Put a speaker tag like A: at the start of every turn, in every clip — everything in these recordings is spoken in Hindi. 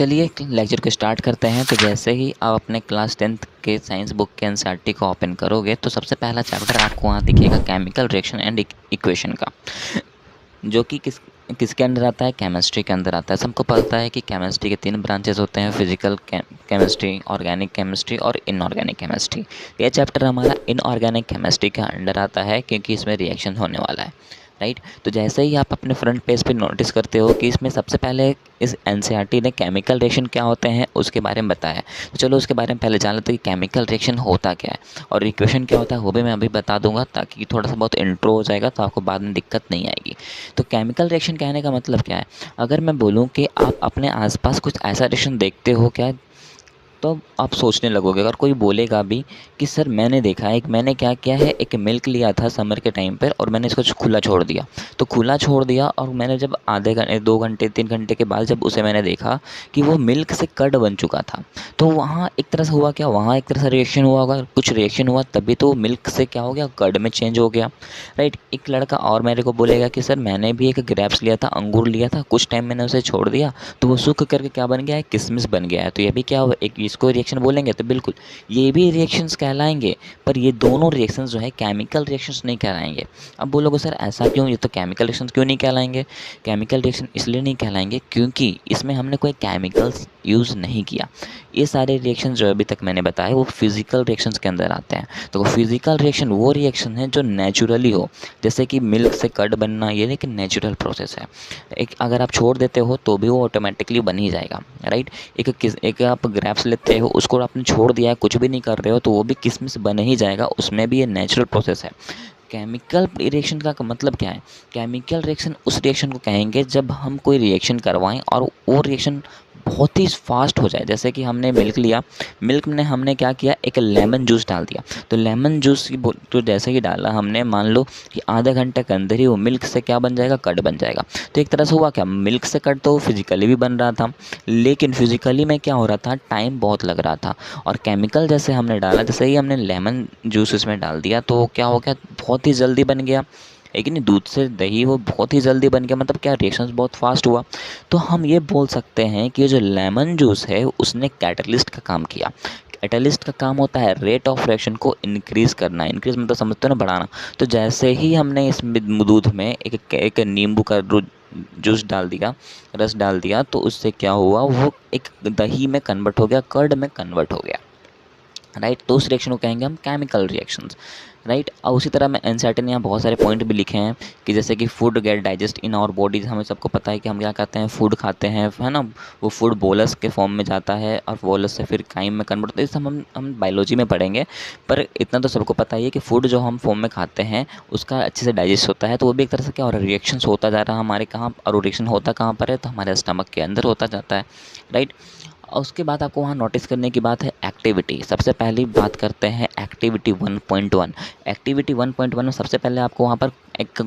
A: चलिए लेक्चर को स्टार्ट करते हैं। तो जैसे ही आप अपने क्लास 10th के साइंस बुक के एनसीईआरटी को ओपन करोगे तो सबसे पहला चैप्टर आपको वहाँ दिखेगा केमिकल रिएक्शन एंड इक्वेशन का, जो कि किसके अंदर आता है, केमिस्ट्री के अंदर आता है। सबको पता है कि केमिस्ट्री के 3 ब्रांचेस होते हैं, फिजिकल केमिस्ट्री, ऑर्गेनिक केमिस्ट्री और इनऑर्गेनिक केमिस्ट्री। ये चैप्टर हमारा इनऑर्गेनिक केमिस्ट्री के अंडर आता है क्योंकि इसमें रिएक्शन होने वाला है, राइट। तो जैसे ही आप अपने फ्रंट पेज पे नोटिस करते हो कि इसमें सबसे पहले इस एनसीईआरटी ने केमिकल रिएक्शन क्या होते हैं उसके बारे में बताया। तो चलो उसके बारे में पहले जान लेते हैं कि केमिकल रिएक्शन होता क्या है और इक्वेशन क्या होता है, वो भी मैं अभी बता दूंगा ताकि थोड़ा सा बहुत इंट्रो हो जाएगा तो आपको बाद में दिक्कत नहीं आएगी। तो केमिकल रिएक्शन कहने का मतलब क्या है, अगर मैं बोलूँ कि आप अपने आसपास कुछ ऐसा रिएक्शन देखते हो क्या, तो आप सोचने लगोगे। अगर कोई बोलेगा भी कि सर मैंने देखा है, मैंने क्या किया है, एक मिल्क लिया था समर के टाइम पर और मैंने इसको खुला छोड़ दिया। तो खुला छोड़ दिया और मैंने जब आधे घंटे 2 घंटे 3 घंटे के बाद जब उसे मैंने देखा कि वो मिल्क से कर्ड बन चुका था, तो वहाँ एक तरह से हुआ क्या, वहाँ एक तरह से रिएक्शन हुआ होगा, कुछ रिएक्शन हुआ तभी तो मिल्क से क्या हो गया, कर्ड में चेंज हो गया, राइट। एक लड़का और मेरे को बोलेगा कि सर मैंने भी एक ग्रेप्स लिया था, अंगूर लिया था, कुछ टाइम मैंने उसे छोड़ दिया तो वो सूख करके क्या बन गया है, किशमिश बन गया है। तो ये भी क्या हुआ, एक इसको रिएक्शन बोलेंगे तो बिल्कुल ये भी रिएक्शंस कहलाएंगे, पर ये दोनों रिएक्शंस जो है केमिकल रिएक्शंस नहीं कहलाएंगे। अब बोलोगे सर ऐसा क्यों, ये तो केमिकल रिएक्शंस क्यों नहीं कहलाएंगे। केमिकल रिएक्शन इसलिए नहीं कहलाएंगे क्योंकि इसमें हमने कोई केमिकल्स यूज़ नहीं किया। ये सारे रिएक्शन जो अभी तक मैंने बताए वो फिजिकल रिएक्शंस के अंदर आते हैं। तो फिजिकल रिएक्शन वो रिएक्शन है जो नेचुरली हो, जैसे कि मिल्क से कर्ड बनना, ये एक नेचुरल प्रोसेस है। एक अगर आप छोड़ देते हो तो भी वो ऑटोमेटिकली बन ही जाएगा, राइट। एक आप ग्रेप्स लेते हो, उसको आपने छोड़ दिया है, कुछ भी नहीं कर रहे हो तो वो भी किसमिस बन ही जाएगा, उसमें भी ये नेचुरल प्रोसेस है। केमिकल रिएक्शन का मतलब क्या है, केमिकल रिएक्शन उस रिएक्शन को कहेंगे जब हम कोई रिएक्शन करवाएं और वो रिएक्शन बहुत ही फास्ट हो जाए। जैसे कि हमने मिल्क लिया, मिल्क में हमने क्या किया, एक लेमन जूस डाल दिया। तो लेमन जूस की तो जैसे ही डाला हमने, मान लो कि आधे घंटे के अंदर ही वो मिल्क से क्या बन जाएगा, कर्ड बन जाएगा। तो एक तरह से हुआ क्या, मिल्क से कर्ड तो फिजिकली भी बन रहा था, लेकिन फिजिकली में क्या हो रहा था, टाइम बहुत लग रहा था। और केमिकल जैसे हमने डाला, जैसे ही हमने लेमन जूस इसमें डाल दिया तो क्या हो गया, बहुत ही जल्दी बन गया। एक नहीं, दूध से दही वो बहुत ही जल्दी बन गया, मतलब क्या रिएक्शंस बहुत फास्ट हुआ। तो हम ये बोल सकते हैं कि जो लेमन जूस है उसने कैटलिस्ट का काम किया। कैटलिस्ट का काम होता है रेट ऑफ रिएक्शन को इंक्रीज़ करना। इंक्रीज़ मतलब समझते हो ना, बढ़ाना। तो जैसे ही हमने इस दूध में एक नींबू का जूस डाल दिया, रस डाल दिया, तो उससे क्या हुआ, वो एक दही में कन्वर्ट हो गया, कर्ड में कन्वर्ट हो गया, राइट। तो उस रिएक्शन को कहेंगे हम केमिकल रिएक्शंस, राइट। और उसी तरह मैं एनसीईआरटी ने यहाँ बहुत सारे पॉइंट भी लिखे हैं कि जैसे कि food get digest in our bodies, हमें सबको पता है कि हम क्या कहते हैं, फूड खाते हैं, है ना। वो फूड बोलस के फॉर्म में जाता है और बोलस से फिर काइम में कन्वर्ट होता है। सब हम बायोलॉजी में पढ़ेंगे, पर इतना तो सबको पता ही है कि फूड जो हम फॉर्म में खाते हैं उसका अच्छे से डाइजेस्ट होता है। तो वो भी एक तरह से क्या हो रहा है, रिएक्शंस होता जा रहा है हमारे कहाँ, और रिएक्शन होता कहाँ पर है, तो हमारे स्टमक के अंदर होता जाता है, राइट। और उसके बाद आपको वहाँ नोटिस करने की बात है एक्टिविटी। सबसे पहली बात करते हैं एक्टिविटी 1.1। एक्टिविटी 1.1 में सबसे पहले आपको वहाँ पर एक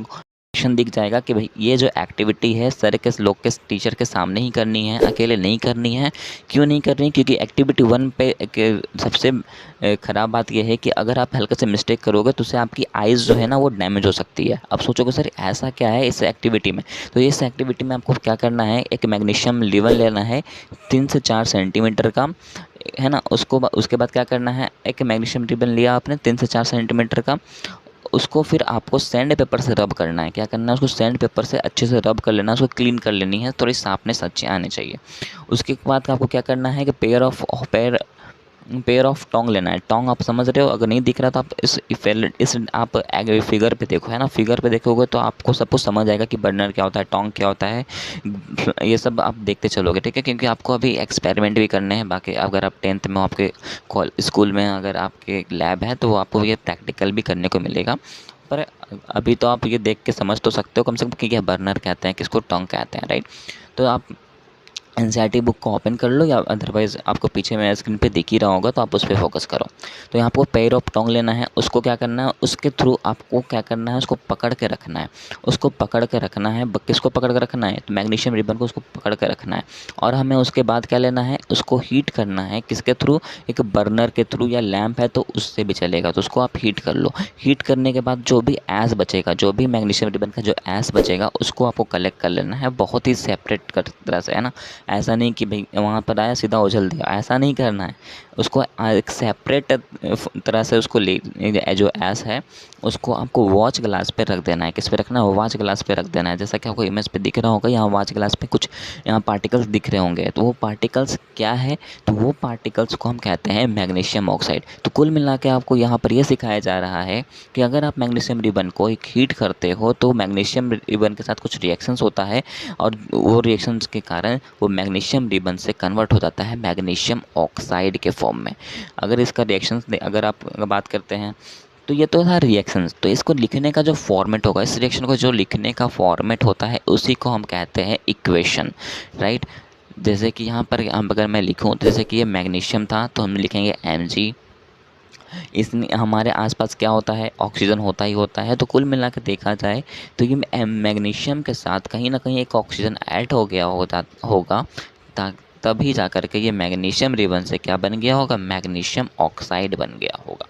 A: क्वेश्चन दिख जाएगा कि भाई ये जो एक्टिविटी है सर के लोग के टीचर के सामने ही करनी है, अकेले नहीं करनी है। क्यों नहीं करनी, क्योंकि एक्टिविटी 1 पे सबसे ख़राब बात यह है कि अगर आप हल्के से मिस्टेक करोगे तो उससे आपकी आइज़ जो है ना वो डैमेज हो सकती है। अब सोचोगे सर ऐसा क्या है इस एक्टिविटी में, तो इस एक्टिविटी में आपको क्या करना है, एक मैग्नीशियम लेवल लेना है 3 से 4 सेंटीमीटर का, है ना। उसके बाद क्या करना है, एक मैग्नीशियम रिबन लिया आपने 3 से 4 सेंटीमीटर का, उसको फिर आपको सैंड पेपर से रब करना है। क्या करना है, उसको सैंड पेपर से अच्छे से रब कर लेना, उसको क्लीन कर लेनी है, थोड़ी साफनेस अच्छी आनी चाहिए। उसके बाद आपको क्या करना है कि पेयर ऑफ टोंग लेना है। टोंग आप समझ रहे हो, अगर नहीं दिख रहा तो आप इस आप फिगर पे देखो, है ना। फिगर पे देखोगे तो आपको सब कुछ समझ आएगा कि बर्नर क्या होता है, टोंग क्या होता है, ये सब आप देखते चलोगे, ठीक है। क्योंकि आपको अभी एक्सपेरिमेंट भी करने हैं। बाकी अगर आप 10th में आपके स्कूल में अगर आपके लैब है तो आपको ये प्रैक्टिकल भी करने को मिलेगा। पर अभी तो आप ये देख के समझ तो सकते हो कम से कम कि क्या बर्नर कहते हैं, किसको टोंग कहते हैं, राइट। तो आप एनसीईआरटी बुक को ओपन कर लो, या अदरवाइज़ आपको पीछे मेरे स्क्रीन पे दिख ही रहा होगा तो आप उस पर फोकस करो। तो यहाँ आपको पेयर ऑफ टोंग लेना है, उसको क्या करना है, उसके थ्रू आपको क्या करना है, उसको पकड़ के रखना है। उसको पकड़ के रखना है, किसको पकड़ के रखना है, तो मैग्नीशियम रिबन को उसको पकड़ के रखना है। और हमें उसके बाद क्या लेना है, उसको हीट करना है, किसके थ्रू, एक बर्नर के थ्रू, या लैंप है तो उससे भी चलेगा, तो उसको आप हीट कर लो। हीट करने के बाद जो भी ऐश बचेगा, जो भी मैग्नीशियम रिबन का जो ऐश बचेगा उसको आपको कलेक्ट कर लेना है, बहुत ही सेपरेट तरह से, है ना। ऐसा नहीं कि भाई वहाँ पर आया सीधा उछल दिया, ऐसा नहीं करना है। उसको एक सेपरेट तरह से उसको ले, जो एस है उसको आपको वॉच ग्लास पे रख देना है। किस पे रखना है? वॉच ग्लास पे रख देना है। जैसा कि आपको इमेज पे दिख रहा होगा, यहाँ वॉच ग्लास पे कुछ यहाँ पार्टिकल्स दिख रहे होंगे। तो वो पार्टिकल्स क्या है? तो वो पार्टिकल्स को हम कहते हैं मैग्नीशियम ऑक्साइड। तो कुल मिला के आपको यहाँ पर ये सिखाया जा रहा है कि अगर आप मैग्नीशियम रिबन को एक हीट करते हो तो मैग्नीशियम रिबन के साथ कुछ रिएक्शंस होता है और वो रिएक्शंस के कारण वो मैग्नीशियम रिबन से कन्वर्ट हो जाता है मैग्नीशियम ऑक्साइड के फॉर्म में। अगर इसका रिएक्शंस अगर आप बात करते हैं तो ये तो था रिएक्शंस। तो इसको लिखने का जो फॉर्मेट होगा, इस रिएक्शन को जो लिखने का फॉर्मेट होता है उसी को हम कहते हैं इक्वेशन, राइट। जैसे कि यहाँ पर अगर मैं लिखूँ, जैसे कि ये मैग्नीशियम था तो हम लिखेंगे Mg। इसमें हमारे आसपास क्या होता है? ऑक्सीजन होता ही होता है। तो कुल मिला के देखा जाए तो ये मैग्नीशियम के साथ कहीं ना कहीं एक ऑक्सीजन ऐड हो गया होगा, तभी जा कर के ये मैग्नीशियम रिबन से क्या बन गया होगा? मैग्नीशियम ऑक्साइड बन गया होगा,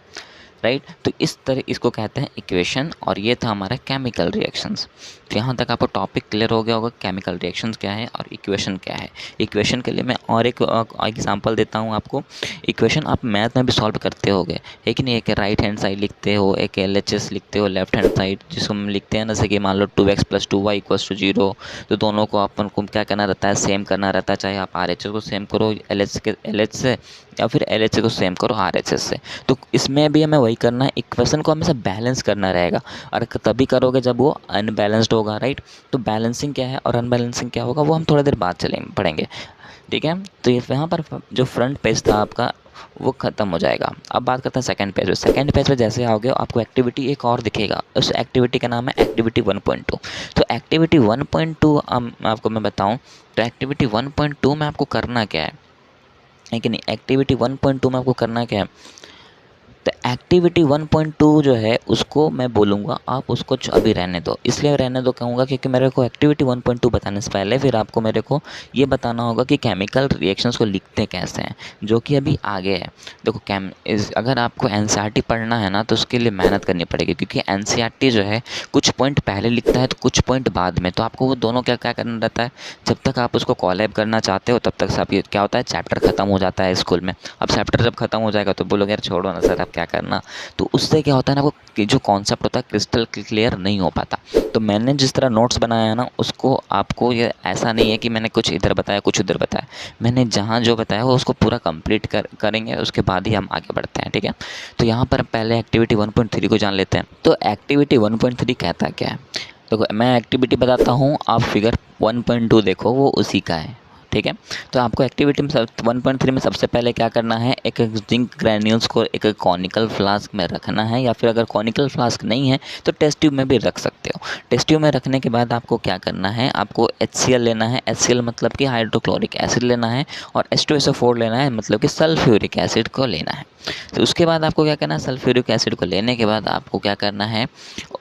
A: राइट। तो इस तरह इसको कहते हैं इक्वेशन। और ये था हमारा केमिकल रिएक्शंस। तो यहाँ तक आपको टॉपिक क्लियर हो गया होगा, केमिकल रिएक्शंस क्या है और इक्वेशन क्या है। इक्वेशन के लिए मैं और एक एग्जांपल देता हूँ आपको। इक्वेशन आप मैथ में भी सॉल्व करते होगे, लेकिन एक राइट हैंड साइड लिखते हो, एक LHS लिखते हो लेफ्ट हैंड साइड, जिसको हम लिखते हैं जैसे कि मान लो 2x + 2y = 0। तो दोनों को अपन को क्या करना रहता है? सेम करना रहता है। चाहे आप RHS को सेम करो LH से, या फिर LHS को सेम करो RHS से। तो इसमें भी हमें वही करना है, इक्वेशन को हमेशा बैलेंस करना रहेगा। और तभी करोगे जब वो अनबैलेंस्ड होगा, राइट। तो बैलेंसिंग क्या है और अनबैलेंसिंग क्या होगा वो हम थोड़ी देर बाद पढ़ेंगे, ठीक है। तो ये यहाँ पर जो फ्रंट पेज था आपका वो ख़त्म हो जाएगा। अब बात करते हैं सेकंड पेज पे। सेकंड पेज पे जैसे आओगे आपको एक्टिविटी एक और दिखेगा। उस एक्टिविटी का नाम है एक्टिविटी 1.2। तो एक्टिविटी 1.2 आपको मैं बताऊं तो एक्टिविटी 1.2 में आपको करना क्या है कि नहीं? एक्टिविटी 1.2 में आपको करना क्या है? तो एक्टिविटी 1.2 जो है उसको मैं बोलूँगा आप उसको अभी रहने दो। इसलिए रहने दो कहूँगा क्योंकि मेरे को एक्टिविटी 1.2 बताने से पहले फिर आपको मेरे को ये बताना होगा कि केमिकल रिएक्शंस को लिखते कैसे हैं, जो कि अभी आगे है। देखो अगर आपको NCERT पढ़ना है ना तो उसके लिए मेहनत करनी पड़ेगी, क्योंकि NCERT जो है कुछ पॉइंट पहले लिखता है तो कुछ पॉइंट बाद में। तो आपको वो दोनों क्या क्या करना रहता है, जब तक आप उसको कॉलैब करना चाहते हो तब तक सब ये क्या होता है, चैप्टर ख़त्म हो जाता है स्कूल में। अब चैप्टर जब ख़त्म हो जाएगा तो बोलोगे यार छोड़ो ना सर, अब क्या करना। तो उससे क्या होता है ना, वो जो कॉन्सेप्ट होता है क्रिस्टल क्लियर नहीं हो पाता। तो मैंने जिस तरह नोट्स बनाया है ना उसको आपको, ये ऐसा नहीं है कि मैंने कुछ इधर बताया कुछ उधर बताया। मैंने जहाँ जो बताया वो उसको पूरा कंप्लीट करेंगे, उसके बाद ही हम आगे बढ़ते हैं, ठीक है। तो यहाँ पर पहले एक्टिविटी 1.3 को जान लेते हैं। तो एक्टिविटी 1.3 कहता क्या है? तो मैं एक्टिविटी बताता हूँ, आप फिगर 1.2 देखो वो उसी का है, ठीक है। तो आपको एक्टिविटी में 1.3 में सबसे पहले क्या करना है, एक जिंक ग्रैन्यूल्स को एक कॉनिकल फ्लास्क में रखना है, या फिर अगर कॉनिकल फ्लास्क नहीं है तो टेस्ट ट्यूब में भी रख सकते हो। टेस्ट ट्यूब में रखने के बाद आपको क्या करना है, आपको HCl लेना है। HCl मतलब कि हाइड्रोक्लोरिक एसिड लेना है, और H2SO4 लेना है, मतलब कि सल्फ्यूरिक एसिड को लेना है। तो उसके बाद आपको क्या करना है, सल्फ्यूरिक एसिड को लेने के बाद आपको क्या करना है,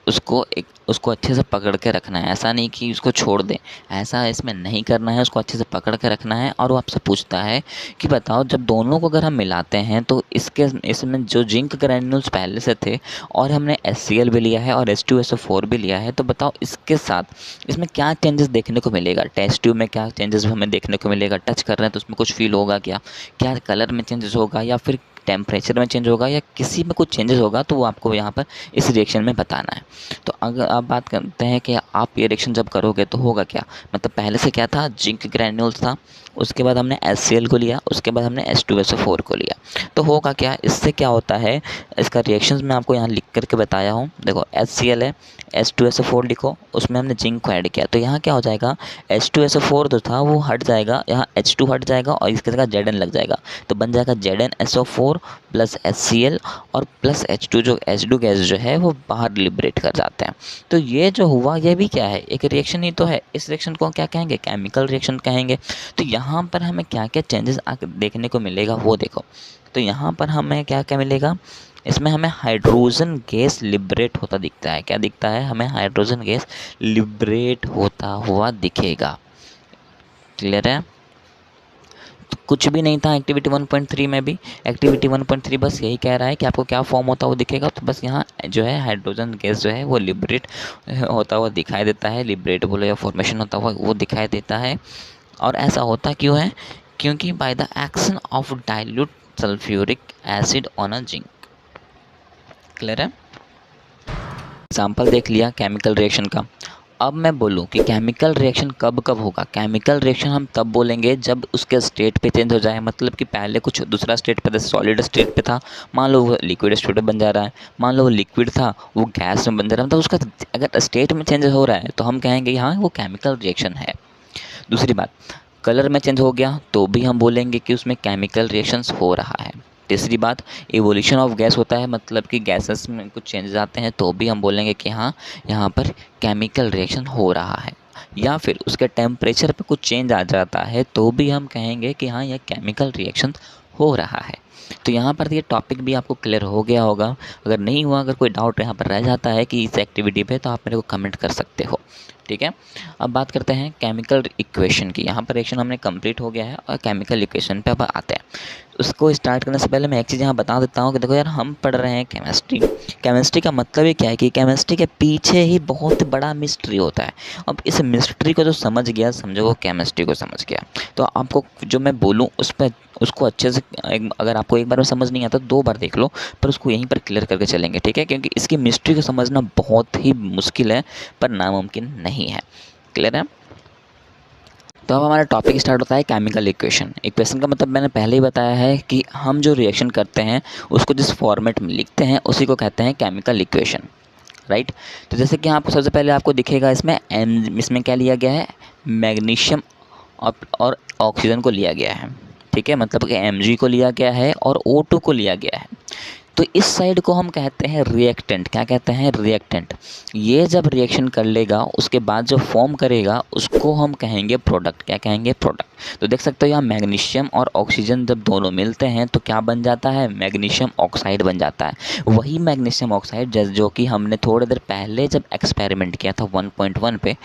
A: उसको अच्छे से पकड़ के रखना है। ऐसा नहीं कि उसको छोड़ दें, ऐसा इसमें नहीं करना है, उसको अच्छे से पकड़ के रखना है। और वो आपसे पूछता है कि बताओ जब दोनों को अगर हम मिलाते हैं तो इसमें जो जिंक ग्रैन्यूल्स पहले से थे और हमने HCl भी लिया है और H2SO4 भी लिया है, तो बताओ इसके साथ इसमें क्या चेंजेस देखने को मिलेगा। टेस्ट ट्यूब में क्या चेंजेस हमें देखने को मिलेगा, टच कर रहे हैं तो उसमें कुछ फील होगा क्या, क्या कलर में चेंजेस होगा, या फिर टेम्परेचर में चेंज होगा, या किसी में कुछ चेंजेस होगा, तो वो आपको यहाँ पर इस रिएक्शन में बताना है। तो अगर आप बात करते हैं कि आप ये रिएक्शन जब करोगे तो होगा क्या, मतलब पहले से क्या था, जिंक ग्रैन्यूल्स था, उसके बाद हमने HCl को लिया, उसके बाद हमने H2SO4 को लिया। तो होगा क्या, इससे क्या होता है, इसका रिएक्शंस मैं आपको यहाँ लिख करके बताया हूँ। देखो HCl है, H2SO4 लिखो, उसमें हमने जिंक को ऐड किया, तो यहाँ क्या हो जाएगा, H2SO4 जो था वो हट जाएगा, यहाँ H2 हट जाएगा और इसके जगह Zn लग जाएगा, तो बन जाएगा ZnSO4 प्लस HCl और प्लस H2, जो H2 गैस जो है वो बाहर लिबरेट कर जाते हैं। तो ये जो हुआ ये भी क्या है, एक रिएक्शन ही तो है। इस रिएक्शन को क्या कहेंगे, केमिकल रिएक्शन कहेंगे। तो यहाँ पर हमें क्या क्या चेंजेस देखने को मिलेगा वो देखो। तो यहाँ पर हमें क्या क्या मिलेगा, इसमें हमें हाइड्रोजन गैस लिबरेट होता दिखता है। क्या दिखता है, हमें हाइड्रोजन गैस लिबरेट होता हुआ दिखेगा। क्लियर है। तो कुछ भी नहीं था एक्टिविटी 1.3 में भी। एक्टिविटी 1.3 बस यही कह रहा है कि आपको क्या फॉर्म होता हुआ दिखेगा। तो बस यहाँ जो है हाइड्रोजन गैस जो है वो लिबरेट होता हुआ दिखाई देता है, लिबरेट बोलो या फॉर्मेशन होता हुआ वो दिखाई देता है। और ऐसा होता क्यों है? क्योंकि by the action of dilute sulphuric acid on a zinc. Clear है? एग्जाम्पल देख लिया केमिकल रिएक्शन का। अब मैं बोलूँ कि केमिकल रिएक्शन कब कब होगा। केमिकल रिएक्शन हम तब बोलेंगे जब उसके स्टेट पे चेंज हो जाए, मतलब कि पहले कुछ दूसरा स्टेट पे, जैसे सॉलिड स्टेट पे था, मान लो वो लिक्विड स्टेट में बन जा रहा है, मान लो वो लिक्विड था वो गैस में बन जा रहा है, मतलब उसका अगर स्टेट में चेंज हो रहा है तो हम कहेंगे हाँ वो केमिकल रिएक्शन है। दूसरी बात, कलर में चेंज हो गया तो भी हम बोलेंगे कि उसमें केमिकल रिएक्शंस हो रहा है। तीसरी बात, इवोल्यूशन ऑफ गैस होता है, मतलब कि गैसेस में कुछ चेंजेस आते हैं तो भी हम बोलेंगे कि हाँ यहाँ पर केमिकल रिएक्शन हो रहा है। या फिर उसके टेम्परेचर पे कुछ चेंज आ जाता है तो भी हम कहेंगे कि हाँ यह केमिकल रिएक्शन हो रहा है। तो यहाँ पर ये टॉपिक भी आपको क्लियर हो गया होगा। अगर नहीं हुआ, अगर कोई डाउट यहाँ पर रह जाता है कि इस एक्टिविटी पे, तो आप मेरे को कमेंट कर सकते हो। ठीक है, अब बात करते हैं केमिकल इक्वेशन की। यहाँ पर रिएक्शन हमने कंप्लीट हो गया है और केमिकल इक्वेशन पे अब आते हैं। उसको स्टार्ट करने से पहले मैं एक चीज़ यहाँ बता देता हूँ कि देखो यार, हम पढ़ रहे हैं केमिस्ट्री। केमिस्ट्री का मतलब ये क्या है कि केमिस्ट्री के पीछे ही बहुत बड़ा मिस्ट्री होता है। अब इस मिस्ट्री को जो समझ गया, समझो वो केमिस्ट्री को समझ गया। तो आपको जो मैं बोलूँ उस पर, उसको अच्छे से, अगर आपको एक बार में समझ नहीं आता 2 बार देख लो, पर उसको यहीं पर क्लियर करके चलेंगे। ठीक है, क्योंकि इसकी मिस्ट्री को समझना बहुत ही मुश्किल है पर नामुमकिन नहीं है। क्लियर है? तो अब हमारा टॉपिक स्टार्ट होता है केमिकल इक्वेशन। इक्वेशन का मतलब मैंने पहले ही बताया है कि हम जो रिएक्शन करते हैं उसको जिस फॉर्मेट में लिखते हैं उसी को कहते हैं केमिकल इक्वेशन। राइट? तो जैसे कि आपको सबसे पहले आपको दिखेगा इसमें क्या लिया गया है, मैग्नीशियम और ऑक्सीजन को लिया गया है। ठीक है, मतलब कि Mg को लिया गया है और O2 को लिया गया है। तो इस साइड को हम कहते हैं रिएक्टेंट। क्या कहते हैं? रिएक्टेंट। ये जब रिएक्शन कर लेगा उसके बाद जो फॉर्म करेगा उसको हम कहेंगे प्रोडक्ट। क्या कहेंगे? प्रोडक्ट। तो देख सकते हो यहाँ मैग्नीशियम और ऑक्सीजन जब दोनों मिलते हैं तो क्या बन जाता है? मैग्नीशियम ऑक्साइड बन जाता है। वही मैग्नीशियम ऑक्साइड जो कि हमने थोड़ी देर पहले जब एक्सपेरिमेंट किया था 1.1 पे,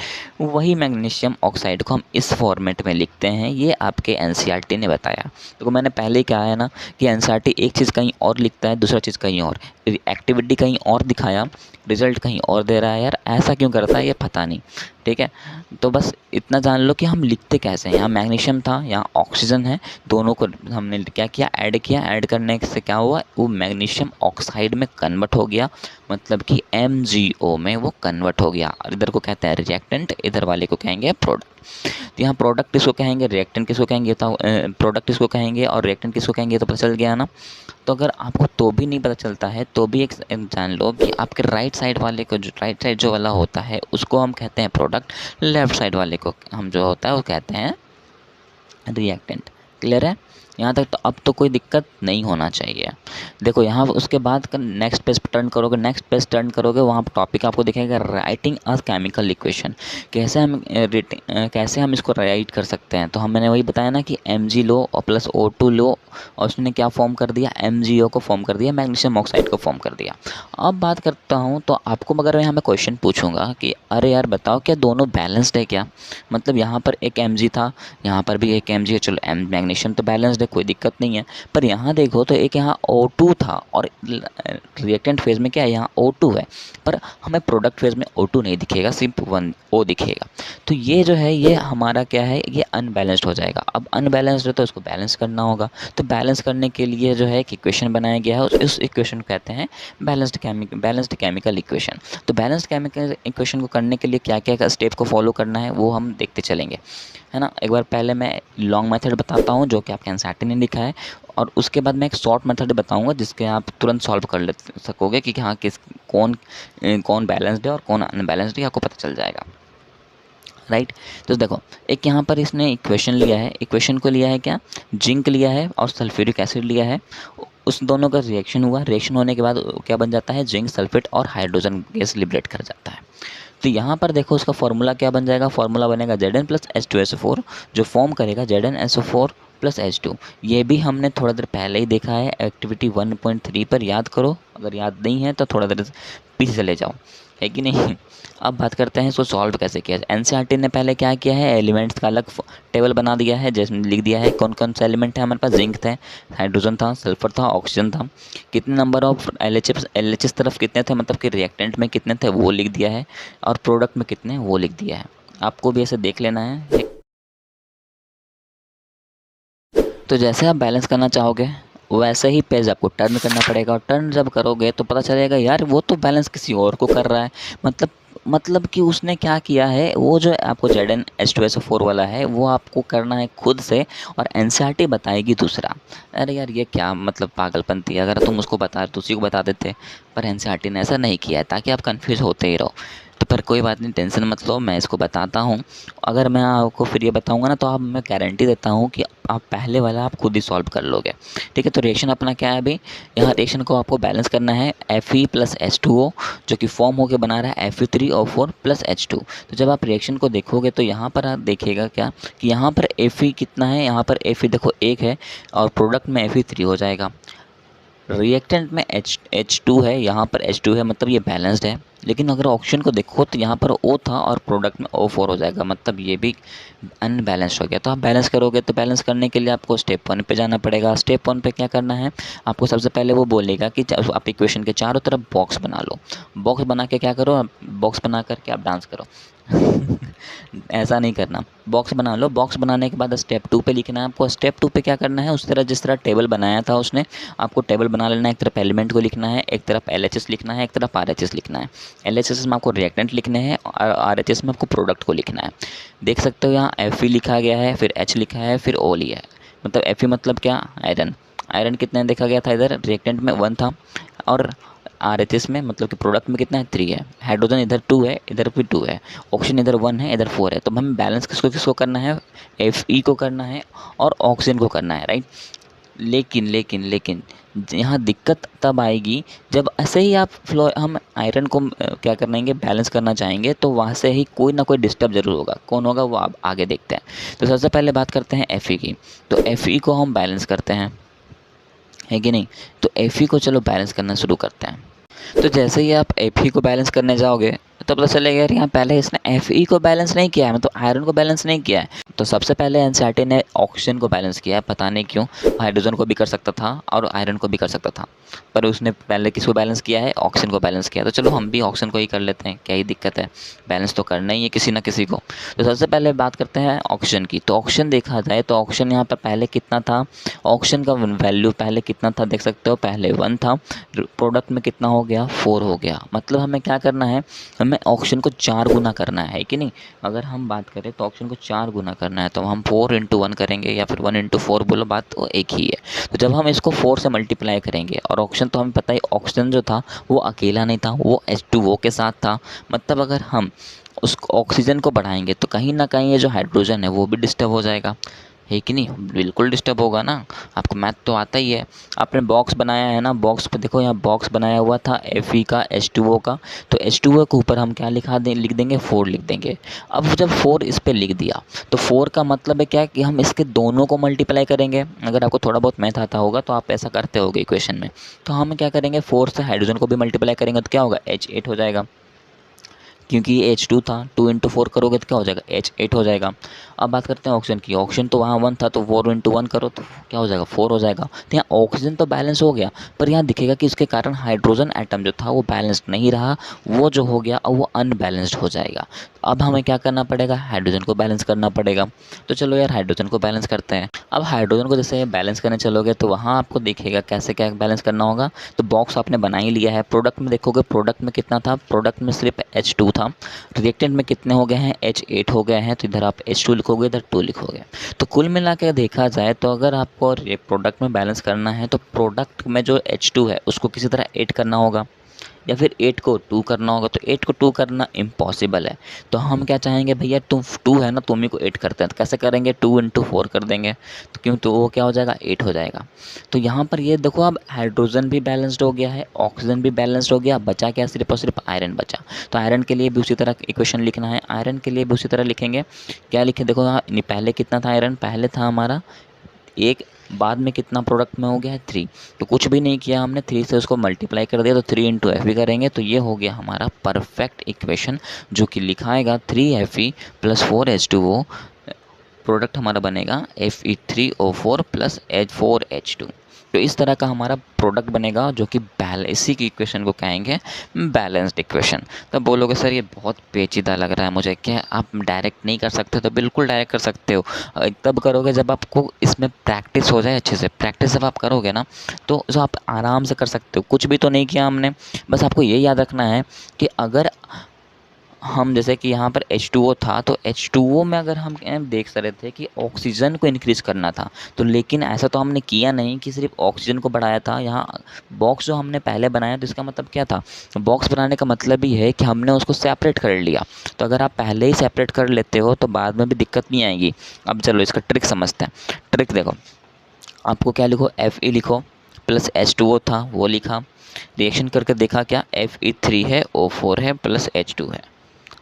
A: वही मैग्नीशियम ऑक्साइड को हम इस फॉर्मेट में लिखते हैं। ये आपके एनसीईआरटी ने बताया। तो मैंने पहले ही कहा है ना कि एनसीईआरटी एक चीज़ कहीं और लिखता है, दूसरा चीज़ कहीं और, एक्टिविटी कहीं और दिखाया, रिजल्ट कहीं और दे रहा है। यार ऐसा क्यों करता है ये पता नहीं। ठीक है, तो बस इतना जान लो कि हम लिखते कैसे हैं। यहाँ मैग्नीशियम था, यहाँ ऑक्सीजन है, दोनों को हमने क्या किया? ऐड किया। ऐड करने से क्या हुआ? वो मैग्नीशियम ऑक्साइड में कन्वर्ट हो गया, मतलब कि MgO में वो कन्वर्ट हो गया। और इधर को कहते हैं रिएक्टेंट, इधर वाले को कहेंगे प्रोडक्ट। तो यहाँ प्रोडक्ट किसको कहेंगे, रिएक्टेंट किसको कहेंगे, तो प्रोडक्ट किसको कहेंगे और रिएक्टेंट किसको कहेंगे, तो पता चल गया ना। तो अगर आपको तो भी नहीं पता चलता है तो भी एक जान लो कि आपके राइट साइड वाले को, जो राइट साइड जो वाला होता है उसको हम कहते हैं प्रोडक्ट, लेफ्ट साइड वाले को हम जो होता है वो कहते हैं रिएक्टेंट। क्लियर है? यहाँ तक तो अब तो कोई दिक्कत नहीं होना चाहिए। देखो यहाँ उसके बाद नेक्स्ट पेज पर टर्न करोगे, नेक्स्ट पेज टर्न करोगे, वहाँ पर टॉपिक आपको दिखेगा राइटिंग अ केमिकल इक्वेशन। कैसे हम इसको राइट कर सकते हैं। तो हम मैंने वही बताया ना कि Mg लो और प्लस O2 लो, और उसने क्या फॉर्म कर दिया? MgO को फॉर्म कर दिया, मैग्नीशियम ऑक्साइड को फॉर्म कर दिया। अब बात करता हूँ, तो आपको अगर मैं यहाँ पे क्वेश्चन पूछूंगा कि अरे यार बताओ क्या दोनों बैलेंस्ड है क्या? मतलब यहाँ पर एक Mg था, यहाँ पर भी एक Mg है, चलो मैग्नीशियम तो बैलेंस्ड है, कोई दिक्कत नहीं है। पर यहाँ देखो तो एक यहाँ O2 था और रिएक्टेंट फेज में क्या है? यहाँ O2 है, पर हमें प्रोडक्ट फेज में O2 नहीं दिखेगा, सिर्फ 1 O दिखेगा। तो ये जो है ये हमारा क्या है? ये अनबैलेंस्ड हो जाएगा। अब अनबैलेंस्ड है तो इसको बैलेंस करना होगा। तो बैलेंस करने के लिए जो है एक इक्वेशन बनाया गया है, उस इक्वेशन को कहते हैं बैलेंस्ड केमिकल इक्वेशन। तो बैलेंस्ड केमिकल इक्वेशन को करने के लिए क्या क्या स्टेप को फॉलो करना है वो हम देखते चलेंगे, है ना। एक बार पहले मैं लॉन्ग मेथड बताता हूँ जो कि आपके एनसीईआरटी ने लिखा है, और उसके बाद मैं एक शॉर्ट मेथड बताऊंगा जिसके आप तुरंत सॉल्व कर ले सकोगे कि हाँ कौन बैलेंस्ड है और कौन अनबैलेंस्ड है, आपको पता चल जाएगा। राइट? तो देखो एक यहाँ पर इसने इक्वेशन लिया है, इक्वेशन को लिया है क्या? जिंक लिया है और सल्फ्यूरिक एसिड लिया है। उस दोनों का रिएक्शन हुआ, रिएक्शन होने के बाद क्या बन जाता है? जिंक सल्फेट और हाइड्रोजन गैस लिबरेट कर जाता है। तो यहाँ पर देखो उसका फॉर्मूला क्या बन जाएगा? फॉर्मूला बनेगा Zn प्लस H2SO4, जो फॉर्म करेगा ZnSO4 प्लस H2। ये भी हमने थोड़ा देर पहले ही देखा है एक्टिविटी 1.3 पर, याद करो। अगर याद नहीं है तो थोड़ा देर पीछे चले जाओ, है कि नहीं। अब बात करते हैं इसको सॉल्व कैसे किया जाए। एनसीईआरटी ने पहले क्या किया है? एलिमेंट्स का अलग टेबल बना दिया है, जिसमें लिख दिया है कौन कौन से एलिमेंट है हमारे पास। जिंक थे, हाइड्रोजन था, सल्फर था, ऑक्सीजन था, कितने number of L H S तरफ कितने थे, मतलब कि रिएक्टेंट में कितने थे वो लिख दिया है, और प्रोडक्ट में कितने वो लिख दिया है। आपको भी ऐसे देख लेना है। तो जैसे आप बैलेंस करना चाहोगे वैसे ही पेज आपको टर्न करना पड़ेगा, और टर्न जब करोगे तो पता चलेगा यार वो तो बैलेंस किसी और को कर रहा है। मतलब कि उसने क्या किया है, वो जो आपको ZN H2SO4 वाला है वो आपको करना है खुद से, और एनसीईआरटी बताएगी दूसरा। अरे यार ये क्या मतलब पागलपंती है, अगर तुम उसको बता तो उसी को बता देते, पर एनसीईआरटी ने ऐसा नहीं किया है ताकि आप कंफ्यूज होते ही रहो। तो पर कोई बात नहीं, टेंशन मत लो, मैं इसको बताता हूँ। अगर मैं आपको फिर ये बताऊँगा ना तो आप, मैं गारंटी देता हूँ कि आप पहले वाला आप खुद ही सॉल्व कर लोगे। ठीक है, तो रिएक्शन अपना क्या है अभी, यहाँ रिएक्शन को आपको बैलेंस करना है Fe प्लस H2O, जो कि फॉर्म होकर बना रहा है Fe3O4 प्लस H2। तो जब आप रिएक्शन को देखोगे तो यहाँ पर आप देखिएगा क्या कि यहाँ पर Fe कितना है, यहाँ पर Fe देखो 1 है, और प्रोडक्ट में Fe3 हो जाएगा। रिएक्टेंट में H2 है, यहाँ पर H2 है, मतलब ये बैलेंस्ड है। लेकिन अगर ऑक्सीजन को देखो तो यहाँ पर O था और प्रोडक्ट में O4 हो जाएगा, मतलब ये भी अनबैलेंस्ड हो गया। तो आप बैलेंस करोगे तो बैलेंस करने के लिए आपको स्टेप 1 पे जाना पड़ेगा। स्टेप 1 पे क्या करना है, आपको सबसे पहले वो बोलेगा कि आप इक्वेशन के चारों तरफ बॉक्स बना लो। बॉक्स बना के क्या करो, बॉक्स बना करके आप डांस करो। ऐसा नहीं करना, बॉक्स बना लो। बॉक्स बनाने के बाद स्टेप 2 पे लिखना है आपको। स्टेप 2 पे क्या करना है, उस तरह जिस तरह टेबल बनाया था उसने, आपको टेबल बना लेना है। एक तरफ एलिमेंट को लिखना है, एक तरफ LHS लिखना है, एक तरफ RHS लिखना है। LHS में आपको रिएक्टेंट लिखने हैं और RHS में आपको प्रोडक्ट को लिखना है। देख सकते हो यहाँ Fe लिखा गया है, फिर H लिखा है, फिर O लिया है। मतलब Fe मतलब क्या, आयरन। आयरन कितने देखा गया था, इधर रिएक्टेंट में 1 था, और RHS में मतलब कि प्रोडक्ट में कितना है 3 है। हाइड्रोजन इधर 2 है, इधर भी 2 है। ऑक्सीजन इधर 1 है, इधर 4 है। तो हमें बैलेंस किसको किसको करना है, Fe को करना है और ऑक्सीजन को करना है, राइट। लेकिन यहाँ दिक्कत तब आएगी जब ऐसे ही आप हम आयरन को क्या करनेंगे, बैलेंस करना चाहेंगे, तो वहाँ से ही कोई ना कोई डिस्टर्ब ज़रूर होगा। कौन होगा वो आप आगे देखते हैं। तो सबसे पहले बात करते हैं Fe की। तो Fe को हम बैलेंस करते हैं, है कि नहीं। तो Fe को चलो बैलेंस करना शुरू करते हैं। तो जैसे ही आप Fe को बैलेंस करने जाओगे तो पता चलेगा यार यहाँ पहले इसने Fe को बैलेंस नहीं किया है, मतलब आयरन को बैलेंस नहीं किया है। तो सबसे पहले एनसीईआरटी ने ऑक्सीजन को बैलेंस किया है, पता नहीं क्यों। हाइड्रोजन को भी कर सकता था और आयरन को भी कर सकता था, पर उसने पहले किसको बैलेंस किया है, ऑक्सीजन को बैलेंस किया। तो चलो हम भी ऑक्सीजन को ही कर लेते हैं, क्या ही दिक्कत है, बैलेंस तो करना ही है किसी ना किसी को। तो सबसे पहले बात करते हैं ऑक्सीजन की। तो ऑक्सीजन देखा जाए तो ऑक्सीजन यहाँ पर पहले कितना था, ऑक्सीजन का वैल्यू पहले कितना था देख सकते हो, पहले 1 था, प्रोडक्ट में कितना हो गया 4 हो गया। मतलब हमें क्या करना है, हमें ऑक्सीजन को 4 गुना करना है कि नहीं। अगर हम बात करें तो ऑक्सीजन को 4 गुना करना है, तो हम 4 × 1 करेंगे या फिर 1 × 4, बोलो बात तो एक ही है। तो जब हम इसको 4 से मल्टीप्लाई करेंगे, और ऑक्सीजन तो हमें पता ही, ऑक्सीजन जो था वो अकेला नहीं था, वो H2O के साथ था। मतलब अगर हम उस ऑक्सीजन को बढ़ाएंगे तो कहीं ना कहीं ये जो हाइड्रोजन है वो भी डिस्टर्ब हो जाएगा, है कि नहीं। बिल्कुल डिस्टर्ब होगा ना, आपको मैथ तो आता ही है। आपने बॉक्स बनाया है ना, बॉक्स पे देखो यहाँ बॉक्स बनाया हुआ था Fe का, H2O का। तो H2O के ऊपर हम क्या लिख देंगे, 4 लिख देंगे। अब जब 4 इस पर लिख दिया तो 4 का मतलब है क्या कि हम इसके दोनों को मल्टीप्लाई करेंगे। अगर आपको थोड़ा बहुत मैथ आता होगा तो आप ऐसा करते होगे इक्वेशन में। तो हम क्या करेंगे, 4 से हाइड्रोजन को भी मल्टीप्लाई करेंगे तो क्या होगा, H8 हो जाएगा, क्योंकि ये H2 था, 2 × 4 करोगे तो क्या हो जाएगा, H8 हो जाएगा। अब बात करते हैं ऑक्सीजन की। ऑक्सीजन तो वहाँ 1 था, तो 4 × 1 करो तो क्या हो जाएगा, 4 हो जाएगा। तो यहाँ ऑक्सीजन तो बैलेंस हो गया, पर यहाँ दिखेगा कि इसके कारण हाइड्रोजन एटम जो था वो बैलेंस्ड नहीं रहा, वो जो हो गया अब वो अनबैलेंस्ड हो जाएगा। अब हमें क्या करना पड़ेगा, हाइड्रोजन को बैलेंस करना पड़ेगा। तो चलो यार हाइड्रोजन को बैलेंस करते हैं। अब हाइड्रोजन को जैसे बैलेंस करने चलोगे तो वहाँ आपको दिखेगा कैसे क्या बैलेंस करना होगा। तो बॉक्स आपने बना ही लिया है। प्रोडक्ट में देखोगे, प्रोडक्ट में कितना था, प्रोडक्ट में सिर्फ H2 था। रिएक्टेंट में कितने हो गए हैं, H8 हो गए हैं। तो इधर आप H2 लिखोगे, इधर 2 लिखोगे। तो कुल मिला के देखा जाए तो अगर आपको प्रोडक्ट में बैलेंस करना है तो प्रोडक्ट में जो H2 है उसको किसी तरह 8 करना होगा, या फिर 8 को 2 करना होगा। तो 8 को 2 करना इम्पॉसिबल है। तो हम क्या चाहेंगे, भैया तुम 2 है ना, तुम ही को 8 करते हैं। तो कैसे करेंगे, 2 × 4 कर देंगे, तो क्यों, तो वो क्या हो जाएगा, 8 हो जाएगा। तो यहाँ पर ये देखो, अब हाइड्रोजन भी बैलेंस्ड हो गया है, ऑक्सीजन भी बैलेंस्ड हो गया, बचा क्या, सिर्फ और सिर्फ आयरन बचा। तो आयरन के लिए भी उसी तरह इक्वेशन लिखना है, आयरन के लिए भी उसी तरह लिखेंगे। क्या लिखे, देखो यहाँ पहले कितना था आयरन, पहले था हमारा 1, बाद में कितना प्रोडक्ट में हो गया है 3। तो कुछ भी नहीं किया हमने, 3 से उसको मल्टीप्लाई कर दिया, तो 3 × Fe करेंगे तो ये हो गया हमारा परफेक्ट इक्वेशन, जो कि लिखाएगा 3Fe + 4H2O। प्रोडक्ट हमारा बनेगा Fe3O4 + 4H2। तो इस तरह का हमारा प्रोडक्ट बनेगा जो कि इसी की इक्वेशन को कहेंगे बैलेंस्ड इक्वेशन। तो बोलोगे सर ये बहुत पेचीदा लग रहा है मुझे, क्या आप डायरेक्ट नहीं कर सकते? तो बिल्कुल डायरेक्ट कर सकते हो, तब करोगे जब आपको इसमें प्रैक्टिस हो जाए अच्छे से। प्रैक्टिस जब आप करोगे ना तो जो आप आराम से कर सकते हो। कुछ भी तो नहीं किया हमने, बस आपको ये याद रखना है कि अगर हम जैसे कि यहाँ पर H2O था, तो H2O में अगर हम देख रहे थे कि ऑक्सीजन को इंक्रीज़ करना था, तो लेकिन ऐसा तो हमने किया नहीं कि सिर्फ ऑक्सीजन को बढ़ाया था। यहाँ बॉक्स जो हमने पहले बनाया तो इसका मतलब क्या था? बॉक्स बनाने का मतलब ही है कि हमने उसको सेपरेट कर लिया। तो अगर आप पहले ही सेपरेट कर लेते हो तो बाद में भी दिक्कत नहीं आएगी। अब चलो इसका ट्रिक समझते हैं। ट्रिक देखो, आपको क्या लिखो, Fe लिखो प्लस H2O था वो लिखा, रिएक्शन करके देखा क्या, Fe3 है, O4 है प्लस H2 है।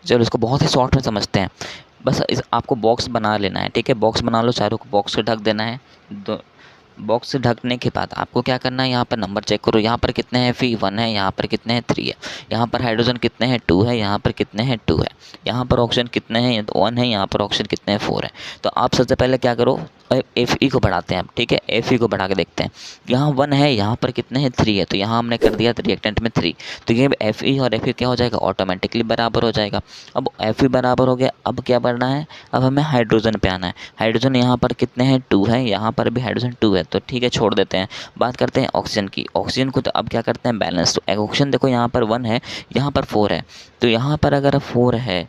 A: चलो इसको बहुत ही शॉर्ट में समझते हैं। बस इस आपको बॉक्स बना लेना है, ठीक है? बॉक्स बना लो, चारों को बॉक्स से ढक देना है। दो बॉक्स से ढकने के बाद आपको क्या करना है, यहाँ पर नंबर चेक करो, यहाँ पर कितने हैं, Fe1 है, यहाँ पर कितने हैं, 3 है, यहाँ पर हाइड्रोजन कितने हैं, 2 है, यहाँ पर कितने हैं, 2 है, यहाँ पर ऑक्सीजन कितने हैं, 1 है, यहाँ पर ऑक्सीजन कितने हैं, 4 है। तो आप सबसे पहले क्या करो, Fe को बढ़ाते हैं, ठीक है? Fe को बढ़ा के देखते हैं। यहाँ 1 है, यहाँ पर कितने हैं, 3 है, तो यहाँ हमने कर दिया रिएक्टेंट में 3। तो ये Fe और Fe क्या हो जाएगा, ऑटोमेटिकली बराबर हो जाएगा। अब Fe बराबर हो गया, अब क्या करना है, अब हमें हाइड्रोजन पे आना है। हाइड्रोजन यहाँ पर कितने हैं, 2 है, यहाँ पर भी हाइड्रोजन 2 है, तो ठीक है छोड़ देते हैं। बात करते हैं ऑक्सीजन की। ऑक्सीजन को तो अब क्या करते हैं, बैलेंस। तो ऑक्सीजन देखो यहाँ पर 1 है, यहाँ पर 4 है, तो यहाँ पर अगर 4 है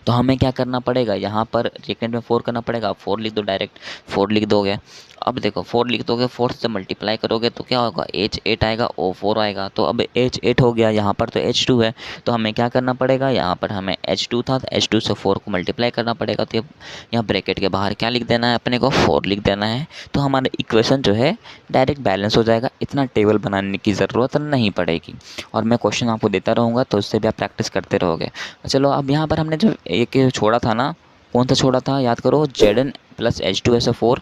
A: तो हमें क्या करना पड़ेगा, यहाँ पर रिएक्टेंट में 4 करना पड़ेगा। आप 4 लिख दो, डायरेक्ट 4 लिख दोगे। अब देखो 4 लिख दोगे, 4 से मल्टीप्लाई करोगे तो क्या होगा, H8 आएगा, O4 आएगा। तो अब H8 हो गया, यहाँ पर तो H2 है, तो हमें क्या करना पड़ेगा, यहाँ पर हमें H2 था तो H2 से 4 को मल्टीप्लाई करना पड़ेगा। तो यहाँ ब्रैकेट के बाहर क्या लिख देना है, अपने को 4 लिख देना है। तो हमारा इक्वेशन जो है डायरेक्ट बैलेंस हो जाएगा, इतना टेबल बनाने की ज़रूरत नहीं पड़ेगी। और मैं क्वेश्चन आपको देता रहूँगा तो उससे भी आप प्रैक्टिस करते रहोगे। चलो अब यहाँ पर हमने जो एक छोड़ा था ना, कौन सा छोड़ा था, याद करो, Zn प्लस H2SO4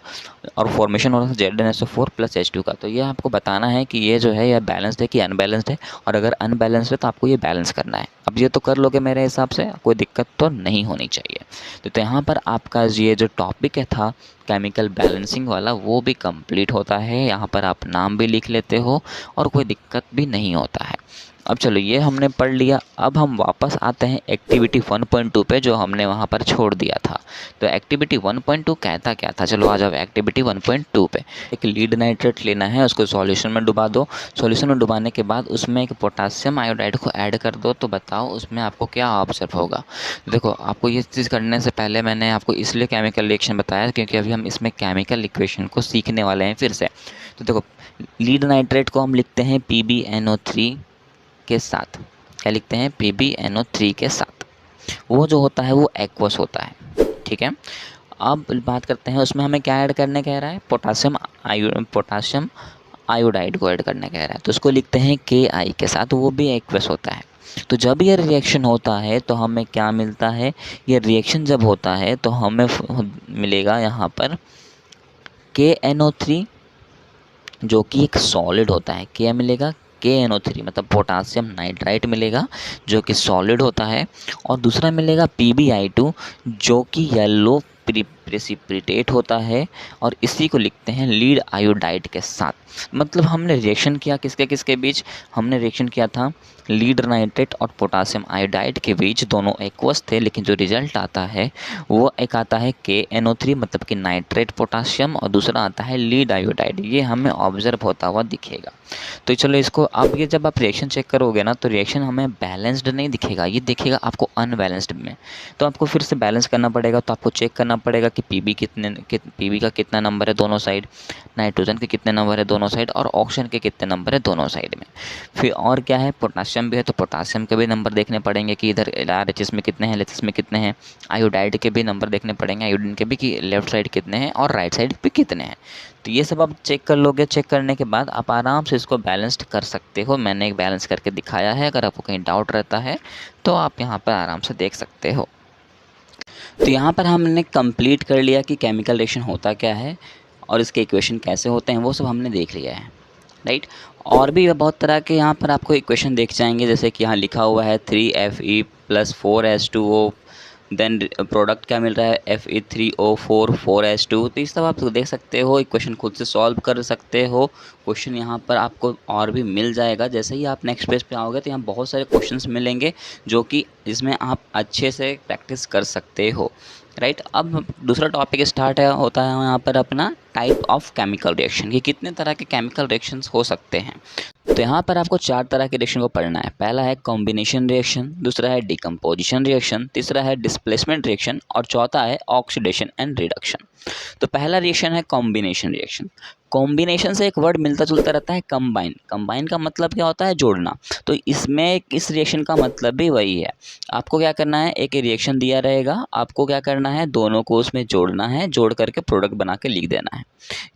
A: और फॉर्मेशन हो रहा था ZnSO4 प्लस H2 का। तो ये आपको बताना है कि ये जो है यह बैलेंस्ड है कि अनबैलेंस्ड है, और अगर अनबैलेंस्ड है तो आपको ये बैलेंस करना है। अब ये तो कर लोगे मेरे हिसाब से, कोई दिक्कत तो नहीं होनी चाहिए। तो यहाँ पर आपका ये जो टॉपिक है था केमिकल बैलेंसिंग वाला, वो भी कंप्लीट होता है। यहाँ पर आप नाम भी लिख लेते हो और कोई दिक्कत भी नहीं होता है। अब चलो ये हमने पढ़ लिया। अब हम वापस आते हैं एक्टिविटी 1.2 पे, जो हमने वहाँ पर छोड़ दिया था। तो एक्टिविटी 1.2 कहता क्या था, चलो आ जाओ एक्टिविटी 1.2 पे। एक लीड नाइट्रेट लेना है, उसको सॉल्यूशन में डुबा दो। सॉल्यूशन में डुबाने के बाद उसमें एक पोटासियम आयोडाइड को ऐड कर दो। तो बताओ उसमें आपको क्या ऑब्जर्व होगा। देखो आपको ये चीज़ करने से पहले मैंने आपको इसलिए केमिकल रिएक्शन बताया क्योंकि अभी हम इसमें केमिकल इक्वेशन को सीखने वाले हैं फिर से। तो देखो लीड नाइट्रेट को हम लिखते हैं PbNO3 के साथ। क्या लिखते हैं, PbNO3 के साथ। वो जो होता है वो एक्वस होता है, ठीक है? अब बात करते हैं उसमें हमें क्या ऐड करने कह रहा है, पोटासियम आयोडाइड को ऐड करने कह रहा है। तो उसको लिखते हैं Ki के साथ, वो भी एक्वस होता है। तो जब ये रिएक्शन होता है तो हमें क्या मिलता है, ये रिएक्शन जब होता है तो हमें मिलेगा यहाँ पर KNO3 जो कि एक सॉलिड होता है। क्या मिलेगा, KNO3 मतलब पोटासियम नाइट्राइट मिलेगा जो कि सॉलिड होता है। और दूसरा मिलेगा PbI2 जो कि येलो प्रेसिपिटेट होता है, और इसी को लिखते हैं लीड आयोडाइड के साथ। मतलब हमने रिएक्शन किया किसके किसके बीच, हमने रिएक्शन किया था लीड नाइट्रेट और पोटासियम आयोडाइड के बीच, दोनों एक्वस थे, लेकिन जो रिजल्ट आता है वो एक आता है KNO3 मतलब कि नाइट्रेट पोटासियम, और दूसरा आता है लीड आयोडाइड। ये हमें ऑब्जर्व होता हुआ दिखेगा। तो चलो इसको अब ये जब आप रिएक्शन चेक करोगे ना तो रिएक्शन हमें बैलेंस्ड नहीं दिखेगा, ये दिखेगा आपको अनबैलेंस्ड में। तो आपको फिर से बैलेंस करना पड़ेगा। तो आपको चेक करना पड़ेगा कि PB का कितना नंबर है दोनों साइड, नाइट्रोजन के कितने नंबर है दोनों साइड, और ऑक्सीजन के कितने नंबर है दोनों साइड में। फिर और क्या है, पोटासियम भी है तो पोटासियम के भी नंबर देखने पड़ेंगे कि इधर RHS में कितने हैं, LHS में कितने हैं। आयोडाइड के भी नंबर देखने पड़ेंगे, आयोडीन के भी कि लेफ्ट साइड कितने हैं और राइट साइड पे कितने हैं। तो ये सब आप चेक कर लोगे। चेक करने के बाद आप आराम से इसको बैलेंस्ड कर सकते हो। मैंने एक बैलेंस करके दिखाया है, अगर आपको कहीं डाउट रहता है तो आप यहाँ पर आराम से देख सकते हो। तो यहाँ पर हमने कंप्लीट कर लिया कि केमिकल रिएक्शन होता क्या है और इसके इक्वेशन कैसे होते हैं, वो सब हमने देख लिया है, राइट। और भी बहुत तरह के यहाँ पर आपको इक्वेशन देख जाएंगे, जैसे कि यहाँ लिखा हुआ है 3Fe + 4H2O देन प्रोडक्ट क्या मिल रहा है Fe3O4 4H2। तो इस सब आप देख सकते हो, इक्वेशन खुद से सॉल्व कर सकते हो। क्वेश्चन यहाँ पर आपको और भी मिल जाएगा। जैसे ही आप नेक्स्ट पेज पे आओगे तो यहाँ बहुत सारे क्वेश्चंस मिलेंगे जो कि इसमें आप अच्छे से प्रैक्टिस कर सकते हो, राइट। अब दूसरा टॉपिक स्टार्ट होता है यहाँ पर अपना टाइप ऑफ केमिकल रिएक्शन, कि कितने तरह के केमिकल रिएक्शंस हो सकते हैं। तो यहाँ पर आपको 4 तरह के रिएक्शन को पढ़ना है। पहला है कॉम्बिनेशन रिएक्शन, दूसरा है डिकम्पोजिशन रिएक्शन, तीसरा है डिस्प्लेसमेंट रिएक्शन और चौथा है ऑक्सीडेशन एंड रिडक्शन। तो पहला रिएक्शन है कॉम्बिनेशन रिएक्शन। कॉम्बिनेशन से एक वर्ड मिलता जुलता रहता है, कंबाइन। कंबाइन का मतलब क्या होता है? जोड़ना। तो इसमें इस रिएक्शन का मतलब भी वही है। आपको क्या करना है, एक रिएक्शन दिया रहेगा, आपको क्या करना है, दोनों को उसमें जोड़ना है, जोड़ करके प्रोडक्ट बना के लिख देना है।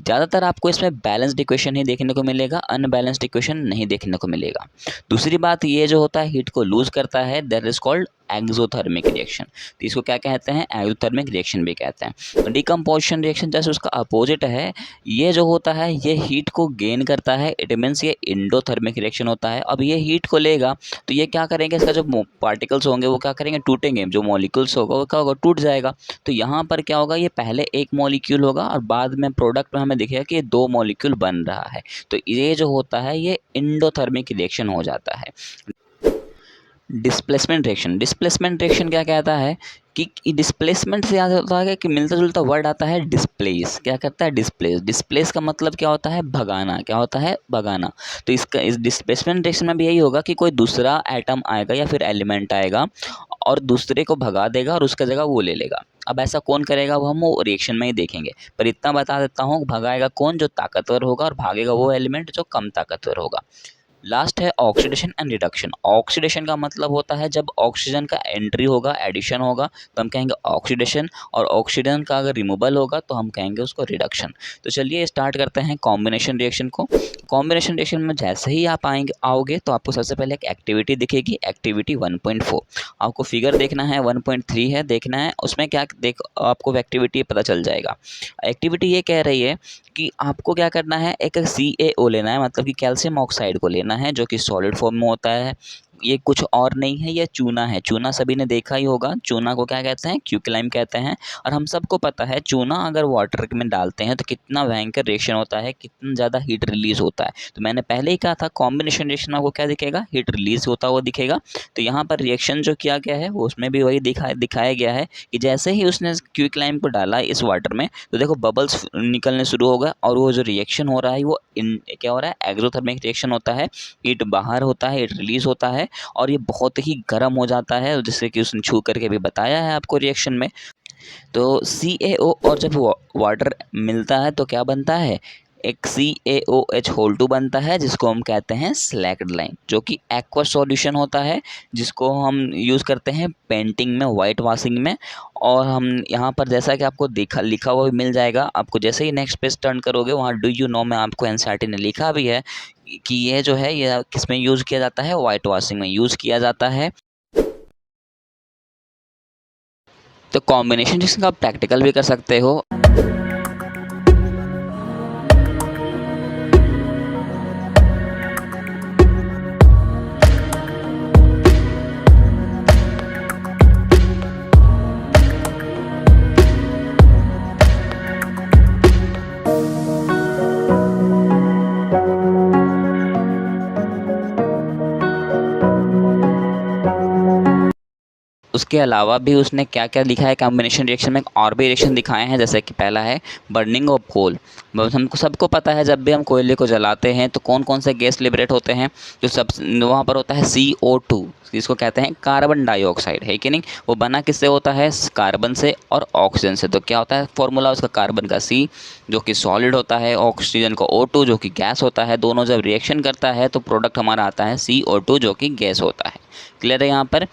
A: ज़्यादातर आपको इसमें बैलेंस्ड इक्वेशन ही देखने को मिलेगा, अनबैलेंस्ड इक्वेशन नहीं देखने को मिलेगा। दूसरी बात, ये जो होता है हीट को लूज करता है, that is called exothermic reaction. तो इसको क्या कहते हैं? एक्सोथर्मिक रिएक्शन भी कहते हैं। डिकम्पोजिशन रिएक्शन जैसे उसका अपोजिट है, ये जो होता है ये हीट को गेन करता है, इट मीन्स ये इंडोथर्मिक रिएक्शन होता है। अब ये हीट को लेगा तो ये क्या करेंगे, इसका जो पार्टिकल्स होंगे वो क्या करेंगे, टूटेंगे, जो मॉलिक्यूल्स होगा वो क्या होगा, टूट जाएगा। तो यहाँ पर क्या होगा, ये पहले एक मॉलिक्यूल होगा और बाद में प्रोडक्ट में हमें दिखेगा कि ये 2 मॉलिक्यूल बन रहा है। तो ये जो होता है ये इंडोथर्मिक रिएक्शन हो जाता है। डिस्प्लेसमेंट रिएक्शन, डिस्प्लेसमेंट रिएक्शन क्या कहता है कि डिस्प्लेसमेंट से याद होता है कि मिलता जुलता वर्ड आता है डिस्प्लेस। क्या करता है? डिस्प्लेस। डिस्प्लेस का मतलब क्या होता है? भगाना। क्या होता है? भगाना। तो इसका इस डिस्प्लेसमेंट रिएक्शन में भी यही होगा कि कोई दूसरा एटम आएगा या फिर एलिमेंट आएगा और दूसरे को भगा देगा और उसका जगह वो ले लेगा। अब ऐसा कौन करेगा वो हम वो रिएक्शन में ही देखेंगे, पर इतना बता देता हूँ, भगाएगा कौन? जो ताकतवर होगा, और भागेगा वो एलिमेंट जो कम ताकतवर होगा। लास्ट है ऑक्सीडेशन एंड रिडक्शन। ऑक्सीडेशन का मतलब होता है जब ऑक्सीजन का एंट्री होगा, एडिशन होगा, तो हम कहेंगे ऑक्सीडेशन, और ऑक्सीजन का अगर रिमूवल होगा तो हम कहेंगे उसको रिडक्शन। तो चलिए स्टार्ट करते हैं कॉम्बिनेशन रिएक्शन को। कॉम्बिनेशन रिएक्शन में जैसे ही आप आओगे तो आपको सबसे पहले एक एक्टिविटी दिखेगी, एक्टिविटी 1.4। आपको फिगर देखना है, 1.3 है देखना है, उसमें क्या देख आपको एक्टिविटी पता चल जाएगा। एक्टिविटी ये कह रही है कि आपको क्या करना है, एक CaO लेना है, मतलब कि कैल्शियम ऑक्साइड को लेना है, जो कि सॉलिड फॉर्म में होता है। ये कुछ और नहीं है, ये चूना है। चूना सभी ने देखा ही होगा। चूना को क्या कहते हैं? क्विकलाइम कहते हैं। और हम सबको पता है चूना अगर वाटर में डालते हैं तो कितना भयंकर रिएक्शन होता है, कितना ज़्यादा हीट रिलीज होता है। तो मैंने पहले ही कहा था कॉम्बिनेशन रिएक्शन आपको क्या दिखेगा, हीट रिलीज होता हुआ दिखेगा। तो यहाँ पर रिएक्शन जो किया गया है वो उसमें भी वही दिखाया गया है कि जैसे ही उसने क्विकलाइम को डाला इस वाटर में तो देखो बबल्स निकलने शुरू हो गए, और वो जो रिएक्शन हो रहा है वो क्या हो रहा है, एक्सोथर्मिक रिएक्शन होता है। हीट बाहर होता है, हीट रिलीज होता है और ये बहुत ही गर्म हो जाता है, जैसे कि उसने छू करके भी बताया है आपको रिएक्शन में। तो CaO और जब वाटर मिलता है तो क्या बनता है, एक CaOH होल 2 बनता है, जिसको हम कहते हैं स्लैक्ड लाइन, जो कि एक्वा सॉल्यूशन होता है, जिसको हम यूज़ करते हैं पेंटिंग में, वाइट वॉशिंग में। और हम यहाँ पर जैसा कि आपको लिखा हुआ भी मिल जाएगा, आपको जैसे ही नेक्स्ट पेज टर्न करोगे वहाँ डू यू नो में आपको NCERT ने लिखा भी है कि ये जो है ये किस में यूज़ किया जाता है, वाइट वॉशिंग में यूज़ किया जाता है। तो कॉम्बिनेशन जिसका आप प्रैक्टिकल भी कर सकते हो। उसके अलावा भी उसने क्या क्या लिखा है कॉम्बिनेशन रिएक्शन में, और भी रिएक्शन दिखाए हैं। जैसे कि पहला है बर्निंग ऑफ कोल। हमको सबको पता है जब भी हम कोयले को जलाते हैं तो कौन कौन से गैस लिबरेट होते हैं, जो सब वहाँ पर होता है CO2, जिसको कहते हैं कार्बन डाइऑक्साइड, है कि नहीं। वो बना किससे होता है, कार्बन से और ऑक्सीजन से। तो क्या होता है फॉर्मूला उसका, कार्बन का C जो कि सॉलिड होता है, ऑक्सीजन का O2 जो कि गैस होता है। दोनों जब रिएक्शन करता है तो प्रोडक्ट हमारा आता है CO2 जो कि गैस होता है। क्लियर है यहाँ पर।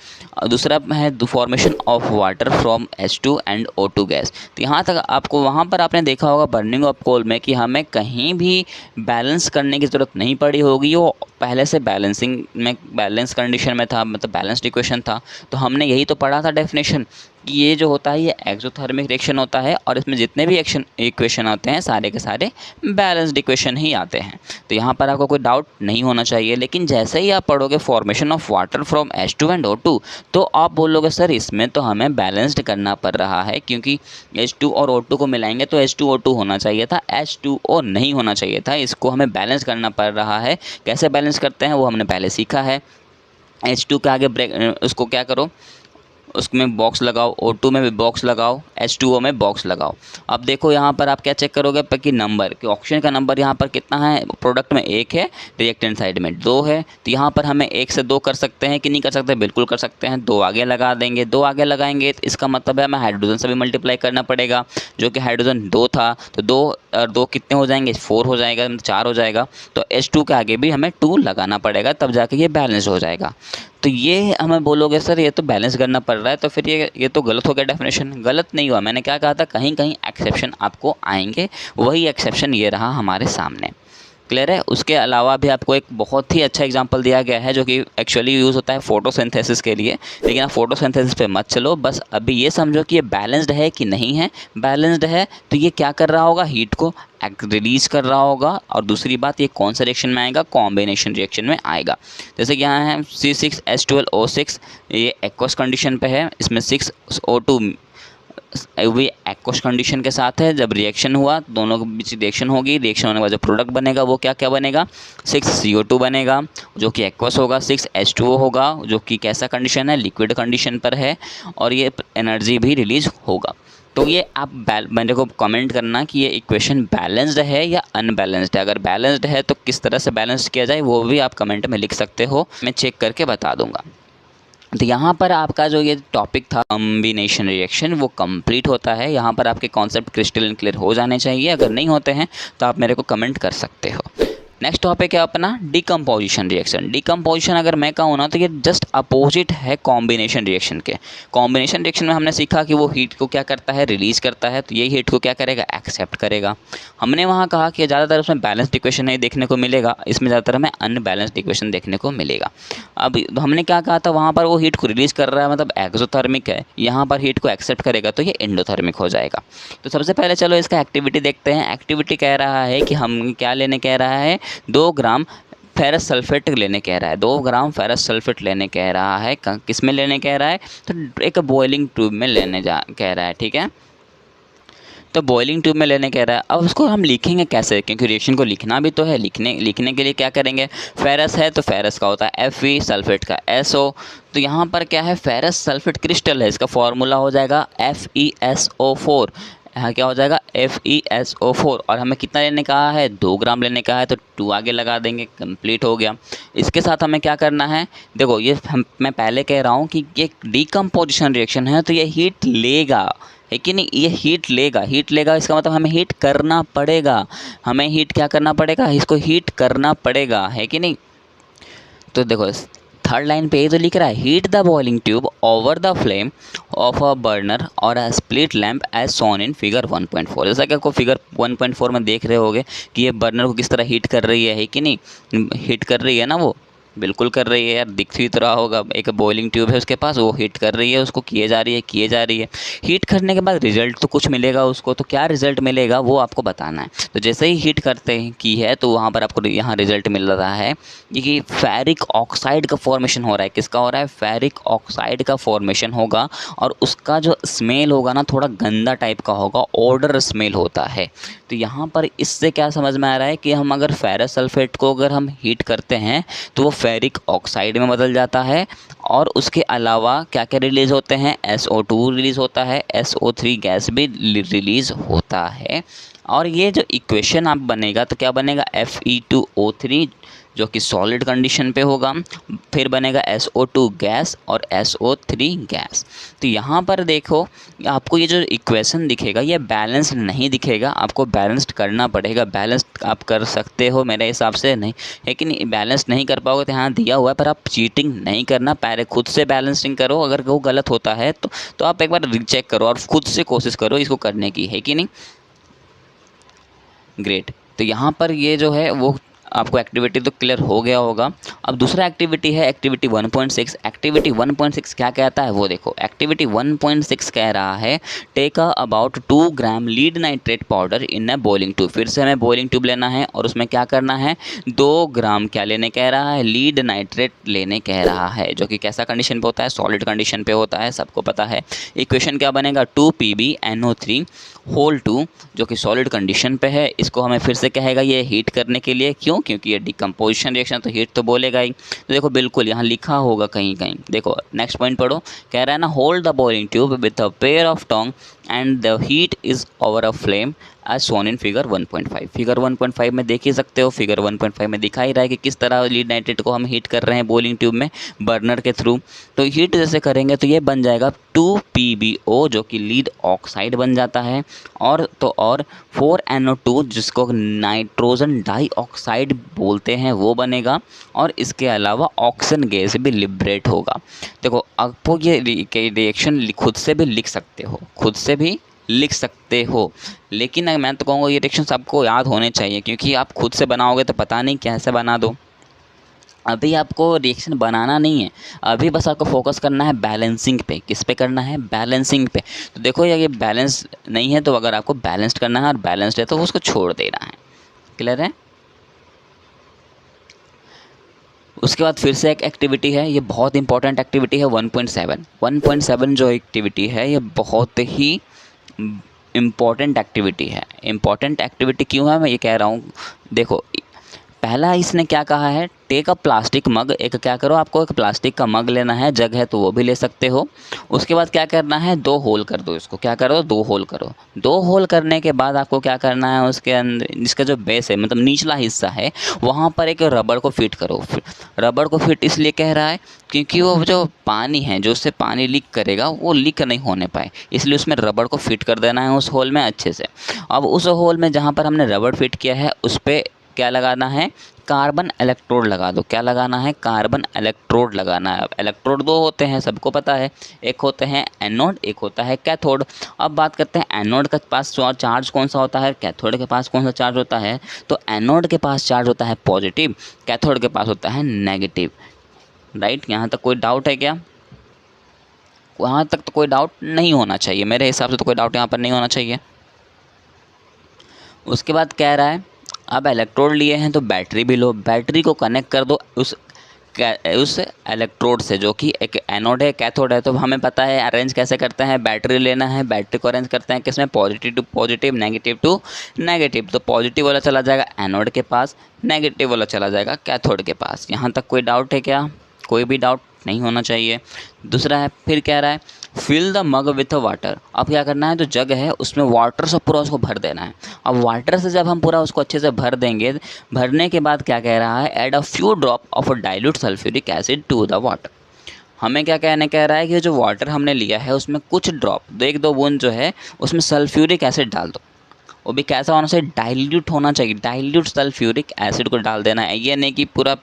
A: दूसरा है the formation of water from H2 and O2 gas. तो यहाँ तक आपको, वहाँ पर आपने देखा होगा बर्निंग ऑफ कोल में कि हमें कहीं भी बैलेंस करने की ज़रूरत नहीं पड़ी होगी, वो पहले से बैलेंसिंग में, बैलेंस कंडीशन में था, मतलब बैलेंस्ड इक्वेशन था। तो हमने यही तो पढ़ा था डेफिनेशन कि ये जो होता है ये एक्सोथर्मिक रिएक्शन होता है, और इसमें जितने भी इक्वेशन आते हैं सारे के सारे बैलेंस्ड इक्वेशन ही आते हैं। तो यहाँ पर आपको कोई डाउट नहीं होना चाहिए। लेकिन जैसे ही आप पढ़ोगे formation of water from H2 and O2। तो आप बोलोगे सर इसमें तो हमें बैलेंस्ड करना पड़ रहा है, क्योंकि H2 और O2 को मिलाएंगे तो H2O2 होना चाहिए था, H2O नहीं होना चाहिए था। इसको हमें बैलेंस करना पड़ रहा है। कैसे बैलेंस करते हैं वो हमने पहले सीखा है। H2 के आगे ब्रेक, उसको क्या करो, उसमें बॉक्स लगाओ, O2 में भी बॉक्स लगाओ, H2O में बॉक्स लगाओ। अब देखो यहाँ पर आप क्या चेक करोगे कि नंबर, कि ऑक्सीजन का नंबर यहाँ पर कितना है, प्रोडक्ट में 1 है, रिएक्टेंट साइड में 2 है। तो यहाँ पर हमें 1 से 2 कर सकते हैं कि नहीं कर सकते, बिल्कुल कर सकते हैं। 2 आगे लगा देंगे, 2 आगे लगाएंगे तो इसका मतलब है हमें हाइड्रोजन से भी मल्टीप्लाई करना पड़ेगा, जो कि हाइड्रोजन 2 था। तो 2 और 2 कितने हो जाएंगे, 4 हो जाएगा, 4 हो जाएगा। तो H2 के आगे भी हमें 2 लगाना पड़ेगा, तब जाके ये बैलेंस हो जाएगा। तो ये हमें बोलोगे सर ये तो बैलेंस करना पड़ रहा है, तो फिर ये तो गलत हो गया डेफिनेशन। गलत नहीं हुआ, मैंने क्या कहा था, कहीं कहीं एक्सेप्शन आपको आएंगे, वही एक्सेप्शन ये रहा हमारे सामने। क्लियर है। उसके अलावा भी आपको एक बहुत ही अच्छा एग्जांपल दिया गया है, जो कि एक्चुअली यूज़ होता है फोटोसिंथेसिस के लिए, लेकिन आप फोटोसिंथेसिस पे मत चलो, बस अभी ये समझो कि ये बैलेंस्ड है कि नहीं है। बैलेंस्ड है तो ये क्या कर रहा होगा, हीट को रिलीज कर रहा होगा। और दूसरी बात, ये कौन सा रिएक्शन में आएगा, कॉम्बिनेशन रिएक्शन में आएगा। जैसे कि यहाँ है C6H12O6, ये एक्वस कंडीशन पे है, इसमें 6O2 भी एक्वस कंडीशन के साथ है। जब रिएक्शन हुआ, दोनों के बीच रिएक्शन होगी, रिएक्शन होने के बाद जो प्रोडक्ट बनेगा वो क्या क्या बनेगा, 6CO2 बनेगा, जो कि एक्वस होगा, 6H2O होगा, जो कि कैसा कंडीशन है, लिक्विड कंडीशन पर है, और ये एनर्जी भी रिलीज होगा। तो ये आप मेरे को कमेंट करना कि ये इक्वेशन बैलेंस्ड है या अनबैलेंस्ड है। अगर बैलेंस्ड है तो किस तरह से बैलेंस किया जाए वो भी आप कमेंट में लिख सकते हो, मैं चेक करके बता दूंगा। तो यहाँ पर आपका जो ये टॉपिक था कॉम्बिनेशन रिएक्शन, वो कंप्लीट होता है। यहाँ पर आपके कॉन्सेप्ट क्रिस्टल क्लियर हो जाने चाहिए। अगर नहीं होते हैं तो आप मेरे को कमेंट कर सकते हो। नेक्स्ट टॉपिक है अपना डिकम्पोजिशन रिएक्शन। डिकम्पोजिशन अगर मैं कहूँ ना तो ये जस्ट अपोजिट है कॉम्बिनेशन रिएक्शन के। कॉम्बिनेशन रिएक्शन में हमने सीखा कि वो हीट को क्या करता है, रिलीज करता है, तो ये हीट को क्या करेगा, एक्सेप्ट करेगा। हमने वहाँ कहा कि ज़्यादातर उसमें बैलेंस्ड इक्वेशन नहीं देखने को मिलेगा, इसमें ज़्यादातर हमें अनबैलेंस्ड इक्वेशन देखने को मिलेगा। अब हमने क्या कहा था, वहाँ पर वो हीट को रिलीज कर रहा है मतलब एक्सोथर्मिक है, यहाँ पर हीट को एक्सेप्ट करेगा तो ये एंडोथर्मिक हो जाएगा। तो सबसे पहले चलो इसका एक्टिविटी देखते हैं। एक्टिविटी कह रहा है कि हम क्या लेने कह रहा है, 2 ग्राम फेरस सल्फेट लेने कह रहा है। 2 ग्राम फेरस सल्फेट लेने कह रहा है। किस में लेने कह रहा है, तो एक बॉइलिंग ट्यूब में लेने कह रहा है। ठीक है, तो बॉइलिंग ट्यूब में लेने कह रहा है। अब उसको हम लिखेंगे कैसे, क्योंकि रिएक्शन को लिखना भी तो है। लिखने के लिए क्या करेंगे, फेरस है तो फेरस का होता है Fe, सल्फेट का SO। तो यहाँ पर क्या है, फेरस सल्फेट क्रिस्टल है, इसका फॉर्मूला हो जाएगा FeSO4। यहाँ क्या हो जाएगा, FeSO4। और हमें कितना लेने कहा है, 2 ग्राम लेने का है, तो 2 आगे लगा देंगे, कंप्लीट हो गया। इसके साथ हमें क्या करना है, देखो ये मैं पहले कह रहा हूँ कि ये डिकम्पोजिशन रिएक्शन है, तो ये हीट लेगा, है कि नहीं, ये हीट लेगा। हीट लेगा इसका मतलब हमें हीट करना पड़ेगा। हमें हीट क्या करना पड़ेगा, इसको हीट करना पड़ेगा, है कि नहीं। तो देखो थर्ड लाइन पे ये तो लिख रहा है, heat the boiling tube over the flame of a burner or a split lamp as shown in figure 1.4। जैसा कि आपको फिगर 1.4 में देख रहे होगे कि ये बर्नर को किस तरह हीट कर रही है कि नहीं, हीट कर रही है ना, वो बिल्कुल कर रही है यार, दिख भी तो रहा होगा। एक बॉइलिंग ट्यूब है उसके पास, वो हीट कर रही है, उसको किए जा रही है। हीट करने के बाद रिजल्ट तो कुछ मिलेगा उसको, तो क्या रिजल्ट मिलेगा वो आपको बताना है। तो जैसे ही हीट करते हैं की है तो वहाँ पर आपको यहाँ रिजल्ट मिल रहा है कि फेरिक ऑक्साइड का फॉर्मेशन हो रहा है। किसका हो रहा है, फेरिक ऑक्साइड का फॉर्मेशन होगा। और उसका जो स्मेल होगा ना, थोड़ा गंदा टाइप का होगा, ऑर्डर स्मेल होता है। तो यहाँ पर इससे क्या समझ में आ रहा है कि हम अगर फेरस सल्फेट को अगर हम हीट करते हैं तो वो फेरिक ऑक्साइड में बदल जाता है। और उसके अलावा क्या क्या रिलीज़ होते हैं, SO2 रिलीज़ होता है, SO3 गैस भी रिलीज़ होता है। और ये जो इक्वेशन आप बनेगा तो क्या बनेगा, Fe2O3 जो कि सॉलिड कंडीशन पे होगा, फिर बनेगा SO2 गैस और SO3 गैस। तो यहाँ पर देखो आपको ये जो इक्वेशन दिखेगा ये बैलेंस नहीं दिखेगा, आपको बैलेंस्ड करना पड़ेगा। बैलेंस्ड आप कर सकते हो मेरे हिसाब से, नहीं लेकिन बैलेंस नहीं कर पाओगे तो यहाँ दिया हुआ है, पर आप चीटिंग नहीं करना, पहले खुद से बैलेंसिंग करो। अगर वो गलत होता है तो आप एक बार रीचेक करो और खुद से कोशिश करो इसको करने की, है कि नहीं। ग्रेट। तो यहाँ पर ये जो है वो आपको एक्टिविटी तो क्लियर हो गया होगा। अब दूसरा एक्टिविटी है एक्टिविटी 1.6। एक्टिविटी 1.6 क्या कहता है वो देखो। एक्टिविटी 1.6 कह रहा है take about 2 gram lead nitrate powder in a boiling tube. फिर से हमें बॉइलिंग ट्यूब लेना है और उसमें क्या करना है, 2 ग्राम क्या लेने कह रहा है, लीड नाइट्रेट लेने कह रहा है, जो कि कैसा कंडीशन पे होता है, सॉलिड कंडीशन पे होता है, सबको पता है। इक्वेशन क्या बनेगा, 2PbNO3 होल 2, जो कि सॉलिड कंडीशन पे है। इसको हमें फिर से कहेगा ये हीट करने के लिए, क्यों, क्योंकि ये डिकम्पोजिशन रिएक्शन तो हीट तो बोलेगा ही। तो देखो बिल्कुल यहाँ लिखा होगा कहीं कहीं, देखो नेक्स्ट पॉइंट पढ़ो। कह रहा है ना, hold the boiling tube with a pair of tong and the heat is over a flame as shown in figure 1.5। Figure 1.5 में देख ही सकते हो, फिगर 1.5 में दिखा ही रहा है कि किस तरह लीड नाइट्रेट को हम हीट कर रहे हैं बॉइलिंग ट्यूब में बर्नर के थ्रू। तो हीट जैसे करेंगे तो ये बन जाएगा 2PbO, जो कि लीड ऑक्साइड बन जाता है, और 4NO2 जिसको नाइट्रोजन डाइऑक्साइड बोलते हैं वो बनेगा, और इसके अलावा ऑक्सीजन गैस भी लिबरेट होगा। देखो आपको ये रिएक्शन खुद से भी लिख सकते हो, खुद से भी लिख सकते हो, लेकिन मैं तो कहूँगा ये रिएक्शन आपको याद होने चाहिए, क्योंकि आप खुद से बनाओगे तो पता नहीं कैसे बना दो। अभी आपको रिएक्शन बनाना नहीं है, अभी बस आपको फोकस करना है बैलेंसिंग पे। किस पे करना है, बैलेंसिंग पे। तो देखो ये बैलेंस नहीं है, तो अगर आपको बैलेंस्ड करना है और बैलेंस्ड है तो उसको छोड़ देना है। क्लियर है। उसके बाद फिर से एक एक्टिविटी है, ये बहुत इंपॉर्टेंट एक्टिविटी है 1.7। 1.7 जो एक्टिविटी है ये बहुत ही इम्पॉर्टेंट एक्टिविटी है। इम्पॉर्टेंट एक्टिविटी क्यों है मैं ये कह रहा हूँ, देखो पहला इसने क्या कहा है, टेक अ प्लास्टिक मग। एक क्या करो, आपको एक प्लास्टिक का मग लेना है, जग है तो वो भी ले सकते हो। उसके बाद क्या करना है, 2 होल कर दो इसको। क्या करो, 2 होल करो। 2 होल करने के बाद आपको क्या करना है, उसके अंदर जिसका जो बेस है मतलब निचला हिस्सा है वहाँ पर एक रबड़ को फिट करो। रबड़ को फिट इसलिए कह रहा है क्योंकि वो जो पानी है जो उससे पानी लीक करेगा वो लीक नहीं होने पाए, इसलिए उसमें रबड़ को फिट कर देना है उस होल में अच्छे से। अब उस होल में जहाँ पर हमने रबड़ फिट किया है उस पर क्या लगाना है, कार्बन इलेक्ट्रोड लगा दो। क्या लगाना है, कार्बन इलेक्ट्रोड लगाना है। अब इलेक्ट्रोड 2 होते हैं, सबको पता है, एक होते हैं एनोड, एक होता है कैथोड। अब बात करते हैं एनोड के पास चार्ज कौन सा होता है, कैथोड के पास कौन सा चार्ज होता है। तो एनोड के पास चार्ज होता है पॉजिटिव, कैथोड के पास होता है नेगेटिव। राइट, यहाँ तक कोई डाउट है क्या, वहाँ तक तो कोई डाउट नहीं होना चाहिए, मेरे हिसाब से तो कोई डाउट यहाँ पर नहीं होना चाहिए। उसके बाद कह रहा है अब इलेक्ट्रोड लिए हैं तो बैटरी भी लो। बैटरी को कनेक्ट कर दो उस इलेक्ट्रोड से, जो कि एक एनोड है कैथोड है। तो हमें पता है अरेंज कैसे करते हैं, बैटरी लेना है, बैटरी को अरेंज करते हैं किसमें, positive to positive, negative to negative. तो पॉजिटिव वाला चला जाएगा एनोड के पास, नेगेटिव वाला चला जाएगा कैथोड के पास। यहाँ तक कोई डाउट है क्या, कोई भी डाउट नहीं होना चाहिए। दूसरा है, फिर कह रहा है fill the mug with water. अब क्या करना है, जो जग है उसमें वाटर से पूरा उसको भर देना है। अब वाटर से जब हम पूरा उसको अच्छे से भर देंगे, भरने के बाद क्या कह रहा है, add a few drop of dilute sulphuric acid to the water. हमें क्या कहने कह रहा है कि जो वाटर हमने लिया है उसमें कुछ ड्रॉप, 1-2 बूंद जो है उसमें सल्फ्यूरिक एसिड डाल दो। वो भी कैसा होना चाहिए, डाइल्यूट होना चाहिए। डाइल्यूट सल्फ्यूरिक एसिड को डाल देना है, ये नहीं कि पूरा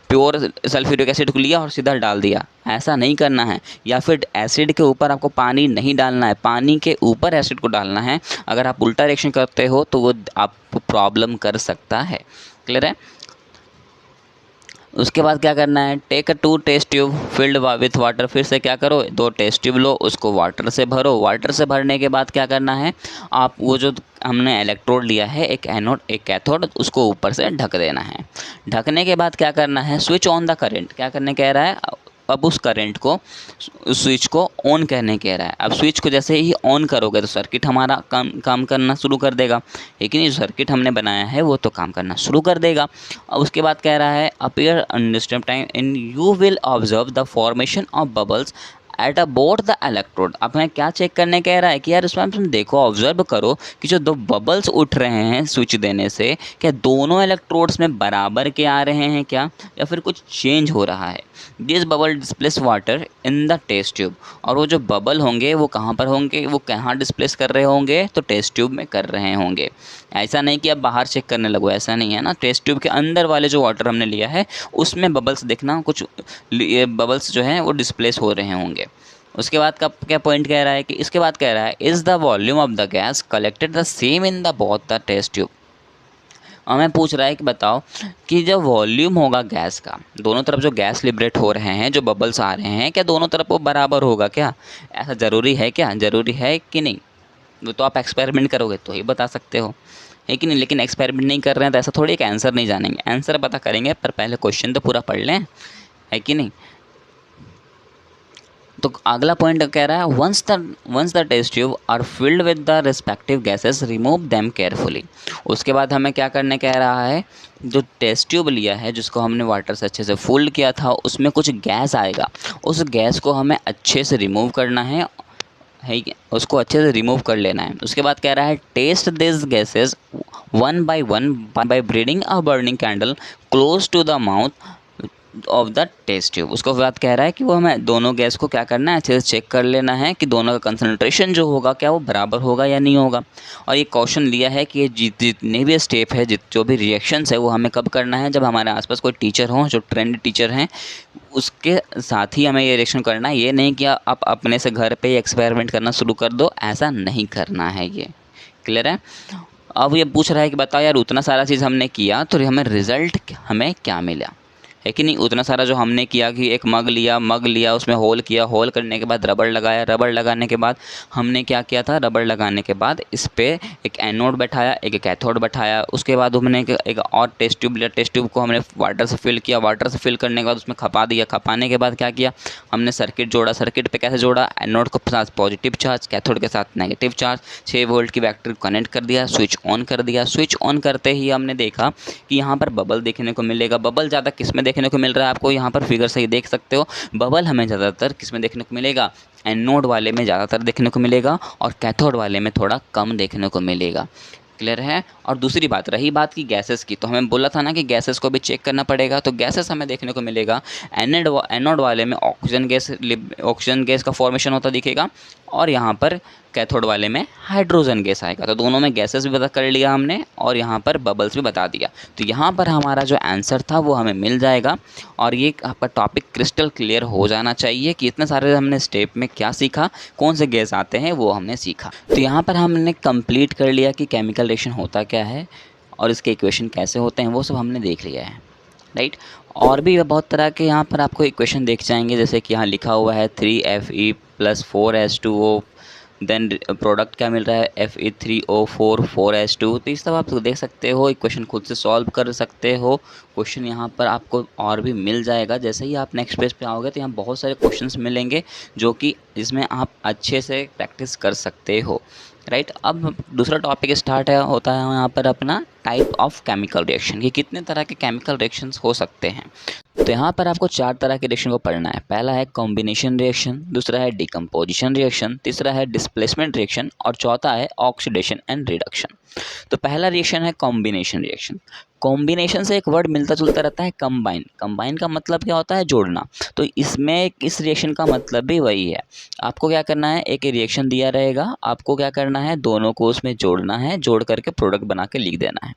A: प्योर सल्फ्यूरिक एसिड को लिया और सीधा डाल दिया, ऐसा नहीं करना है। या फिर एसिड के ऊपर आपको पानी नहीं डालना है, पानी के ऊपर एसिड को डालना है। अगर आप उल्टा रिएक्शन करते हो तो वो आपको प्रॉब्लम कर सकता है। क्लियर है। उसके बाद क्या करना है, take 2 test tube filled with water. फिर से क्या करो, 2 टेस्ट ट्यूब लो, उसको वाटर से भरो। वाटर से भरने के बाद क्या करना है, आप वो जो हमने इलेक्ट्रोड लिया है, एक एनोड एक कैथोड, उसको ऊपर से ढक देना है। ढकने के बाद क्या करना है, स्विच ऑन द करंट। क्या करने कह रहा है, अब उस करंट को, उस स्विच को ऑन करने कह रहा है। अब स्विच को जैसे ही ऑन करोगे तो सर्किट हमारा काम करना शुरू कर देगा, लेकिन ये सर्किट हमने बनाया है वो तो काम करना शुरू कर देगा। अब उसके बाद कह रहा है appear undisturb time in you will observe the formation of bubbles at about the electrode. अब हमें क्या चेक करने कह रहा है कि यार उसमें तुम देखो, ऑब्जर्व करो कि जो 2 बबल्स उठ रहे हैं स्विच देने से, क्या दोनों इलेक्ट्रोड्स में बराबर के आ रहे हैं क्या, या फिर कुछ चेंज हो रहा है। This bubble displace water in the test tube. और वो जो बबल होंगे वो कहाँ पर होंगे, वो कहाँ डिस्प्लेस कर रहे होंगे, तो टेस्ट ट्यूब में कर रहे होंगे। ऐसा नहीं कि आप बाहर चेक करने लगो, ऐसा नहीं है ना। टेस्ट ट्यूब के अंदर वाले जो वाटर हमने लिया है उसमें बबल्स देखना, कुछ बबल्स जो हैं वो डिस्प्लेस हो रहे होंगे। उसके बाद का क्या पॉइंट कह रहा है कि इसके बाद कह रहा है is the volume of the gas collected the same in the both the test tube. हमें पूछ रहा है कि बताओ कि जब वॉल्यूम होगा गैस का, दोनों तरफ जो गैस लिबरेट हो रहे हैं, जो बबल्स आ रहे हैं, क्या दोनों तरफ वो बराबर होगा क्या? ऐसा ज़रूरी है क्या? ज़रूरी है कि नहीं? वो तो आप एक्सपेरिमेंट करोगे तो ही बता सकते हो, है कि नहीं? लेकिन एक्सपेरिमेंट नहीं कर रहे हैं तो ऐसा थोड़ी एक आंसर नहीं जानेंगे। आंसर पता करेंगे पर पहले क्वेश्चन तो पूरा पढ़ लें, है कि नहीं? तो अगला पॉइंट कह रहा है once the test tube are filled with the respective gases remove them carefully. उसके बाद हमें क्या करने कह रहा है, जो टेस्ट ट्यूब लिया है जिसको हमने वाटर से अच्छे से फुल किया था, उसमें कुछ गैस आएगा, उस गैस को हमें अच्छे से रिमूव करना है कि उसको अच्छे से रिमूव कर लेना है। उसके बाद कह रहा है test this gases one by breeding a burning candle close to the mouth of the test tube. उसको बाद कह रहा है कि वो हमें दोनों गैस को क्या करना है, अच्छे से चेक कर लेना है कि दोनों का कंसनट्रेशन जो होगा क्या वो बराबर होगा या नहीं होगा। और ये क्वेश्चन लिया है कि ये जितने भी स्टेप है, जो भी रिएक्शंस है, वो हमें कब करना है, जब हमारे आसपास कोई टीचर हो जो ट्रेंड टीचर हैं, उसके साथ ही हमें ये रिएक्शन करना है। ये नहीं कि आप अपने से घर पे एक्सपेरिमेंट करना शुरू कर दो, ऐसा नहीं करना है। ये क्लियर है? अब ये पूछ रहा है कि बताओ यार, उतना सारा चीज़ हमने किया तो हमें रिज़ल्ट हमें क्या मिला, है कि नहीं? उतना सारा जो हमने किया कि एक मग लिया उसमें होल किया, होल करने के बाद रबड़ लगाया, रबड़ लगाने के बाद हमने क्या किया था, रबड़ लगाने के बाद इस पर एक एनोड बैठाया, एक कैथोड बैठाया। उसके बाद हमने एक और टेस्ट ट्यूब लिया, टेस्ट ट्यूब को हमने वाटर से फिल किया, वाटर से फिल करने के बाद उसमें खपा दिया, खपाने के बाद क्या किया, हमने सर्किट जोड़ा। सर्किट पे कैसे जोड़ा, एनोड के साथ पॉजिटिव चार्ज, कैथोड के साथ नेगेटिव चार्ज, 6 वोल्ट की बैटरी कनेक्ट कर दिया, स्विच ऑन कर दिया। स्विच ऑन करते ही हमने देखा कि यहाँ पर बबल देखने को मिलेगा। बबल ज़्यादा किस में देखने को मिल रहा है, आपको यहाँ पर फिगर से ही देख सकते हो। बबल हमें ज़्यादातर किस में देखने को मिलेगा, एनोड वाले में ज़्यादातर देखने को मिलेगा और कैथोड वाले में थोड़ा कम देखने को मिलेगा। क्लियर है? और दूसरी बात, रही बात की गैसेस की, तो हमें बोला था ना कि गैसेस को भी चेक करना पड़ेगा। तो गैसेस हमें देखने को मिलेगा, एनोड वाले में ऑक्सीजन गैस का फॉर्मेशन होता दिखेगा और यहाँ पर कैथोड वाले में हाइड्रोजन गैस आएगा। तो दोनों में गैसेस भी पता कर लिया हमने और यहाँ पर बबल्स भी बता दिया। तो यहाँ पर हमारा जो आंसर था वो हमें मिल जाएगा। और ये आपका टॉपिक क्रिस्टल क्लियर हो जाना चाहिए कि इतने सारे हमने स्टेप में क्या सीखा, कौन से गैस आते हैं वो हमने सीखा। तो यहाँ पर हमने कंप्लीट कर लिया कि केमिकल रिएक्शन होता क्या है और इसके इक्वेशन कैसे होते हैं, वो सब हमने देख लिया है, राइट। और भी बहुत तरह के यहाँ पर आपको इक्वेशन देख जाएंगे, जैसे कि यहाँ लिखा हुआ है 3Fe + 4H2O, देन प्रोडक्ट क्या मिल रहा है Fe3O4 4H2। तो इस सब आप देख सकते हो, इक्वेशन खुद से सॉल्व कर सकते हो। क्वेश्चन यहाँ पर आपको और भी मिल जाएगा। जैसे ही आप नेक्स्ट पेज पे आओगे तो यहाँ बहुत सारे क्वेश्चंस मिलेंगे जो कि इसमें आप अच्छे से प्रैक्टिस कर सकते हो, राइट। अब दूसरा टॉपिक स्टार्ट होता है यहाँ पर अपना टाइप ऑफ केमिकल रिएक्शन, कि कितने तरह के केमिकल रिएक्शंस हो सकते हैं। तो यहाँ पर आपको 4 तरह के रिएक्शन को पढ़ना है। पहला है कॉम्बिनेशन रिएक्शन, दूसरा है डिकम्पोजिशन रिएक्शन, तीसरा है डिस्प्लेसमेंट रिएक्शन और चौथा है ऑक्सीडेशन एंड रिडक्शन। तो पहला रिएक्शन है कॉम्बिनेशन रिएक्शन। कॉम्बिनेशन से एक वर्ड मिलता जुलता रहता है, कंबाइन। कंबाइन का मतलब क्या होता है, जोड़ना। तो इसमें इस रिएक्शन का मतलब भी वही है। आपको क्या करना है, एक रिएक्शन दिया रहेगा, आपको क्या करना है, दोनों को उसमें जोड़ना है, जोड़ करके प्रोडक्ट बना के लिख देना है।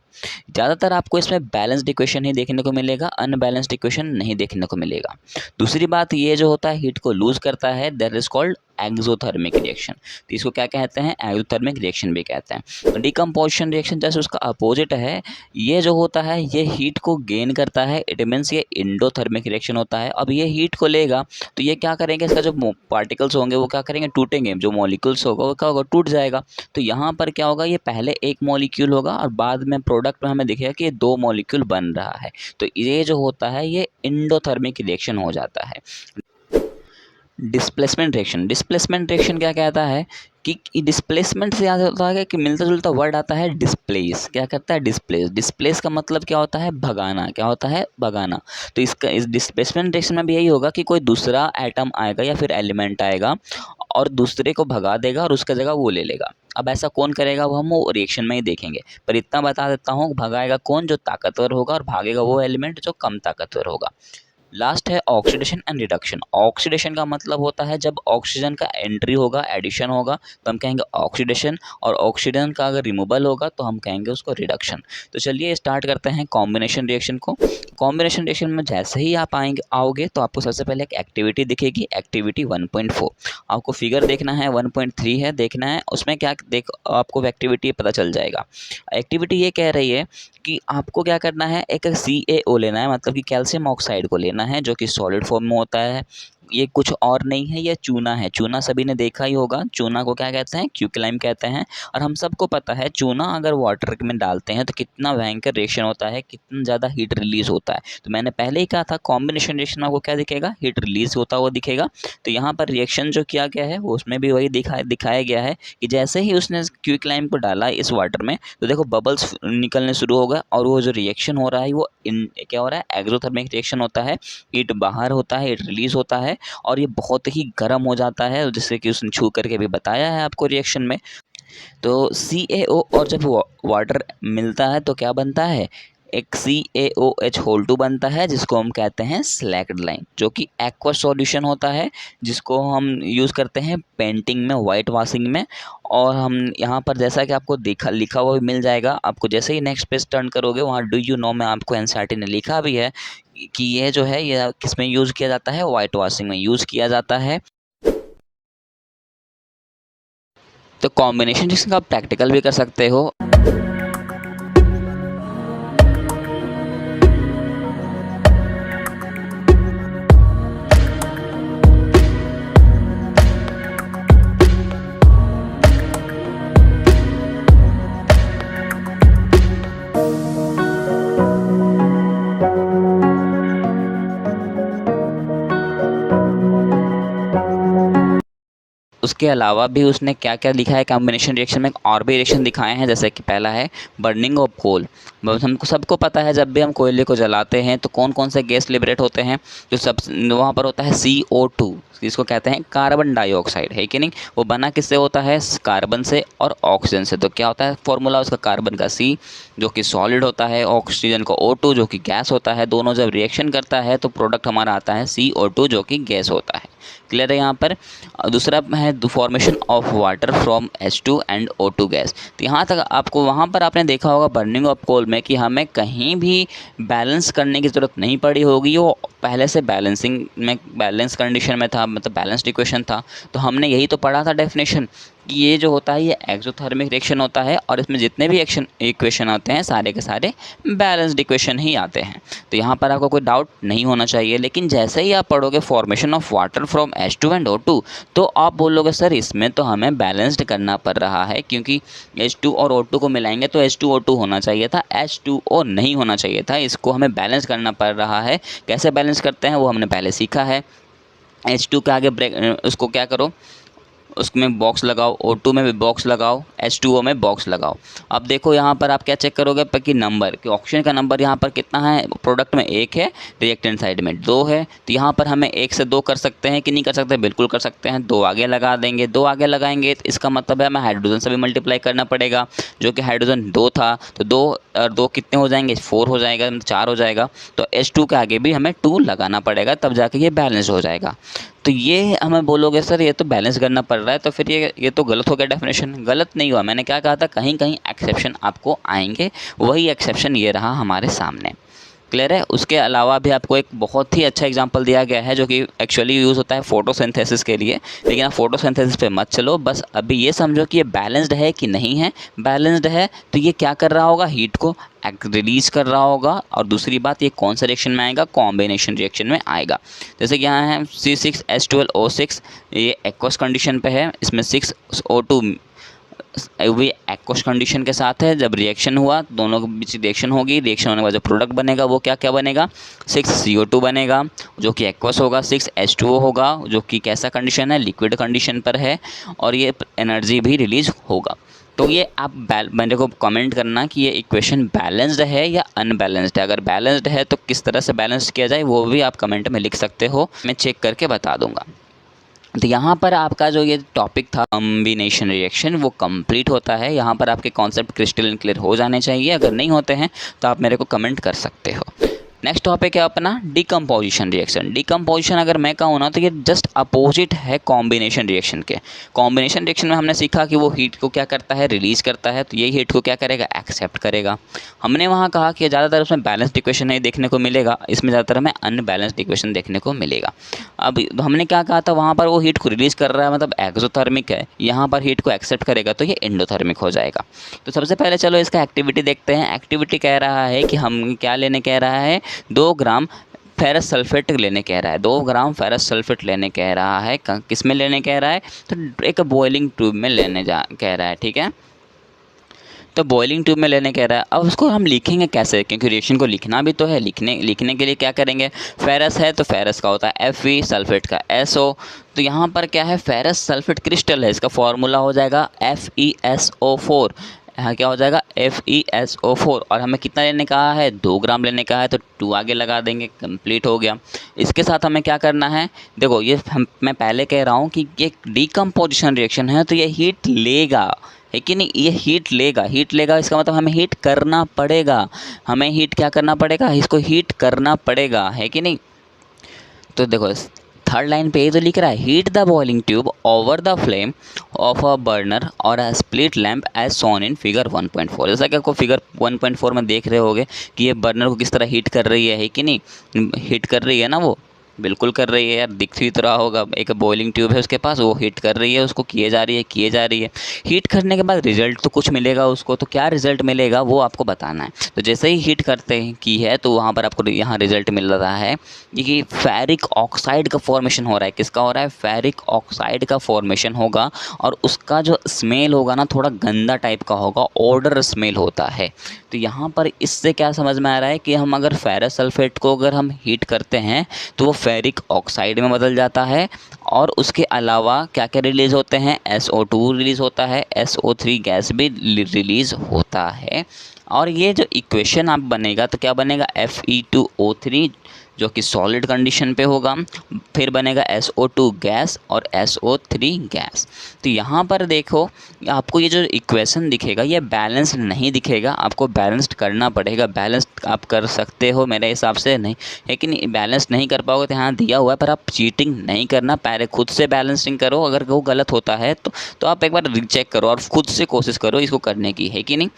A: ज़्यादातर आपको इसमें बैलेंस्ड इक्वेशन ही देखने को मिलेगा, अनबैलेंस्ड इक्वेशन नहीं देखने को मिलेगा। दूसरी बात, ये जो होता है हीट को लूज करता है, that is called exothermic reaction. तो इसको क्या कहते हैं, एक्सोथर्मिक रिएक्शन भी कहते हैं। डिकम्पोजिशन रिएक्शन जैसे उसका अपोजिट है, ये जो होता है ये हीट को गेन करता है, इट मीन्स ये इंडोथर्मिक रिएक्शन होता है। अब ये हीट को लेगा तो ये क्या करेंगे, इसका जो पार्टिकल्स होंगे वो क्या करेंगे, टूटेंगे, जो मॉलिक्यूल्स होगा वो क्या होगा, टूट जाएगा। तो यहाँ पर क्या होगा, ये पहले एक मॉलिक्यूल होगा और बाद में प्रोडक्ट में हमें दिखेगा कि ये 2 मॉलिक्यूल बन रहा है। तो ये जो होता है ये इंडोथर्मिक रिएक्शन हो जाता है। डिस्प्लेसमेंट रिएक्शन, डिस्प्लेसमेंट रिएक्शन क्या कहता है कि डिस्प्लेसमेंट से याद होता है कि मिलता जुलता वर्ड आता है डिस्प्लेस। क्या करता है, डिस्प्लेस। डिस्प्लेस का मतलब क्या होता है, भगाना। क्या होता है, भगाना। तो इस डिस्प्लेसमेंट रिएक्शन में भी यही होगा कि कोई दूसरा एटम आएगा या फिर एलिमेंट आएगा और दूसरे को भगा देगा और उसका जगह वो ले लेगा। अब ऐसा कौन करेगा वो हम वो रिएक्शन में ही देखेंगे, पर इतना बता देता हूँ, भगाएगा कौन, जो ताकतवर होगा, और भागेगा वो एलिमेंट जो कम ताकतवर होगा। लास्ट है ऑक्सीडेशन एंड रिडक्शन। ऑक्सीडेशन का मतलब होता है जब ऑक्सीजन का एंट्री होगा, एडिशन होगा तो हम कहेंगे ऑक्सीडेशन, और ऑक्सीजन का अगर रिमूवल होगा तो हम कहेंगे उसको रिडक्शन। तो चलिए स्टार्ट करते हैं कॉम्बिनेशन रिएक्शन को। कॉम्बिनेशन रिएक्शन में जैसे ही आप आओगे तो आपको सबसे पहले एक एक्टिविटी दिखेगी, एक्टिविटी 1.4। आपको फिगर देखना है, 1.3 है देखना है, उसमें क्या देख आपको एक्टिविटी पता चल जाएगा। एक्टिविटी ये कह रही है कि आपको क्या करना है, एक CaO लेना है, मतलब कि कैल्शियम ऑक्साइड को लेना है जो कि सॉलिड फॉर्म में होता है। ये कुछ और नहीं है, ये चूना है। चूना सभी ने देखा ही होगा, चूना को क्या कहते हैं, क्विकलाइम कहते हैं। और हम सबको पता है चूना अगर वाटर में डालते हैं तो कितना भयंकर रिएक्शन होता है, कितना ज़्यादा हीट रिलीज होता है। तो मैंने पहले ही कहा था कॉम्बिनेशन रिएक्शन में आपको क्या दिखेगा, हीट रिलीज होता हुआ दिखेगा। तो यहाँ पर रिएक्शन जो किया गया है वो उसमें भी वही दिखाया गया है कि जैसे ही उसने क्विकलाइम को डाला इस वाटर में तो देखो बबल्स निकलने शुरू हो गए, और वो जो रिएक्शन हो रहा है वो क्या हो रहा है, एक्सोथर्मिक रिएक्शन होता है। हीट बाहर होता है, हीट रिलीज होता है और ये बहुत ही गर्म हो जाता है, जैसे कि उसने छू करके भी बताया है आपको रिएक्शन में। तो CaO और जब वाटर मिलता है तो क्या बनता है, एक CaOH होल 2 बनता है जिसको हम कहते हैं स्लैक्ड लाइन, जो कि एक्वा सॉल्यूशन होता है जिसको हम यूज़ करते हैं पेंटिंग में, वाइट वॉशिंग में। और हम यहाँ पर जैसा कि आपको लिखा हुआ भी मिल जाएगा, आपको जैसे ही नेक्स्ट पेज टर्न करोगे वहाँ डू यू नो में आपको NCERT ने लिखा भी है कि ये जो है ये किस में यूज़ किया जाता है, वाइट वॉशिंग में यूज़ किया जाता है। तो कॉम्बिनेशन जिसका आप प्रैक्टिकल भी कर सकते हो। उसके अलावा भी उसने क्या क्या लिखा है कॉम्बिनेशन रिएक्शन में, और भी रिएक्शन दिखाए हैं, जैसे कि पहला है बर्निंग ऑफ कोल। हमको सबको पता है जब भी हम कोयले को जलाते हैं तो कौन कौन से गैस लिबरेट होते हैं, जो सब वहाँ पर होता है CO2, जिसको कहते हैं कार्बन डाइऑक्साइड, है कि नहीं। वो बना किससे होता है, कार्बन से और ऑक्सीजन से। तो क्या होता है फॉर्मूला उसका, कार्बन का C जो कि सॉलिड होता है, ऑक्सीजन का O2 जो कि गैस होता है। दोनों जब रिएक्शन करता है तो प्रोडक्ट हमारा आता है CO2 जो कि गैस होता है। क्लियर है यहाँ पर। दूसरा है the formation of water from H2 and O2 gas. तो यहाँ तक आपको, वहाँ पर आपने देखा होगा बर्निंग ऑफ कोल में कि हमें कहीं भी बैलेंस करने की ज़रूरत नहीं पड़ी होगी, वो पहले से बैलेंसिंग में, बैलेंस कंडीशन में था, मतलब बैलेंस्ड इक्वेशन था। तो हमने यही तो पढ़ा था डेफिनेशन कि ये जो होता है ये एक्सोथर्मिक रिएक्शन होता है और इसमें जितने भी इक्वेशन आते हैं सारे के सारे बैलेंस्ड इक्वेशन ही आते हैं। तो यहाँ पर आपको कोई डाउट नहीं होना चाहिए। लेकिन जैसे ही आप पढ़ोगे formation of water from H2 and O2 तो आप बोलोगे सर इसमें तो हमें बैलेंस्ड करना पड़ रहा है, क्योंकि H2 और O2 को मिलाएंगे तो H2O2 होना चाहिए था, H2O नहीं होना चाहिए था। इसको हमें बैलेंस करना पड़ रहा है। कैसे बैलेंस करते हैं वो हमने पहले सीखा है। H2 के आगे ब्रेक, उसको क्या करो, उसमें बॉक्स लगाओ, O2 में भी बॉक्स लगाओ, H2O में बॉक्स लगाओ। अब देखो यहाँ पर आप क्या चेक करोगे कि नंबर, कि ऑक्सीजन का नंबर यहाँ पर कितना है, प्रोडक्ट में 1 है, रिएक्टेंट साइड में 2 है। तो यहाँ पर हमें 1 से 2 कर सकते हैं कि नहीं कर सकते, बिल्कुल कर सकते हैं। 2 आगे लगा देंगे, 2 आगे लगाएंगे तो इसका मतलब है हमें हाइड्रोजन से भी मल्टीप्लाई करना पड़ेगा, जो कि हाइड्रोजन 2 था। तो 2 और 2 कितने हो जाएंगे, 4 हो जाएगा, 4 हो जाएगा। तो H2 के आगे भी हमें 2 लगाना पड़ेगा, तब जाके ये बैलेंस हो जाएगा। तो ये हमें बोलोगे सर ये तो बैलेंस करना पड़ रहा है, तो फिर ये तो गलत हो गया डेफिनेशन। गलत नहीं हुआ, मैंने क्या कहा था, कहीं कहीं एक्सेप्शन आपको आएंगे, वही एक्सेप्शन ये रहा हमारे सामने। क्लियर है। उसके अलावा भी आपको एक बहुत ही अच्छा एग्जांपल दिया गया है जो कि एक्चुअली यूज़ होता है फोटोसिंथेसिस के लिए, लेकिन आप फोटोसिंथेसिस पे मत चलो, बस अभी ये समझो कि ये बैलेंस्ड है कि नहीं है। बैलेंस्ड है तो ये क्या कर रहा होगा, हीट को रिलीज कर रहा होगा। और दूसरी बात, ये कौन सा रिएक्शन में आएगा, कॉम्बिनेशन रिएक्शन में आएगा। जैसे कि यहाँ है C6H12O6, ये एक्वस कंडीशन पे है, इसमें 6O2 भी एक्वस कंडीशन के साथ है। जब रिएक्शन हुआ, दोनों के बीच रिएक्शन होगी, रिएक्शन होने के बाद जो प्रोडक्ट बनेगा वो क्या क्या बनेगा, 6CO2 बनेगा जो कि एक्वस होगा, 6H2O होगा जो कि कैसा कंडीशन है, लिक्विड कंडीशन पर है, और ये एनर्जी भी रिलीज होगा। तो ये आप मेरे को कमेंट करना कि ये इक्वेशन बैलेंस्ड है या अनबैलेंस्ड है। अगर बैलेंस्ड है तो किस तरह से बैलेंस किया जाए वो भी आप कमेंट में लिख सकते हो, मैं चेक करके बता दूंगा। तो यहाँ पर आपका जो ये टॉपिक था कॉम्बिनेशन रिएक्शन वो कंप्लीट होता है। यहाँ पर आपके कॉन्सेप्ट क्रिस्टल क्लियर हो जाने चाहिए। अगर नहीं होते हैं तो आप मेरे को कमेंट कर सकते हो। नेक्स्ट टॉपिक है अपना डिकम्पोजिशन रिएक्शन। डिकम्पोजिशन अगर मैं कहूँ ना तो ये जस्ट अपोजिट है कॉम्बिनेशन रिएक्शन के। कॉम्बिनेशन रिएक्शन में हमने सीखा कि वो हीट को क्या करता है, रिलीज करता है, तो ये हीट को क्या करेगा, एक्सेप्ट करेगा। हमने वहाँ कहा कि ज़्यादातर उसमें बैलेंस्ड इक्वेशन नहीं देखने को मिलेगा, इसमें ज़्यादातर हमें अनबैलेंस्ड इक्वेशन देखने को मिलेगा। अब हमने क्या कहा था, वहाँ पर वो हीट को रिलीज कर रहा है मतलब एक्सोथर्मिक है, यहाँ पर हीट को एक्सेप्ट करेगा तो ये एंडोथर्मिक हो जाएगा। तो सबसे पहले चलो इसका एक्टिविटी देखते हैं। एक्टिविटी कह रहा है कि हम क्या लेने कह रहा है, 2 ग्राम फेरस सल्फेट लेने कह रहा है। 2 ग्राम फेरस सल्फेट लेने कह रहा है। किस में लेने कह रहा है, तो एक बॉइलिंग ट्यूब में लेने कह रहा है, ठीक है। तो बॉइलिंग ट्यूब में लेने कह रहा है। अब उसको हम लिखेंगे कैसे, क्योंकि रिएक्शन को लिखना भी तो है। लिखने के लिए क्या करेंगे, फेरस है तो फेरस का होता है Fe, सल्फेट का SO। तो यहाँ पर क्या है, फेरस सल्फेट क्रिस्टल है, इसका फॉर्मूला हो जाएगा FeSO4। यहाँ क्या हो जाएगा, FeSO4। और हमें कितना लेने कहा है, 2 ग्राम लेने का है, तो 2 आगे लगा देंगे, कंप्लीट हो गया। इसके साथ हमें क्या करना है, देखो ये मैं पहले कह रहा हूँ कि ये डिकम्पोजिशन रिएक्शन है तो ये हीट लेगा, है कि नहीं। ये हीट लेगा इसका मतलब हमें हीट करना पड़ेगा। हमें हीट क्या करना पड़ेगा, इसको हीट करना पड़ेगा, है कि नहीं। तो देखो थर्ड लाइन पे ये तो लिख रहा है, heat the boiling tube over the flame of a burner or a split lamp as shown in figure 1.4। जैसा कि आपको फिगर 1.4 में देख रहे होगे कि ये बर्नर को किस तरह हीट कर रही है कि नहीं। हीट कर रही है ना, वो बिल्कुल कर रही है यार, दिख ही तो रहा होगा। एक बॉइलिंग ट्यूब है उसके पास, वो हीट कर रही है, उसको किए जा रही है। हीट करने के बाद रिजल्ट तो कुछ मिलेगा उसको, तो क्या रिजल्ट मिलेगा वो आपको बताना है। तो जैसे ही हीट करते हैं की है तो वहाँ पर आपको यहाँ रिजल्ट मिल रहा है कि फेरिक ऑक्साइड का फॉर्मेशन हो रहा है। किसका हो रहा है, फेरिक ऑक्साइड का फॉर्मेशन होगा। और उसका जो स्मेल होगा ना, थोड़ा गंदा टाइप का होगा, ऑर्डर स्मेल होता है। तो यहाँ पर इससे क्या समझ में आ रहा है कि हम अगर फेरस सल्फेट को अगर हम हीट करते हैं तो वो फेरिक ऑक्साइड में बदल जाता है। और उसके अलावा क्या क्या रिलीज़ होते हैं, SO2 रिलीज़ होता है, SO3 गैस भी रिलीज़ होता है। और ये जो इक्वेशन आप बनेगा तो क्या बनेगा, Fe2O3 जो कि सॉलिड कंडीशन पे होगा, फिर बनेगा SO2 गैस और SO3 गैस। तो यहाँ पर देखो आपको ये जो इक्वेशन दिखेगा ये बैलेंस्ड नहीं दिखेगा, आपको बैलेंस्ड करना पड़ेगा। बैलेंस्ड आप कर सकते हो मेरे हिसाब से, नहीं है कि नहीं, बैलेंस नहीं कर पाओगे तो यहाँ दिया हुआ है, पर आप चीटिंग नहीं करना, पहले खुद से बैलेंसिंग करो। अगर वो गलत होता है तो आप एक बार रीचेक करो और खुद से कोशिश करो इसको करने की, है कि नहीं।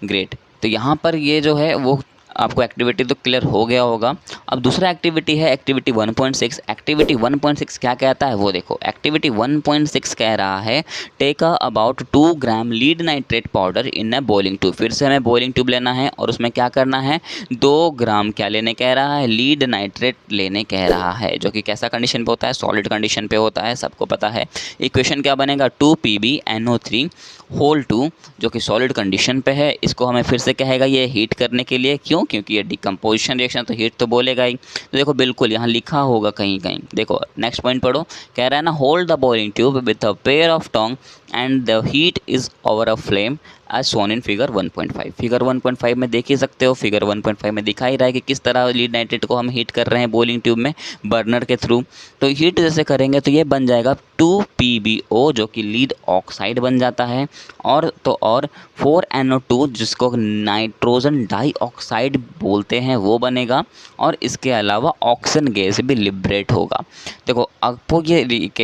A: ग्रेट। तो यहाँ पर ये जो है वो आपको एक्टिविटी तो क्लियर हो गया होगा। अब दूसरा एक्टिविटी है एक्टिविटी 1.6। एक्टिविटी 1.6 क्या कहता है वो देखो। एक्टिविटी 1.6 कह रहा है take about 2 gram lead nitrate powder in a boiling tube. फिर से हमें बॉइलिंग ट्यूब लेना है और उसमें क्या करना है, 2 ग्राम क्या लेने कह रहा है, लीड नाइट्रेट लेने कह रहा है, जो कि कैसा कंडीशन पे होता है, सॉलिड कंडीशन पे होता है, सबको पता है। इक्वेशन क्या बनेगा, 2PbNO3 होल 2 जो कि सॉलिड कंडीशन पे है। इसको हमें फिर से कहेगा ये हीट करने के लिए, क्यों, क्योंकि ये डिकम्पोजिशन रिएक्शन तो हीट तो बोलेगा ही। तो देखो बिल्कुल यहाँ लिखा होगा कहीं कहीं, देखो नेक्स्ट पॉइंट पढ़ो। कह रहा है ना, hold the boiling tube with a pair of tong and the heat is over a flame as shown in figure 1.5। Figure 1.5 में देख ही सकते हो, फिगर 1.5 में दिखा ही रहा है कि किस तरह लीड नाइट्रेट को हम हीट कर रहे हैं बॉइलिंग ट्यूब में बर्नर के थ्रू। तो हीट जैसे करेंगे तो ये बन जाएगा 2PbO जो कि लीड ऑक्साइड बन जाता है। और 4NO2 जिसको नाइट्रोजन डाइऑक्साइड बोलते हैं वो बनेगा। और इसके अलावा ऑक्सीजन गैस भी लिबरेट होगा। देखो आपको ये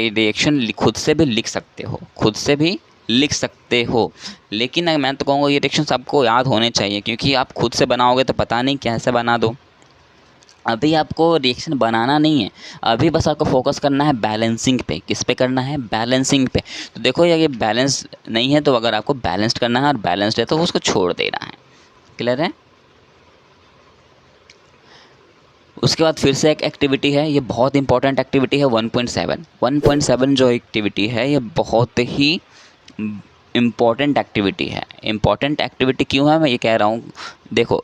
A: रिएक्शन खुद से भी लिख सकते हो, लेकिन मैं तो कहूँगा ये रिएक्शन सबको याद होने चाहिए, क्योंकि आप खुद से बनाओगे तो पता नहीं कैसे बना दो। अभी आपको रिएक्शन बनाना नहीं है, अभी बस आपको फोकस करना है बैलेंसिंग पे। किस पे करना है, बैलेंसिंग पे। तो देखो ये बैलेंस नहीं है, तो अगर आपको बैलेंस्ड करना है और बैलेंस्ड है तो उसको छोड़ देना है। क्लियर है। उसके बाद फिर से एक एक्टिविटी है, ये बहुत इंपॉर्टेंट एक्टिविटी है 1.7। 1.7 जो एक्टिविटी है ये बहुत ही इम्पॉर्टेंट एक्टिविटी है। इम्पॉर्टेंट एक्टिविटी क्यों है मैं ये कह रहा हूँ, देखो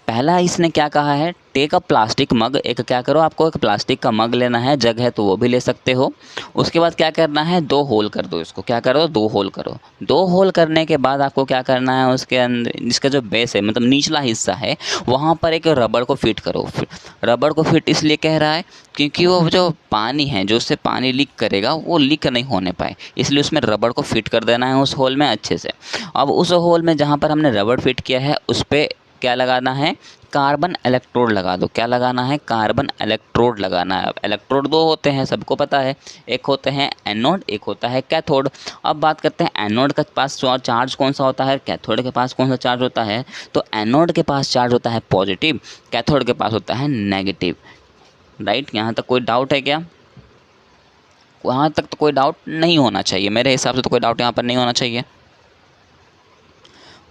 A: पहला इसने क्या कहा है, टेक अ प्लास्टिक मग। एक क्या करो, आपको एक प्लास्टिक का मग लेना है, जग है तो वो भी ले सकते हो। उसके बाद क्या करना है, 2 होल कर दो इसको। क्या करो, 2 होल करो। 2 होल करने के बाद आपको क्या करना है, उसके अंदर जिसका जो बेस है मतलब निचला हिस्सा है वहाँ पर एक रबड़ को फिट करो। रबड़ को फिट इसलिए कह रहा है क्योंकि वो जो पानी है जो उससे पानी लीक करेगा वो लीक नहीं होने पाए, इसलिए उसमें रबड़ को फिट कर देना है उस होल में अच्छे से। अब उस होल में जहाँ पर हमने रबड़ फिट किया है उस पर क्या लगाना है, कार्बन इलेक्ट्रोड लगा दो। क्या लगाना है, कार्बन इलेक्ट्रोड लगाना है। अब इलेक्ट्रोड दो होते हैं, सबको पता है, एक होते हैं एनोड, एक होता है कैथोड। अब बात करते हैं एनोड के पास चार्ज कौन सा होता है, कैथोड के पास कौन सा चार्ज होता है। तो एनोड के पास चार्ज होता है पॉजिटिव, कैथोड के पास होता है नेगेटिव। राइट, यहाँ तक कोई डाउट है क्या? वहाँ तक तो कोई डाउट नहीं होना चाहिए, मेरे हिसाब से तो कोई डाउट यहाँ पर नहीं होना चाहिए।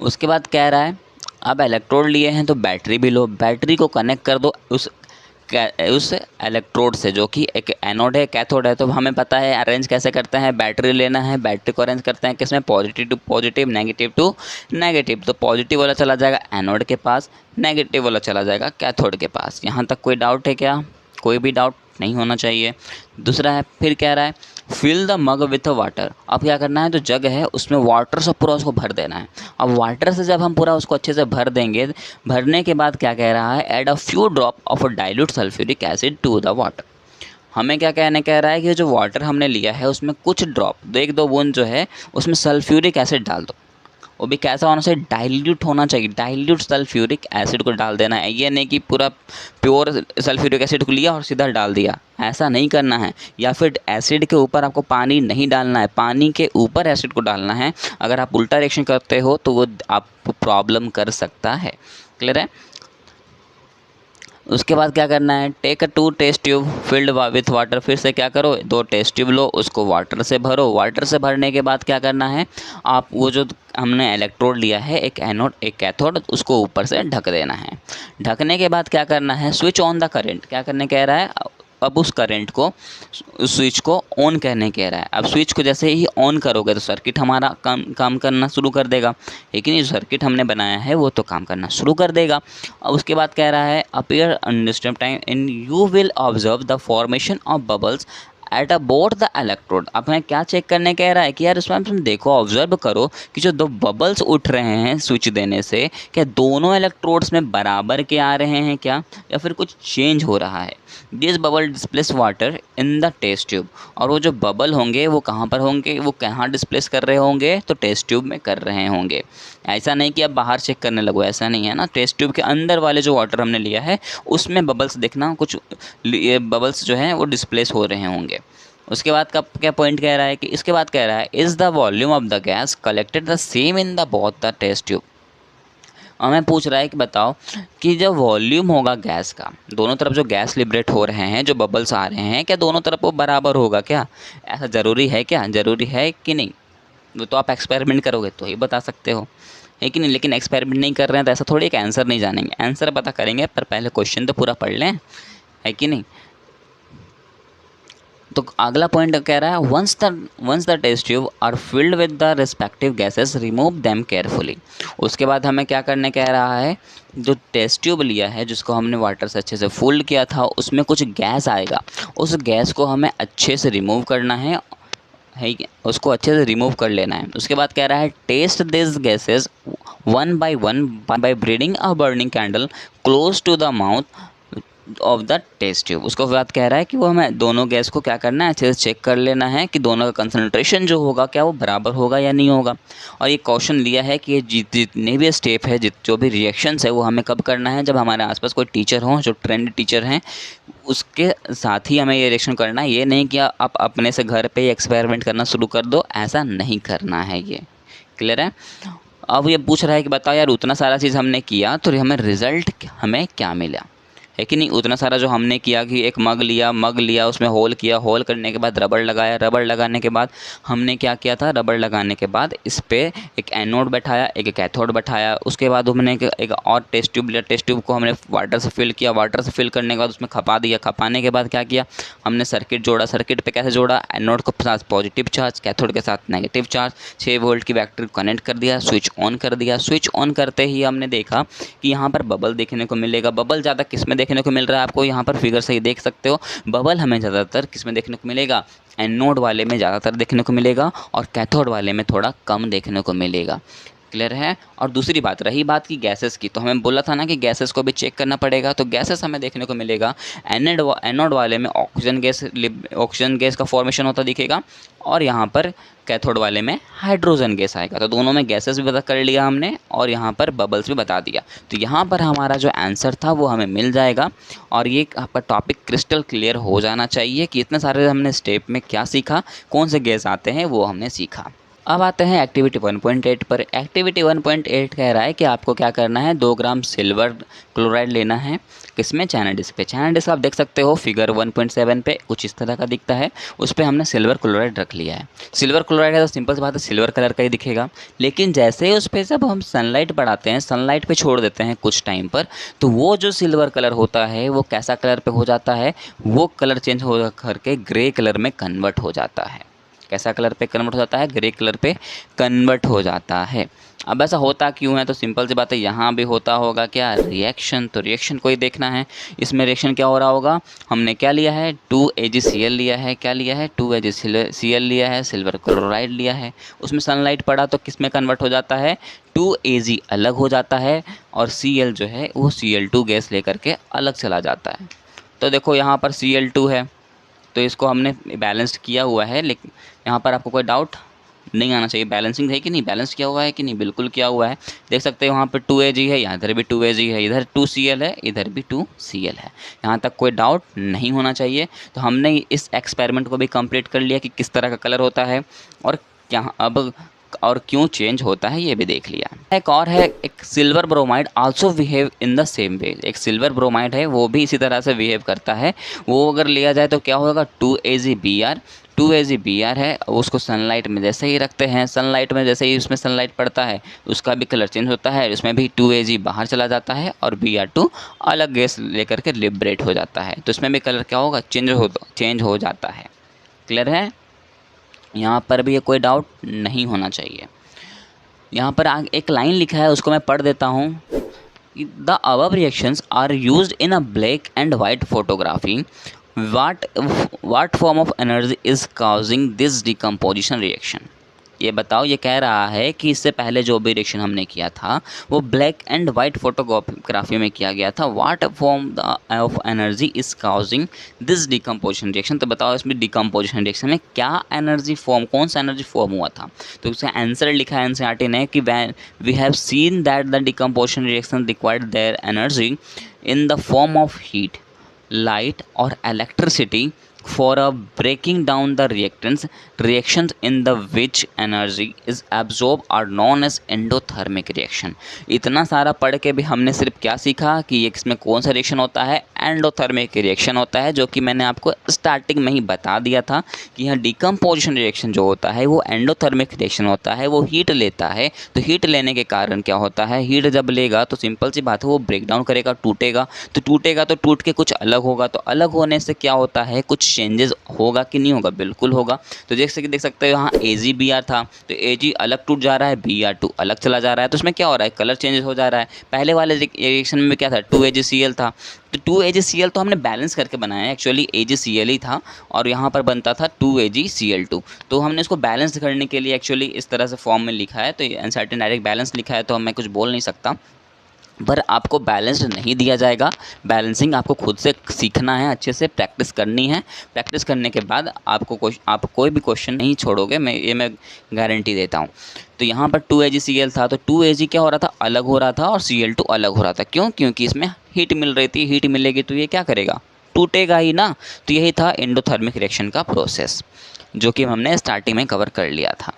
A: उसके बाद कह रहा है अब इलेक्ट्रोड लिए हैं तो बैटरी भी लो, बैटरी को कनेक्ट कर दो उस इलेक्ट्रोड से, जो कि एक एनोड है कैथोड है। तो हमें पता है अरेंज कैसे करते हैं, बैटरी लेना है, बैटरी को अरेंज करते हैं किसमें, positive to positive, negative to negative. तो पॉजिटिव वाला चला जाएगा एनोड के पास, नेगेटिव वाला चला जाएगा कैथोड के पास। यहाँ तक कोई डाउट है क्या? कोई भी डाउट नहीं होना चाहिए। दूसरा है, फिर कह रहा है fill the mug with water. अब क्या करना है, जो जग है उसमें वाटर से पूरा उसको भर देना है। अब वाटर से जब हम पूरा उसको अच्छे से भर देंगे, भरने के बाद क्या कह रहा है, add a few drop of dilute sulphuric acid to the water. हमें क्या कह रहा है कि जो वाटर हमने लिया है उसमें कुछ ड्रॉप, एक दो बूंद जो है उसमें सल्फ्यूरिक एसिड डाल दो। वो भी कैसा होना चाहिए, डाइल्यूट होना चाहिए। डाइल्यूट सल्फ्यूरिक एसिड को डाल देना है, ये नहीं कि पूरा प्योर सल्फ्यूरिक एसिड को लिया और सीधा डाल दिया, ऐसा नहीं करना है। या फिर एसिड के ऊपर आपको पानी नहीं डालना है, पानी के ऊपर एसिड को डालना है। अगर आप उल्टा रिएक्शन करते हो तो वो आपको प्रॉब्लम कर सकता है। क्लियर है? उसके बाद क्या करना है, take a 2 test tube filled with water. फिर से क्या करो, 2 टेस्ट ट्यूब लो, उसको वाटर से भरो। वाटर से भरने के बाद क्या करना है, आप वो जो हमने इलेक्ट्रोड लिया है, एक एनोड एक कैथोड, उसको ऊपर से ढक देना है। ढकने के बाद क्या करना है, स्विच ऑन द करंट। क्या करने कह रहा है, अब उस करंट को, उस स्विच को ऑन करने कह रहा है। अब स्विच को जैसे ही ऑन करोगे तो सर्किट हमारा काम करना शुरू कर देगा, लेकिन ये सर्किट हमने बनाया है वो तो काम करना शुरू कर देगा। अब उसके बाद कह रहा है appear undisturb time and you will observe the formation of bubbles at about the electrode. अब हमें क्या चेक करने कह रहा है कि यार उसमें तुम देखो, ऑब्जर्व करो कि जो 2 बबल्स उठ रहे हैं स्विच देने से, क्या दोनों इलेक्ट्रोड्स में बराबर के आ रहे हैं क्या, या फिर कुछ चेंज हो रहा है। This bubble displace water in the test tube. और वो जो बबल होंगे वो कहाँ पर होंगे, वो कहाँ डिस्प्लेस कर रहे होंगे, तो टेस्ट ट्यूब में कर रहे होंगे। ऐसा नहीं कि आप बाहर चेक करने लगो, ऐसा नहीं है ना। टेस्ट ट्यूब के अंदर वाले जो वाटर हमने लिया है उसमें बबल्स देखना, कुछ बबल्स जो हैं वो डिस्प्लेस हो रहे होंगे। उसके बाद का क्या पॉइंट कह रहा है कि इसके बाद कह रहा है is the volume of the gas collected the same in the both the test tube. हमें पूछ रहा है कि बताओ कि जब वॉल्यूम होगा गैस का, दोनों तरफ जो गैस लिबरेट हो रहे हैं, जो बबल्स आ रहे हैं, क्या दोनों तरफ वो बराबर होगा क्या? ऐसा ज़रूरी है क्या? ज़रूरी है कि नहीं? वो तो आप एक्सपेरिमेंट करोगे तो ही बता सकते हो, है कि नहीं। लेकिन एक्सपेरिमेंट नहीं कर रहे हैं तो ऐसा थोड़ी एक आंसर नहीं जानेंगे, आंसर पता करेंगे, पर पहले क्वेश्चन तो पूरा पढ़ लें, है कि नहीं। तो अगला पॉइंट कह रहा है once the test tube are filled with the respective gases remove them carefully. उसके बाद हमें क्या करने कह रहा है, जो टेस्ट ट्यूब लिया है जिसको हमने वाटर से अच्छे से फुल किया था, उसमें कुछ गैस आएगा, उस गैस को हमें अच्छे से रिमूव करना है कि उसको अच्छे से रिमूव कर लेना है। उसके बाद कह रहा है test this gases one by one by breeding a burning candle close to the mouth of the test tube. उसको बाद कह रहा है कि वो हमें दोनों गैस को क्या करना है, अच्छे से चेक कर लेना है कि दोनों का कंसंट्रेशन जो होगा क्या वो बराबर होगा या नहीं होगा। और ये क्वेश्चन लिया है कि ये जितने भी स्टेप है, जो भी रिएक्शंस है, वो हमें कब करना है, जब हमारे आसपास कोई टीचर हो जो ट्रेंड टीचर हैं, उसके साथ ही हमें ये रिएक्शन करना है। ये नहीं कि आप अपने से घर पे ही एक्सपेरिमेंट करना शुरू कर दो, ऐसा नहीं करना है। ये क्लियर है? अब ये पूछ रहा है कि बताओ यार उतना सारा चीज़ हमने किया तो हमें रिज़ल्ट हमें क्या मिला, है कि नहीं। उतना सारा जो हमने किया कि एक मग लिया उसमें होल किया, होल करने के बाद रबड़ लगाया, रबड़ लगाने के बाद हमने क्या किया था, रबड़ लगाने के बाद इस पर एक एनोड बैठाया, एक कैथोड बैठाया। उसके बाद हमने एक और टेस्ट ट्यूब लिया, टेस्ट ट्यूब को हमने वाटर से फिल किया, वाटर से फिल करने के बाद उसमें खपा दिया, खपाने के बाद क्या किया, हमने सर्किट जोड़ा। सर्किट पे कैसे जोड़ा, एनोड के साथ पॉजिटिव चार्ज, कैथोड के साथ नेगेटिव चार्ज, 6 वोल्ट की बैटरी कनेक्ट कर दिया, स्विच ऑन कर दिया। स्विच ऑन करते ही हमने देखा कि यहाँ पर बबल देखने को मिलेगा। बबल ज़्यादा किस में देखने को मिल रहा है, आपको यहाँ पर फिगर से ही देख सकते हो। बबल हमें ज़्यादातर किस में देखने को मिलेगा, एनोड वाले में ज़्यादातर देखने को मिलेगा और कैथोड वाले में थोड़ा कम देखने को मिलेगा। क्लियर है। और दूसरी बात, रही बात की गैसेस की, तो हमें बोला था ना कि गैसेस को भी चेक करना पड़ेगा। तो गैसेस हमें देखने को मिलेगा एनोड वाले में ऑक्सीजन गैस का फॉर्मेशन होता दिखेगा, और यहाँ पर कैथोड वाले में हाइड्रोजन गैस आएगा। तो दोनों में गैसेस भी पता कर लिया हमने, और यहाँ पर बबल्स भी बता दिया। तो यहाँ पर हमारा जो आंसर था वो हमें मिल जाएगा। और ये आपका टॉपिक क्रिस्टल क्लियर हो जाना चाहिए कि इतने सारे हमने स्टेप में क्या सीखा, कौन से गैस आते हैं वो हमने सीखा। अब आते हैं एक्टिविटी 1.8 पर। एक्टिविटी 1.8 कह रहा है कि आपको क्या करना है, 2 ग्राम सिल्वर क्लोराइड लेना है। किसमें? चैनल डिस्क पे। चैनल डिस्क आप देख सकते हो फिगर 1.7 पे कुछ इस तरह का दिखता है, उस पर हमने सिल्वर क्लोराइड रख लिया है। सिल्वर क्लोराइड है तो सिंपल सी बात है, सिल्वर कलर का ही दिखेगा। लेकिन जैसे ही उस पर जब हम सनलाइट पड़ाते हैं, सनलाइट पे छोड़ देते हैं कुछ टाइम पर, तो वो जो सिल्वर कलर होता है वो कैसा कलर पे हो जाता है, वो कलर चेंज हो करके ग्रे कलर में कन्वर्ट हो जाता है। कैसा कलर पे कन्वर्ट हो जाता है? ग्रे कलर पे कन्वर्ट हो जाता है। अब ऐसा होता क्यों है? तो सिंपल सी बात है, यहाँ भी होता होगा क्या? रिएक्शन। तो रिएक्शन को ही देखना है। इसमें रिएक्शन क्या हो रहा होगा? हमने क्या लिया है? 2AgCl लिया है। क्या लिया है? 2AgCl लिया है, सिल्वर क्लोराइड लिया है। उसमें सनलाइट पड़ा तो किस में कन्वर्ट हो जाता है? 2Ag अलग हो जाता है, और Cl जो है वो Cl2 गैस लेकर के अलग चला जाता है। तो देखो यहाँ पर Cl2 है, तो इसको हमने बैलेंस्ड किया हुआ है। लेकिन यहाँ पर आपको कोई डाउट नहीं आना चाहिए। बैलेंसिंग है कि नहीं, बैलेंस किया हुआ है कि नहीं? बिल्कुल किया हुआ है। देख सकते हो वहाँ पर 2Ag है, यहाँ इधर भी 2Ag है, इधर 2Cl है, इधर भी 2Cl है। यहाँ तक कोई डाउट नहीं होना चाहिए। तो हमने इस एक्सपेरिमेंट को भी कंप्लीट कर लिया कि किस तरह का कलर होता है और क्या अब और क्यों चेंज होता है, ये भी देख लिया। एक और है, एक silver bromide also behave in the same way. एक सिल्वर ब्रोमाइड है, वो भी इसी तरह से बिहेव करता है। वो अगर लिया जाए तो क्या होगा? 2AgBr। 2AgBr है, उसको सनलाइट में जैसे ही रखते हैं, सनलाइट में जैसे ही उसमें सनलाइट पड़ता है उसका भी कलर चेंज होता है। उसमें भी 2Ag बाहर चला जाता है और Br2 अलग गैस लेकर के लिबरेट हो जाता है। तो इसमें भी कलर क्या होगा? चेंज हो जाता है। क्लियर है? यहाँ पर भी ये कोई डाउट नहीं होना चाहिए। यहाँ पर एक लाइन लिखा है, उसको मैं पढ़ देता हूँ। The above reactions are used in a black and white photography. What form of energy is causing this decomposition reaction. ये बताओ, ये कह रहा है कि इससे पहले जो भी रिएक्शन हमने किया था वो ब्लैक एंड वाइट फोटोग्राफी में किया गया था। What form of energy is causing this decomposition reaction. तो बताओ इसमें डिकम्पोजिशन रिएक्शन में क्या एनर्जी फॉर्म, कौन सा एनर्जी फॉर्म हुआ था? तो उसका आंसर लिखा है एनसीईआरटी ने कि we have seen that the decomposition reaction required their energy in the form of heat, light or electricity for a breaking down the reactions in the which energy is absorbed are known as endothermic reaction। इतना सारा पढ़ के भी हमने सिर्फ क्या सीखा कि इसमें कौन सा रिएक्शन होता है? एंडोथर्मिक रिएक्शन होता है, जो कि मैंने आपको स्टार्टिंग में ही बता दिया था कि यह डिकम्पोजिशन रिएक्शन जो होता है वो एंडोथर्मिक रिएक्शन होता है। वो हीट लेता है, तो हीट लेने के कारण क्या होता है? हीट जब लेगा तो सिंपल सी बात है वो ब्रेक डाउन करेगा, टूटेगा। तो टूटेगा तो टूट के कुछ अलग होगा। तो अलग होने से क्या होता है? कुछ चेंजेस होगा कि नहीं होगा? बिल्कुल होगा। तो जैसे कि देख सकते हो यहाँ AgBr था, तो Ag अलग टूट जा रहा है, Br2 अलग चला जा रहा है। तो उसमें क्या हो रहा है? कलर चेंजेस हो जा रहा है। पहले वाले रिएक्शन में क्या था? 2AgCl था, तो 2AgCl तो हमने बैलेंस करके बनाया है। एक्चुअली AgCl ही था और यहाँ पर बनता था 2AgCl2। तो हमने इसको बैलेंस करने के लिए एक्चुअली इस तरह से फॉर्म में लिखा है। तो एनसीईआरटी डायरेक्ट बैलेंस लिखा है तो मैं कुछ बोल नहीं सकता, पर आपको बैलेंस्ड नहीं दिया जाएगा। बैलेंसिंग आपको खुद से सीखना है, अच्छे से प्रैक्टिस करनी है। प्रैक्टिस करने के बाद आप कोई भी क्वेश्चन नहीं छोड़ोगे, मैं गारंटी देता हूँ। तो यहाँ पर 2AgCl था, तो 2Ag क्या हो रहा था? अलग हो रहा था, और Cl2 अलग हो रहा था। क्यों? क्योंकि इसमें हीट मिल रही थी। हीट मिलेगी तो ये क्या करेगा? टूटेगा ही ना। तो यही था एंडोथर्मिक रिएक्शन का प्रोसेस, जो कि हमने स्टार्टिंग में कवर कर लिया था।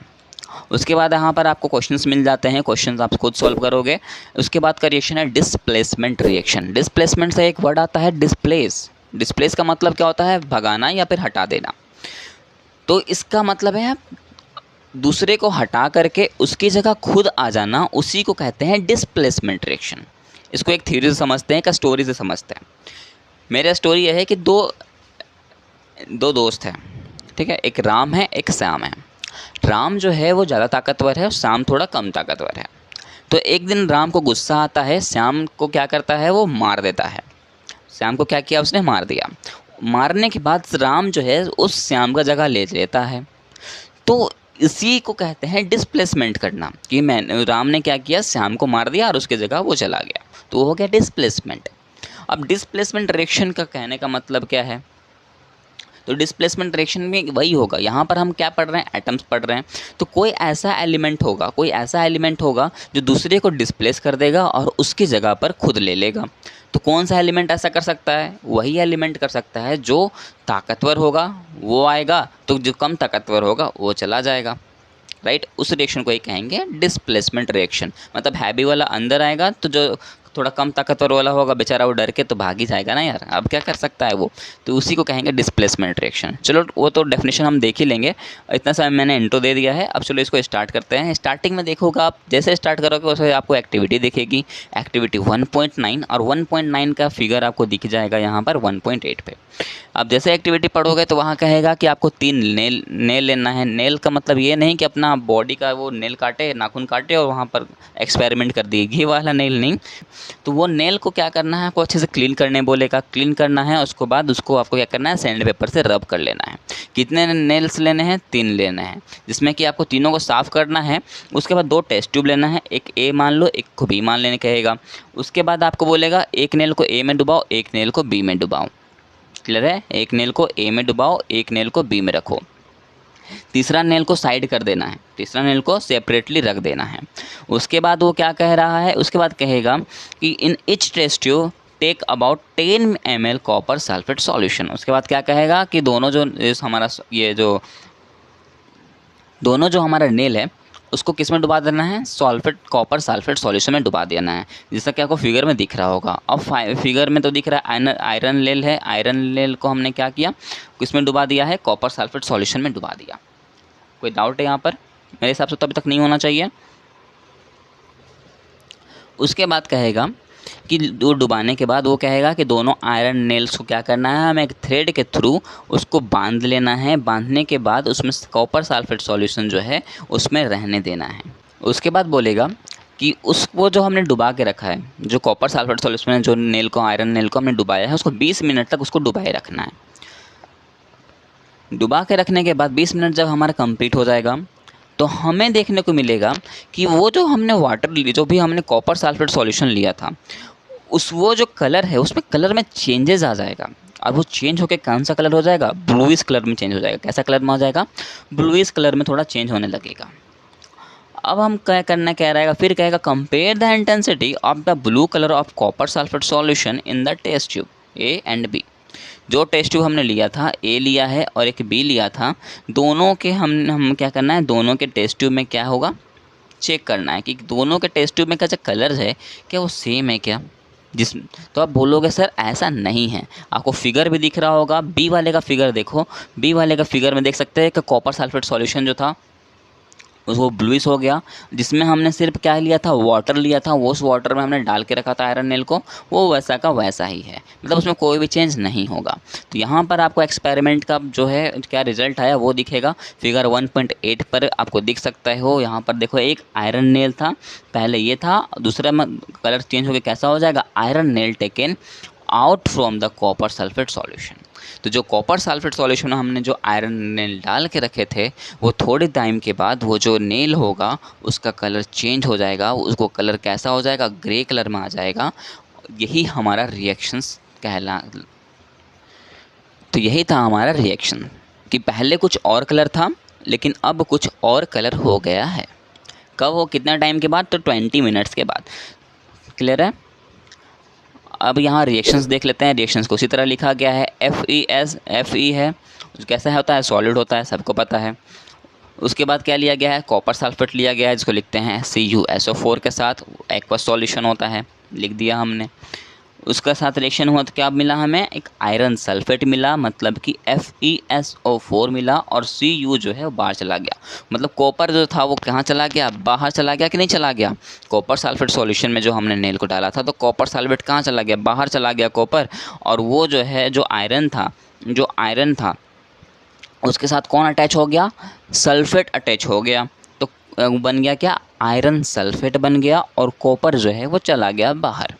A: उसके बाद यहाँ पर आपको क्वेश्चंस मिल जाते हैं, क्वेश्चंस आप खुद सॉल्व करोगे। उसके बाद का रिएक्शन है डिस्प्लेसमेंट रिएक्शन। डिस्प्लेसमेंट से एक वर्ड आता है डिस्प्लेस। डिस्प्लेस का मतलब क्या होता है? भगाना या फिर हटा देना। तो इसका मतलब है दूसरे को हटा करके उसकी जगह खुद आ जाना, उसी को कहते हैं डिस्प्लेसमेंट रिएक्शन। इसको एक थ्योरी से समझते हैं, एक स्टोरी से समझते हैं। मेरा स्टोरी यह है कि दो दोस्त हैं, ठीक है। एक राम है, एक श्याम है। राम जो है वो ज़्यादा ताकतवर है और श्याम थोड़ा कम ताकतवर है। तो एक दिन राम को गुस्सा आता है, श्याम को क्या करता है? वो मार देता है। श्याम को क्या किया? उसने मार दिया। मारने के बाद राम जो है उस श्याम का जगह ले लेता है। तो इसी को कहते हैं डिस्प्लेसमेंट करना, कि राम ने क्या किया, श्याम को मार दिया और उसकी जगह वो चला गया, तो वो हो गया डिस्प्लेसमेंट। अब डिस्प्लेसमेंट डायरेक्शन का कहने का मतलब क्या है, तो डिस्प्लेसमेंट डायरेक्शन में वही होगा। यहाँ पर हम क्या पढ़ रहे हैं, एटम्स पढ़ रहे हैं, तो कोई ऐसा एलिमेंट होगा जो दूसरे को डिस्प्लेस कर देगा और उसकी जगह पर खुद ले लेगा। तो कौन सा एलिमेंट ऐसा कर सकता है, वही एलिमेंट कर सकता है जो ताकतवर होगा वो आएगा, तो जो कम ताकतवर होगा वो चला जाएगा, राइट। उस रिएक्शन को ही कहेंगे डिस्प्लेसमेंट रिएक्शन। मतलब हैवी वाला अंदर आएगा तो जो थोड़ा कम ताकतवर वाला होगा बेचारा वो डर के तो भाग ही जाएगा ना यार, अब क्या कर सकता है वो, तो उसी को कहेंगे डिस्प्लेसमेंट रिएक्शन। चलो वो तो डेफिनेशन हम देख ही लेंगे, इतना सा मैंने इंट्रो दे दिया है। अब चलो इसको स्टार्ट करते हैं। स्टार्टिंग में देखोगे आप, जैसे स्टार्ट करोगे वैसे आपको एक्टिविटी दिखेगी, एक्टिविटी 1.9 और 1.9 का फिगर आपको दिख जाएगा यहाँ पर 1.8 पे। अब जैसे एक्टिविटी पढ़ोगे तो वहाँ कहेगा कि आपको 3 नेल लेना है। नेल का मतलब ये नहीं कि अपना बॉडी का वो नेल काटे, नाखून काटे और वहाँ पर एक्सपेरिमेंट कर दिए, ये वाला नेल नहीं। तो वो नेल को क्या करना है, आपको अच्छे से क्लीन करने बोलेगा, क्लीन करना है। उसके बाद उसको आपको क्या करना है, सैंड पेपर से रब कर लेना है। कितने नेल्स लेने हैं, 3 लेने हैं, जिसमें कि आपको तीनों को साफ़ करना है। उसके बाद 2 टेस्ट ट्यूब लेना है, एक ए मान लो, एक को बी मान लेने कहेगा। उसके बाद आपको बोलेगा एक नेल को ए में डुबाओ, एक नेल को बी में डुबाओ। क्लियर है, एक नेल को ए में डुबाओ, एक नेल को बी में रखो। तीसरा नेल को साइड कर देना है, तीसरा नेल को सेपरेटली रख देना है। उसके बाद वो क्या कह रहा है, उसके बाद कहेगा कि in each test tube take about 10 ml copper sulphate solution. उसके बाद क्या कहेगा कि दोनों जो हमारा नेल है उसको किस में डुबा देना है, कॉपर सल्फेट सॉल्यूशन में डुबा देना है, जैसा कि आपको फिगर में दिख रहा होगा। अब फिगर में तो दिख रहा है आयरन नेल है, आयरन नेल को हमने क्या किया, किसमें डुबा दिया है, कॉपर सल्फेट सॉल्यूशन में डुबा दिया। कोई डाउट है यहाँ पर, मेरे हिसाब से तो अभी तक नहीं होना चाहिए। उसके बाद कहेगा कि वो डुबाने के बाद वो कहेगा कि दोनों आयरन नेल्स को क्या करना है, हमें एक थ्रेड के थ्रू उसको बांध लेना है। बांधने के बाद उसमें कॉपर सल्फेट सॉल्यूशन जो है उसमें रहने देना है। उसके बाद बोलेगा कि वो जो हमने डुबा के रखा है, जो कॉपर सल्फेट सॉल्यूशन में जो नेल को, आयरन नेल को हमने डुबाया है, उसको 20 मिनट तक उसको डुबाए रखना है। डुबा के रखने के बाद 20 मिनट जब हमारा कंप्लीट हो जाएगा तो हमें देखने को मिलेगा कि वो जो हमने जो भी हमने कॉपर सल्फेट सॉल्यूशन लिया था, वो जो कलर है उसमें कलर में चेंजेस आ जाएगा। और वो चेंज होकर कौन सा कलर हो जाएगा, ब्लूइश कलर में चेंज हो जाएगा। कैसा कलर में हो जाएगा, ब्लूइश कलर में थोड़ा चेंज होने लगेगा। अब हम क्या करना कह रहेगा, फिर कहेगा compare the intensity of the blue colour of copper sulphate solution in the test tube A and B. जो टेस्ट ट्यूब हमने लिया था, ए लिया है और एक बी लिया था, दोनों के हम क्या करना है, दोनों के टेस्ट ट्यूब में क्या होगा, चेक करना है कि दोनों के टेस्ट ट्यूब में का जो कलर है क्या वो सेम है क्या। तो आप बोलोगे सर ऐसा नहीं है, आपको फिगर भी दिख रहा होगा, बी वाले का फिगर देखो, बी वाले का फिगर में देख सकते हैं कि कॉपर सल्फेट सॉल्यूशन जो था वो ब्लूइश हो गया, जिसमें हमने सिर्फ क्या लिया था, वाटर लिया था, वो उस वाटर में हमने डाल के रखा था आयरन नेल को, वो वैसा का वैसा ही है, मतलब उसमें कोई भी चेंज नहीं होगा। तो यहाँ पर आपको एक्सपेरिमेंट का जो है क्या रिजल्ट आया वो दिखेगा, फिगर 1.8 पर आपको दिख सकता है। हो यहाँ पर देखो, एक आयरन नेल था, पहले ये था, दूसरा में कलर चेंज होकर कैसा हो जाएगा, iron nail taken out from the copper sulphate solution. तो जो कॉपर सल्फेट सॉल्यूशन में हमने जो आयरन नेल डाल के रखे थे, वो थोड़े टाइम के बाद वो जो नेल होगा उसका कलर चेंज हो जाएगा, उसको कलर कैसा हो जाएगा, ग्रे कलर में आ जाएगा। यही हमारा रिएक्शंस तो यही था हमारा रिएक्शन कि पहले कुछ और कलर था लेकिन अब कुछ और कलर हो गया है। कब हो, कितना टाइम के बाद, तो 20 मिनट्स के बाद। क्लियर है। अब यहाँ रिएक्शंस देख लेते हैं। रिएक्शंस को उसी तरह लिखा गया है, FE है, कैसा होता है, सॉलिड होता है, सबको पता है। उसके बाद क्या लिया गया है, कॉपर सल्फेट लिया गया है, जिसको लिखते हैं CuSO4 के साथ, एक्वस सॉल्यूशन होता है, लिख दिया हमने। उसका साथ रिएक्शन हुआ तो क्या मिला हमें, एक आयरन सल्फेट मिला, मतलब कि FeSO4 मिला, और Cu जो है वो बाहर चला गया। मतलब कॉपर जो था वो कहाँ चला गया, बाहर चला गया कि नहीं चला गया। कॉपर सल्फेट सॉल्यूशन में जो हमने नेल को डाला था तो कॉपर सल्फेट कहाँ चला गया, बाहर चला गया कॉपर। और वो जो है जो आयरन था उसके साथ कौन अटैच हो गया, सल्फेट अटैच हो गया। तो बन गया क्या, आयरन सल्फेट बन गया, और कॉपर जो है वो चला गया बाहर।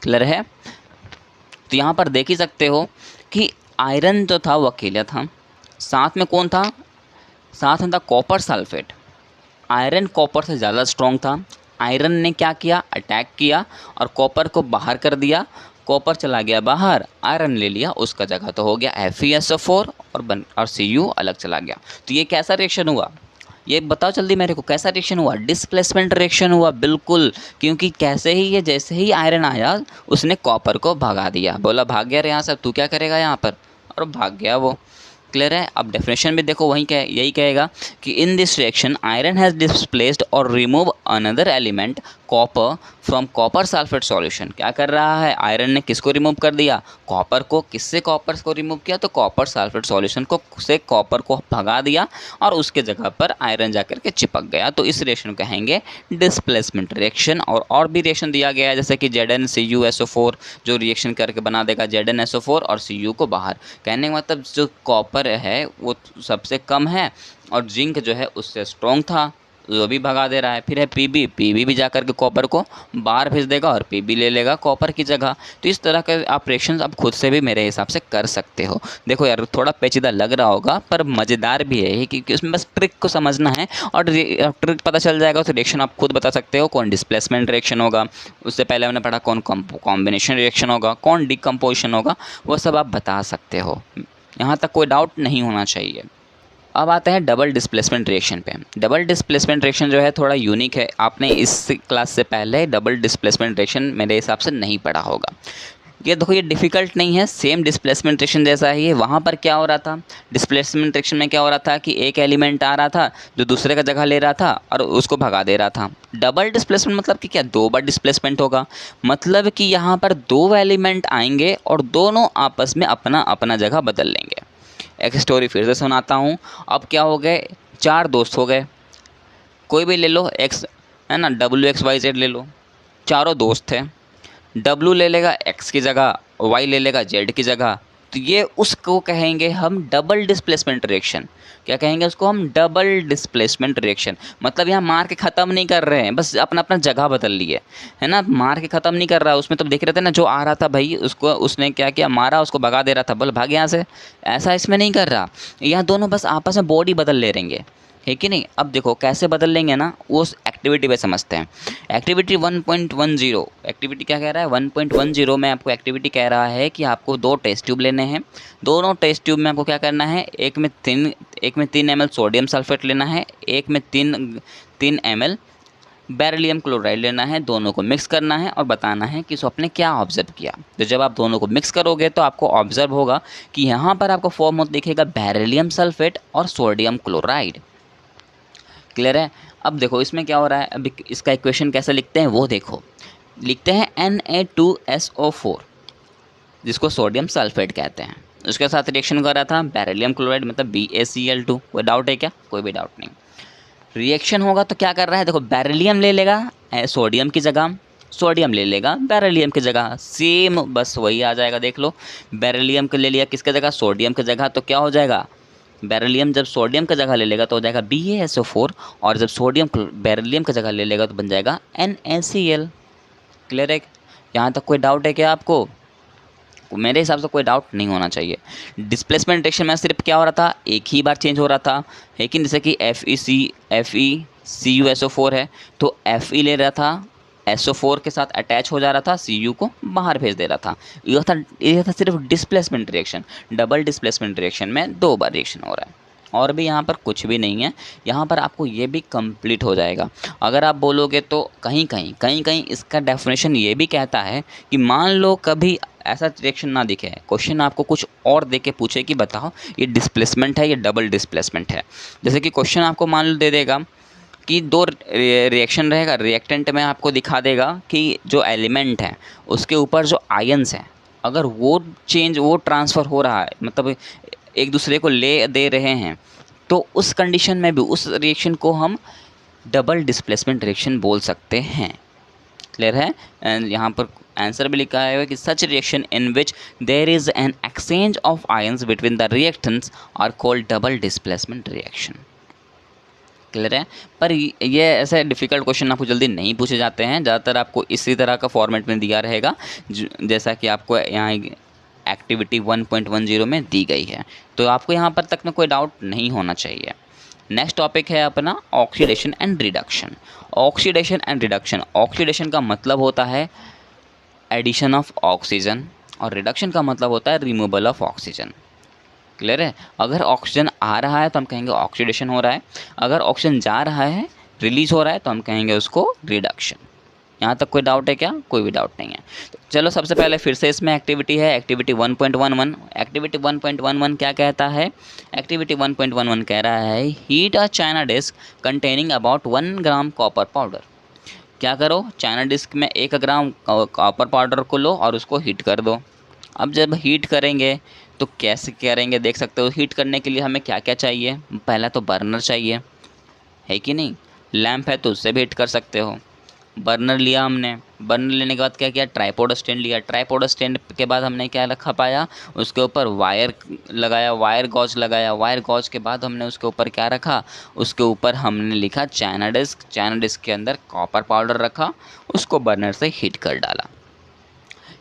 A: क्लियर है। तो यहाँ पर देख ही सकते हो कि आयरन जो था वो अकेला था, साथ में कौन था, साथ में था कॉपर सल्फेट। आयरन कॉपर से ज़्यादा स्ट्रॉन्ग था। आयरन ने क्या किया, अटैक किया और कॉपर को बाहर कर दिया। कॉपर चला गया बाहर, आयरन ले लिया उसका जगह, तो हो गया FeSO4 और Cu अलग चला गया। तो ये कैसा रिएक्शन हुआ, ये बताओ जल्दी मेरे को, कैसा रिएक्शन हुआ? डिस्प्लेसमेंट रिएक्शन हुआ, बिल्कुल। क्योंकि कैसे ही ये जैसे ही आयरन आया उसने कॉपर को भगा दिया, बोला भाग गया रे यहाँ से, तू क्या करेगा यहाँ पर, और भाग गया वो। क्लियर है? अब डेफिनेशन भी देखो वहीं यही कहेगा कि in this reaction iron has displaced or remove another element copper from copper sulphate solution. क्या कर रहा है, आयरन ने किसको रिमूव कर दिया, कॉपर को। किससे कॉपर को रिमूव किया, तो कॉपर सल्फेट सॉल्यूशन को से कॉपर को भगा दिया और उसके जगह पर आयरन जाकर के चिपक गया। तो इस रिएक्शन को कहेंगे डिस्प्लेसमेंट रिएक्शन। और भी रिएक्शन दिया गया है जैसे कि ZnCuSO4 जो रिएक्शन करके बना देगा ZnSO4 और Cu को बाहर। कहने का मतलब जो कॉपर है वो सबसे कम है और जिंक जो है उससे स्ट्रॉन्ग था, वो भी भगा दे रहा है। फिर है पीबी भी जाकर के कॉपर को बाहर भेज देगा और पीबी ले लेगा कॉपर की जगह। तो इस तरह के ऑपरेशंस आप खुद से भी मेरे हिसाब से कर सकते हो। देखो यार थोड़ा पेचीदा लग रहा होगा पर मज़ेदार भी है क्योंकि उसमें बस ट्रिक को समझना है और ट्रिक पता चल जाएगा तो रिएक्शन आप खुद बता सकते हो कौन डिस्प्लेसमेंट रिएक्शन होगा, उससे पहले हमने पढ़ा कौन कॉम्बिनेशन रिएक्शन होगा, कौन डिकम्पोजिशन होगा, वो सब आप बता सकते हो। यहाँ तक कोई डाउट नहीं होना चाहिए। अब आते हैं डबल डिस्प्लेसमेंट रिएक्शन पे। डबल डिस्प्लेसमेंट रिएक्शन जो है थोड़ा यूनिक है, आपने इस क्लास से पहले डबल डिस्प्लेसमेंट रिएक्शन मेरे हिसाब से नहीं पढ़ा होगा। ये देखो ये डिफ़िकल्ट नहीं है, सेम डिस्प्लेसमेंट रिएक्शन जैसा ही है। वहाँ पर क्या हो रहा था, डिस्प्लेसमेंट रिएक्शन में क्या हो रहा था कि एक एलिमेंट आ रहा था जो दूसरे का जगह ले रहा था और उसको भगा दे रहा था। डबल डिस्प्लेसमेंट मतलब कि क्या, दो बार डिस्प्लेसमेंट होगा, मतलब कि यहाँ पर दो एलिमेंट आएंगे और दोनों आपस में अपना अपना जगह बदल लेंगे। एक स्टोरी फिर से सुनाता हूँ। अब क्या हो गए, चार दोस्त हो गए, कोई भी ले लो, एक्स है ना, WXYZ ले लो, चारों दोस्त थे। W ले लेगा X की जगह, Y ले लेगा Z की जगह, तो ये उसको कहेंगे हम डबल डिस्प्लेसमेंट रिएक्शन। क्या कहेंगे उसको हम, डबल डिस्प्लेसमेंट रिएक्शन। मतलब यहाँ मार के ख़त्म नहीं कर रहे हैं, बस अपना अपना जगह बदल लिए, है ना, मार के ख़त्म नहीं कर रहा है। उसमें तो देख रहे थे ना, जो आ रहा था भाई उसको उसने क्या किया, मारा, उसको भगा दे रहा था, बोल भाग यहाँ से, ऐसा इसमें नहीं कर रहा। यहाँ दोनों बस आपस में बॉडी बदल ले रहेंगे, है कि नहीं। अब देखो कैसे बदल लेंगे ना, वो उस एक्टिविटी पे समझते हैं। एक्टिविटी 1.10, एक्टिविटी क्या कह रहा है, 1.10 में आपको एक्टिविटी कह रहा है कि आपको दो टेस्ट ट्यूब लेने हैं। दोनों टेस्ट ट्यूब में आपको क्या करना है, एक में 3 ml सोडियम सल्फेट लेना है, एक में 3 ml बेरिलियम क्लोराइड लेना है। दोनों को मिक्स करना है और बताना है कि इसको आपने क्या ऑब्जर्व किया। तो जब आप दोनों को मिक्स करोगे तो आपको ऑब्जर्व होगा कि यहाँ पर आपको फॉर्म दिखेगा बेरिलियम सल्फेट और सोडियम क्लोराइड। क्लियर है? अब देखो इसमें क्या हो रहा है, अब इसका इक्वेशन कैसे लिखते हैं वो देखो। लिखते हैं Na2SO4 जिसको सोडियम सल्फेट कहते हैं, उसके साथ रिएक्शन कर रहा था बेरिलियम क्लोराइड मतलब BaCl2। कोई डाउट है क्या? कोई भी डाउट नहीं। रिएक्शन होगा तो क्या कर रहा है, देखो बेरिलियम ले लेगा सोडियम की जगह, सोडियम ले लेगा बेरिलियम की जगह, सेम बस वही आ जाएगा। देख लो बेरिलियम को ले लिया किसके जगह, सोडियम की जगह, तो क्या हो जाएगा, बेरिलियम जब सोडियम की जगह ले लेगा तो हो जाएगा BaSO4 और जब सोडियम बेरिलियम की जगह ले लेगा तो बन जाएगा NaCl। क्लियर है? यहाँ तक कोई डाउट है क्या आपको? मेरे हिसाब से कोई डाउट नहीं होना चाहिए। डिस्प्लेसमेंट रिएक्शन में सिर्फ क्या हो रहा था, एक ही बार चेंज हो रहा था, लेकिन जैसे कि FeCuSO4 है तो Fe ले रहा था, SO4 के साथ अटैच हो जा रहा था, Cu को बाहर भेज दे रहा था। यह था सिर्फ displacement reaction. Double displacement reaction में दो बार रिएक्शन हो रहा है और भी यहाँ पर कुछ भी नहीं है। यहाँ पर आपको ये भी कंप्लीट हो जाएगा। अगर आप बोलोगे तो कहीं कहीं इसका डेफिनेशन ये भी कहता है कि मान लो कभी ऐसा रिएक्शन ना दिखे, क्वेश्चन आपको कुछ और दे के पूछे कि बताओ ये डिस्प्लेसमेंट है, ये डबल डिस्प्लेसमेंट है। जैसे कि क्वेश्चन आपको मान लो दे देगा कि दो रिएक्शन रहेगा, रिएक्टेंट में आपको दिखा देगा कि जो एलिमेंट है उसके ऊपर जो आयंस हैं अगर वो ट्रांसफ़र हो रहा है, मतलब एक दूसरे को ले दे रहे हैं, तो उस कंडीशन में भी उस रिएक्शन को हम डबल डिस्प्लेसमेंट रिएक्शन बोल सकते हैं। क्लियर है? एंड यहाँ पर आंसर भी लिखा है कि such reaction in which there is an exchange of ions between the reactants are called double displacement reaction. Clear है? पर ये ऐसे डिफ़िकल्ट क्वेश्चन आपको जल्दी नहीं पूछे जाते हैं, ज़्यादातर आपको इसी तरह का फॉर्मेट में दिया रहेगा जैसा कि आपको यहाँ एक्टिविटी 1.10 में दी गई है। तो आपको यहाँ पर तक में कोई डाउट नहीं होना चाहिए। नेक्स्ट टॉपिक है अपना oxidation and reduction. Oxidation and reduction, oxidation का मतलब होता है एडिशन ऑफ ऑक्सीजन और रिडक्शन का मतलब होता है रिमूवल ऑफ ऑक्सीजन। क्लियर है? अगर ऑक्सीजन आ रहा है तो हम कहेंगे ऑक्सीडेशन हो रहा है, अगर ऑक्सीजन जा रहा है, रिलीज हो रहा है, तो हम कहेंगे उसको रिडक्शन। यहाँ तक कोई डाउट है क्या? कोई भी डाउट नहीं है। तो चलो सबसे पहले फिर से इसमें एक्टिविटी है, एक्टिविटी 1.11। एक्टिविटी 1.11 क्या कहता है? एक्टिविटी 1.11 कह रहा है heat a china dish containing about 1 gram copper powder. क्या करो? चाइना डिस्क में 1 ग्राम कॉपर पाउडर को लो और उसको हीट कर दो। अब जब हीट करेंगे तो कैसे करेंगे देख सकते हो। हीट करने के लिए हमें क्या क्या चाहिए? पहला तो बर्नर चाहिए, है कि नहीं? लैंप है तो उससे भी हीट कर सकते हो। बर्नर लिया हमने, बर्नर लेने के बाद क्या किया? ट्राइपॉड स्टैंड लिया, ट्राइपॉड स्टैंड के बाद हमने क्या रखा पाया? उसके ऊपर वायर लगाया, वायर गॉज लगाया, वायर गॉज के बाद हमने उसके ऊपर क्या रखा? उसके ऊपर हमने लिखा चाइना डिस्क, चाइना डिस्क के अंदर कॉपर पाउडर रखा, उसको बर्नर से हीट कर डाला।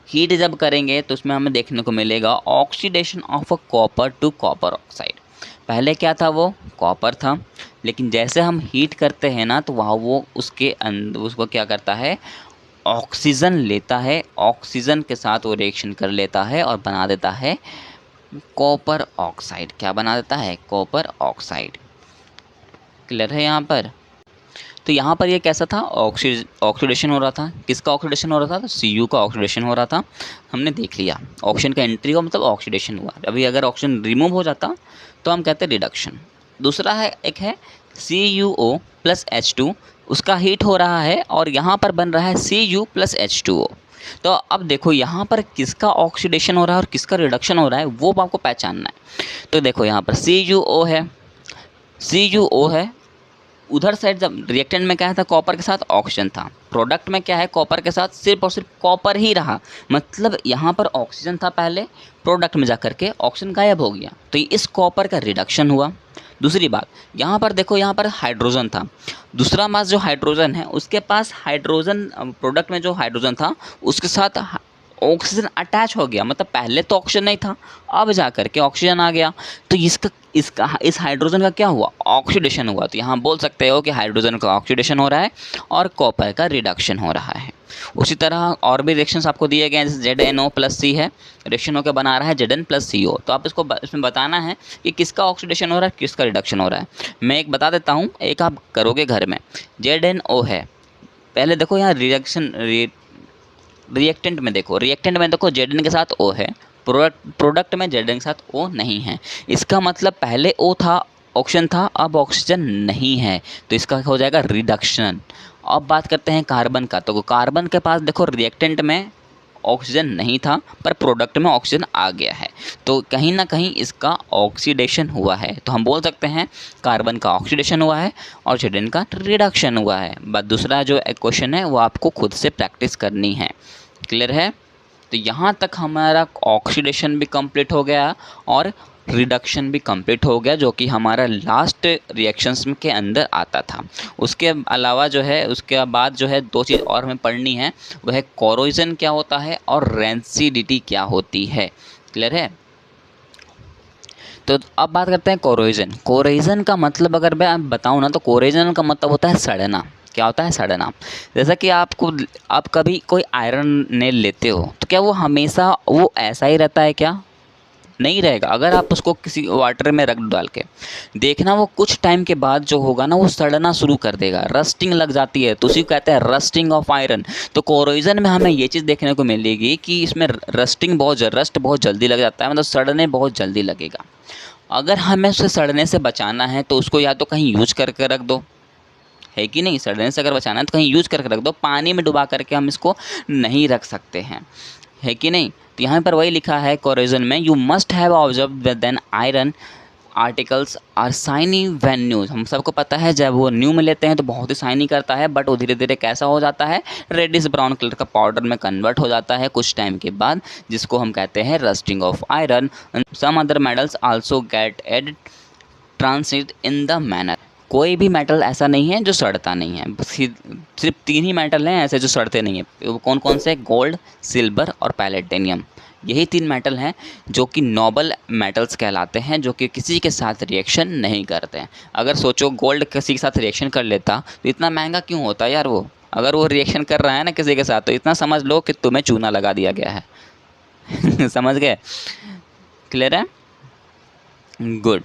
A: हीट जब करेंगे तो उसमें हमें देखने को मिलेगा oxidation of a copper two copper oxide. पहले क्या था? वो कॉपर था, लेकिन जैसे हम हीट करते हैं ना तो वहाँ वो उसके अंदर उसको क्या करता है? ऑक्सीजन लेता है, ऑक्सीजन के साथ वो रिएक्शन कर लेता है और बना देता है कॉपर ऑक्साइड। क्या बना देता है? Copper oxide. क्लियर है यहाँ पर? तो यहाँ पर ये कैसा था? ऑक्सीडेशन हो रहा था। किसका ऑक्सीडेशन हो रहा था? तो Cu का ऑक्सीडेशन हो रहा था। हमने देख लिया ऑक्सीजन का एंट्री का मतलब ऑक्सीडेशन हुआ। अभी अगर ऑक्सीजन रिमूव हो जाता तो हम कहते हैं रिडक्शन। दूसरा है, एक है CuO प्लस H2, उसका हीट हो रहा है और यहाँ पर बन रहा है Cu प्लस H2O। तो अब देखो यहाँ पर किसका ऑक्सीडेशन हो रहा है और किसका रिडक्शन हो रहा है वो आपको पहचानना है। तो देखो यहाँ पर CuO है, CuO है, उधर साइड जब रिएक्टेंट में क्या था? कॉपर के साथ ऑक्सीजन था। प्रोडक्ट में क्या है? कॉपर के साथ सिर्फ और सिर्फ कॉपर ही रहा, मतलब यहाँ पर ऑक्सीजन था पहले, प्रोडक्ट में जाकर के ऑक्सीजन गायब हो गया, तो इस कॉपर का रिडक्शन हुआ। दूसरी बात, यहाँ पर देखो, यहाँ पर हाइड्रोजन था, दूसरा मास जो हाइड्रोजन है उसके पास हाइड्रोजन, प्रोडक्ट में जो हाइड्रोजन था उसके साथ ऑक्सीजन अटैच हो गया, मतलब पहले तो ऑक्सीजन नहीं था, अब जा कर के ऑक्सीजन आ गया, तो इस हाइड्रोजन का क्या हुआ? ऑक्सीडेशन हुआ। तो यहाँ बोल सकते हो कि हाइड्रोजन का ऑक्सीडेशन हो रहा है और कॉपर का रिडक्शन हो रहा है। उसी तरह और भी रिएक्शंस आपको दिए गए हैं, जैसे ZnO प्लस C है, रिएक्शन होकर बना रहा है Zn प्लस CO। तो आप इसको इसमें बताना है कि किसका ऑक्सीडेशन हो रहा है, किसका रिडक्शन हो रहा है। मैं एक बता देता हूँ, एक आप करोगे घर में। ZnO है, पहले देखो यहाँ रिएक्टेंट में देखो, Zn के साथ O है, प्रोडक्ट में Zn के साथ O नहीं है। इसका मतलब पहले O था, ऑक्सीजन था, अब ऑक्सीजन नहीं है, तो इसका हो जाएगा रिडक्शन। अब बात करते हैं कार्बन का। तो कार्बन के पास देखो रिएक्टेंट में ऑक्सीजन नहीं था पर प्रोडक्ट में ऑक्सीजन आ गया है, तो कहीं ना कहीं इसका ऑक्सीडेशन हुआ है। तो हम बोल सकते हैं कार्बन का ऑक्सीडेशन हुआ है और Zn का रिडक्शन हुआ है। बस दूसरा जो क्वेश्चन है वो आपको खुद से प्रैक्टिस करनी है। क्लियर है? तो यहाँ तक हमारा ऑक्सीडेशन भी कंप्लीट हो गया और रिडक्शन भी कंप्लीट हो गया, जो कि हमारा लास्ट रिएक्शंस के अंदर आता था। उसके अलावा जो है, उसके बाद जो है 2 चीज़ और हमें पढ़नी है, वह है कोरोजन क्या होता है और रेंसिडिटी क्या होती है। क्लियर है? तो अब बात करते हैं कोरोजन। कोरोजन का मतलब अगर मैं बताऊँ ना तो कोरोजन का मतलब होता है सड़ना। क्या होता है? सड़ना। जैसा कि आप कभी कोई आयरन नेल लेते हो तो क्या वो हमेशा वो ऐसा ही रहता है? क्या नहीं रहेगा। अगर आप उसको किसी वाटर में रख डाल के देखना, वो कुछ टाइम के बाद जो होगा ना वो सड़ना शुरू कर देगा, रस्टिंग लग जाती है, तो उसी को कहते हैं रस्टिंग ऑफ आयरन। तो कोरोजन में हमें ये चीज़ देखने को मिलेगी कि इसमें रस्ट बहुत जल्दी लग जाता है, मतलब सड़ने बहुत जल्दी लगेगा। अगर हमें उसे सड़ने से बचाना है तो उसको या तो कहीं यूज करके रख दो, है कि नहीं? सड़ने से अगर बचाना है तो कहीं यूज करके रख दो, पानी में डुबा करके हम इसको नहीं रख सकते हैं, है कि नहीं? तो यहाँ पर वही लिखा है कोरोजन में, you must have observe then iron articles are shiny when new. हम सबको पता है जब वो न्यू में लेते हैं तो बहुत ही शाइनी करता है, बट वो धीरे धीरे कैसा हो जाता है? रेडिश ब्राउन कलर का पाउडर में कन्वर्ट हो जाता है कुछ टाइम के बाद, जिसको हम कहते हैं rusting of iron. Some other metals also get add transit in the manner. कोई भी मेटल ऐसा नहीं है जो सड़ता नहीं है, सिर्फ 3 ही मेटल हैं ऐसे जो सड़ते नहीं हैं। वो कौन कौन से? गोल्ड, सिल्वर और पैलेटेनियम। यही 3 मेटल हैं जो कि नोबल मेटल्स कहलाते हैं, जो कि किसी के साथ रिएक्शन नहीं करते हैं। अगर सोचो गोल्ड किसी के साथ रिएक्शन कर लेता तो इतना महंगा क्यों होता यार वो। अगर वो रिएक्शन कर रहा है ना किसी के साथ, तो इतना समझ लो कि तुम्हें चूना लगा दिया गया है। समझ गए? क्लियर है? गुड।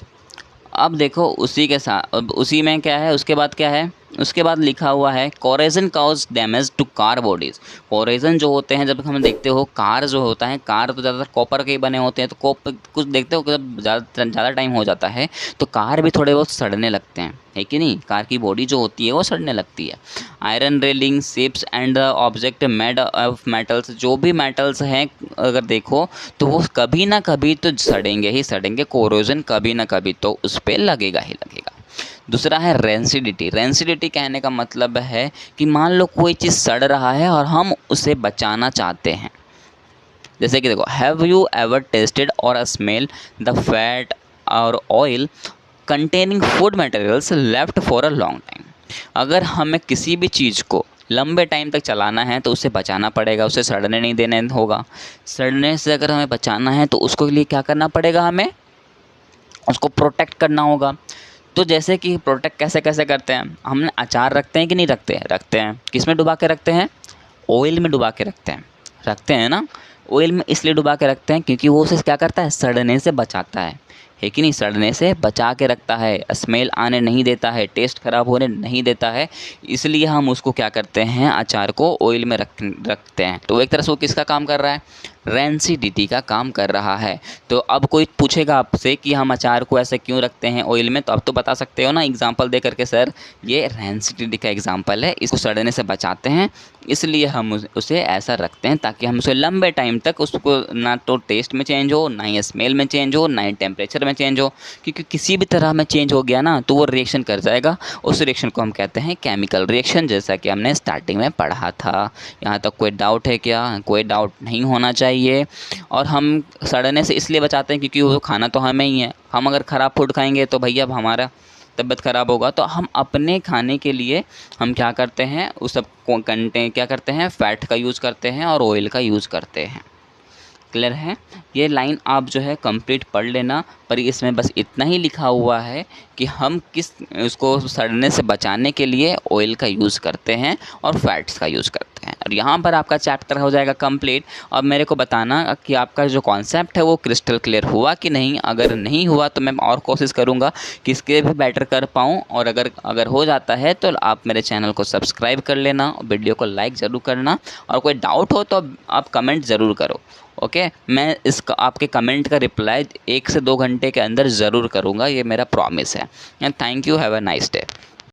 A: अब देखो उसी के साथ, अब उसी में क्या है, उसके बाद क्या है, उसके बाद लिखा हुआ है corrosion cause damage to car bodies. Corrosion जो होते हैं, जब हम देखते हो कार जो होता है, कार तो ज़्यादातर कॉपर के ही बने होते हैं, तो कॉपर कुछ देखते हो कि जब ज़्यादा टाइम हो जाता है तो कार भी थोड़े बहुत सड़ने लगते हैं, है कि नहीं। कार की बॉडी जो होती है वो सड़ने लगती है। Iron railing ships and the object made of metals, जो भी मेटल्स हैं अगर देखो तो वो कभी ना कभी तो सड़ेंगे ही सड़ेंगे, कोरोजन कभी ना कभी तो उस पर लगेगा ही लगेगा। दूसरा है रेंसिडिटी। रेंसिडिटी कहने का मतलब है कि मान लो कोई चीज़ सड़ रहा है और हम उसे बचाना चाहते हैं। जैसे कि देखो, हैव यू एवर टेस्टेड और स्मेल द फैट और oil containing food materials left for a long time. अगर हमें किसी भी चीज़ को लंबे टाइम तक चलाना है तो उसे बचाना पड़ेगा, उसे सड़ने नहीं देना होगा। सड़ने से अगर हमें बचाना है तो उसको लिए क्या करना पड़ेगा, हमें उसको प्रोटेक्ट करना होगा। तो जैसे कि प्रोटेक्ट कैसे कैसे करते हैं, हमने अचार रखते हैं कि नहीं रखते हैं? रखते हैं। किस में डुबा के रखते हैं? ऑयल में डुबा के रखते हैं ना। ऑयल में इसलिए डुबा के रखते हैं क्योंकि वो उसे क्या करता है, सड़ने से बचाता है कि नहीं, सड़ने से बचा के रखता है, स्मेल आने नहीं देता है, टेस्ट ख़राब होने नहीं देता है। इसलिए हम उसको क्या करते हैं, अचार को ऑयल में रखते हैं। तो एक तरह से वो किसका काम कर रहा है, रेंसिडिटी का काम कर रहा है। तो अब कोई पूछेगा आपसे कि हम अचार को ऐसे क्यों रखते हैं ऑयल में, तो अब तो बता सकते हो ना एग्जांपल दे करके, सर ये रेंसिडिटी का एग्जांपल है, इसको सड़ने से बचाते हैं इसलिए हम उसे ऐसा रखते हैं ताकि हम उसे लंबे टाइम तक उसको ना तो टेस्ट में चेंज हो, ना ही स्मेल में चेंज हो, ना ही टेम्परेचर में चेंज हो। क्योंकि किसी भी तरह में चेंज हो गया ना तो वो रिएक्शन कर जाएगा। उस रिएक्शन को हम कहते हैं केमिकल रिएक्शन, जैसा कि हमने स्टार्टिंग में पढ़ा था। यहाँ तक कोई डाउट है क्या? कोई डाउट नहीं होना चाहिए। और हम सड़ने से इसलिए बचाते हैं क्योंकि वो खाना तो हमें ही है। हम अगर ख़राब फूड खाएंगे तो भैया अब हमारा तबीयत ख़राब होगा। तो हम अपने खाने के लिए हम क्या करते हैं, उस सब क्या करते हैं, फ़ैट का यूज़ करते हैं और ऑयल का यूज़ करते हैं। क्लियर है? ये लाइन आप जो है कंप्लीट पढ़ लेना, पर इसमें बस इतना ही लिखा हुआ है कि हम किस उसको सड़ने से बचाने के लिए ऑयल का यूज़ करते हैं और फैट्स का यूज़ करते हैं। और यहाँ पर आपका चैप्टर हो जाएगा कंप्लीट। और मेरे को बताना कि आपका जो कॉन्सेप्ट है वो क्रिस्टल क्लियर हुआ कि नहीं। अगर नहीं हुआ तो मैं और कोशिश करूँगा कि इसके भी बेटर कर पाऊँ। और अगर हो जाता है तो आप मेरे चैनल को सब्सक्राइब कर लेना, वीडियो को लाइक ज़रूर करना। और कोई डाउट हो तो आप कमेंट ज़रूर करो। ओके, मैं इसका आपके कमेंट का रिप्लाई 1 से 2 घंटे के अंदर ज़रूर करूँगा, ये मेरा प्रॉमिस है। And thank you, have a nice day.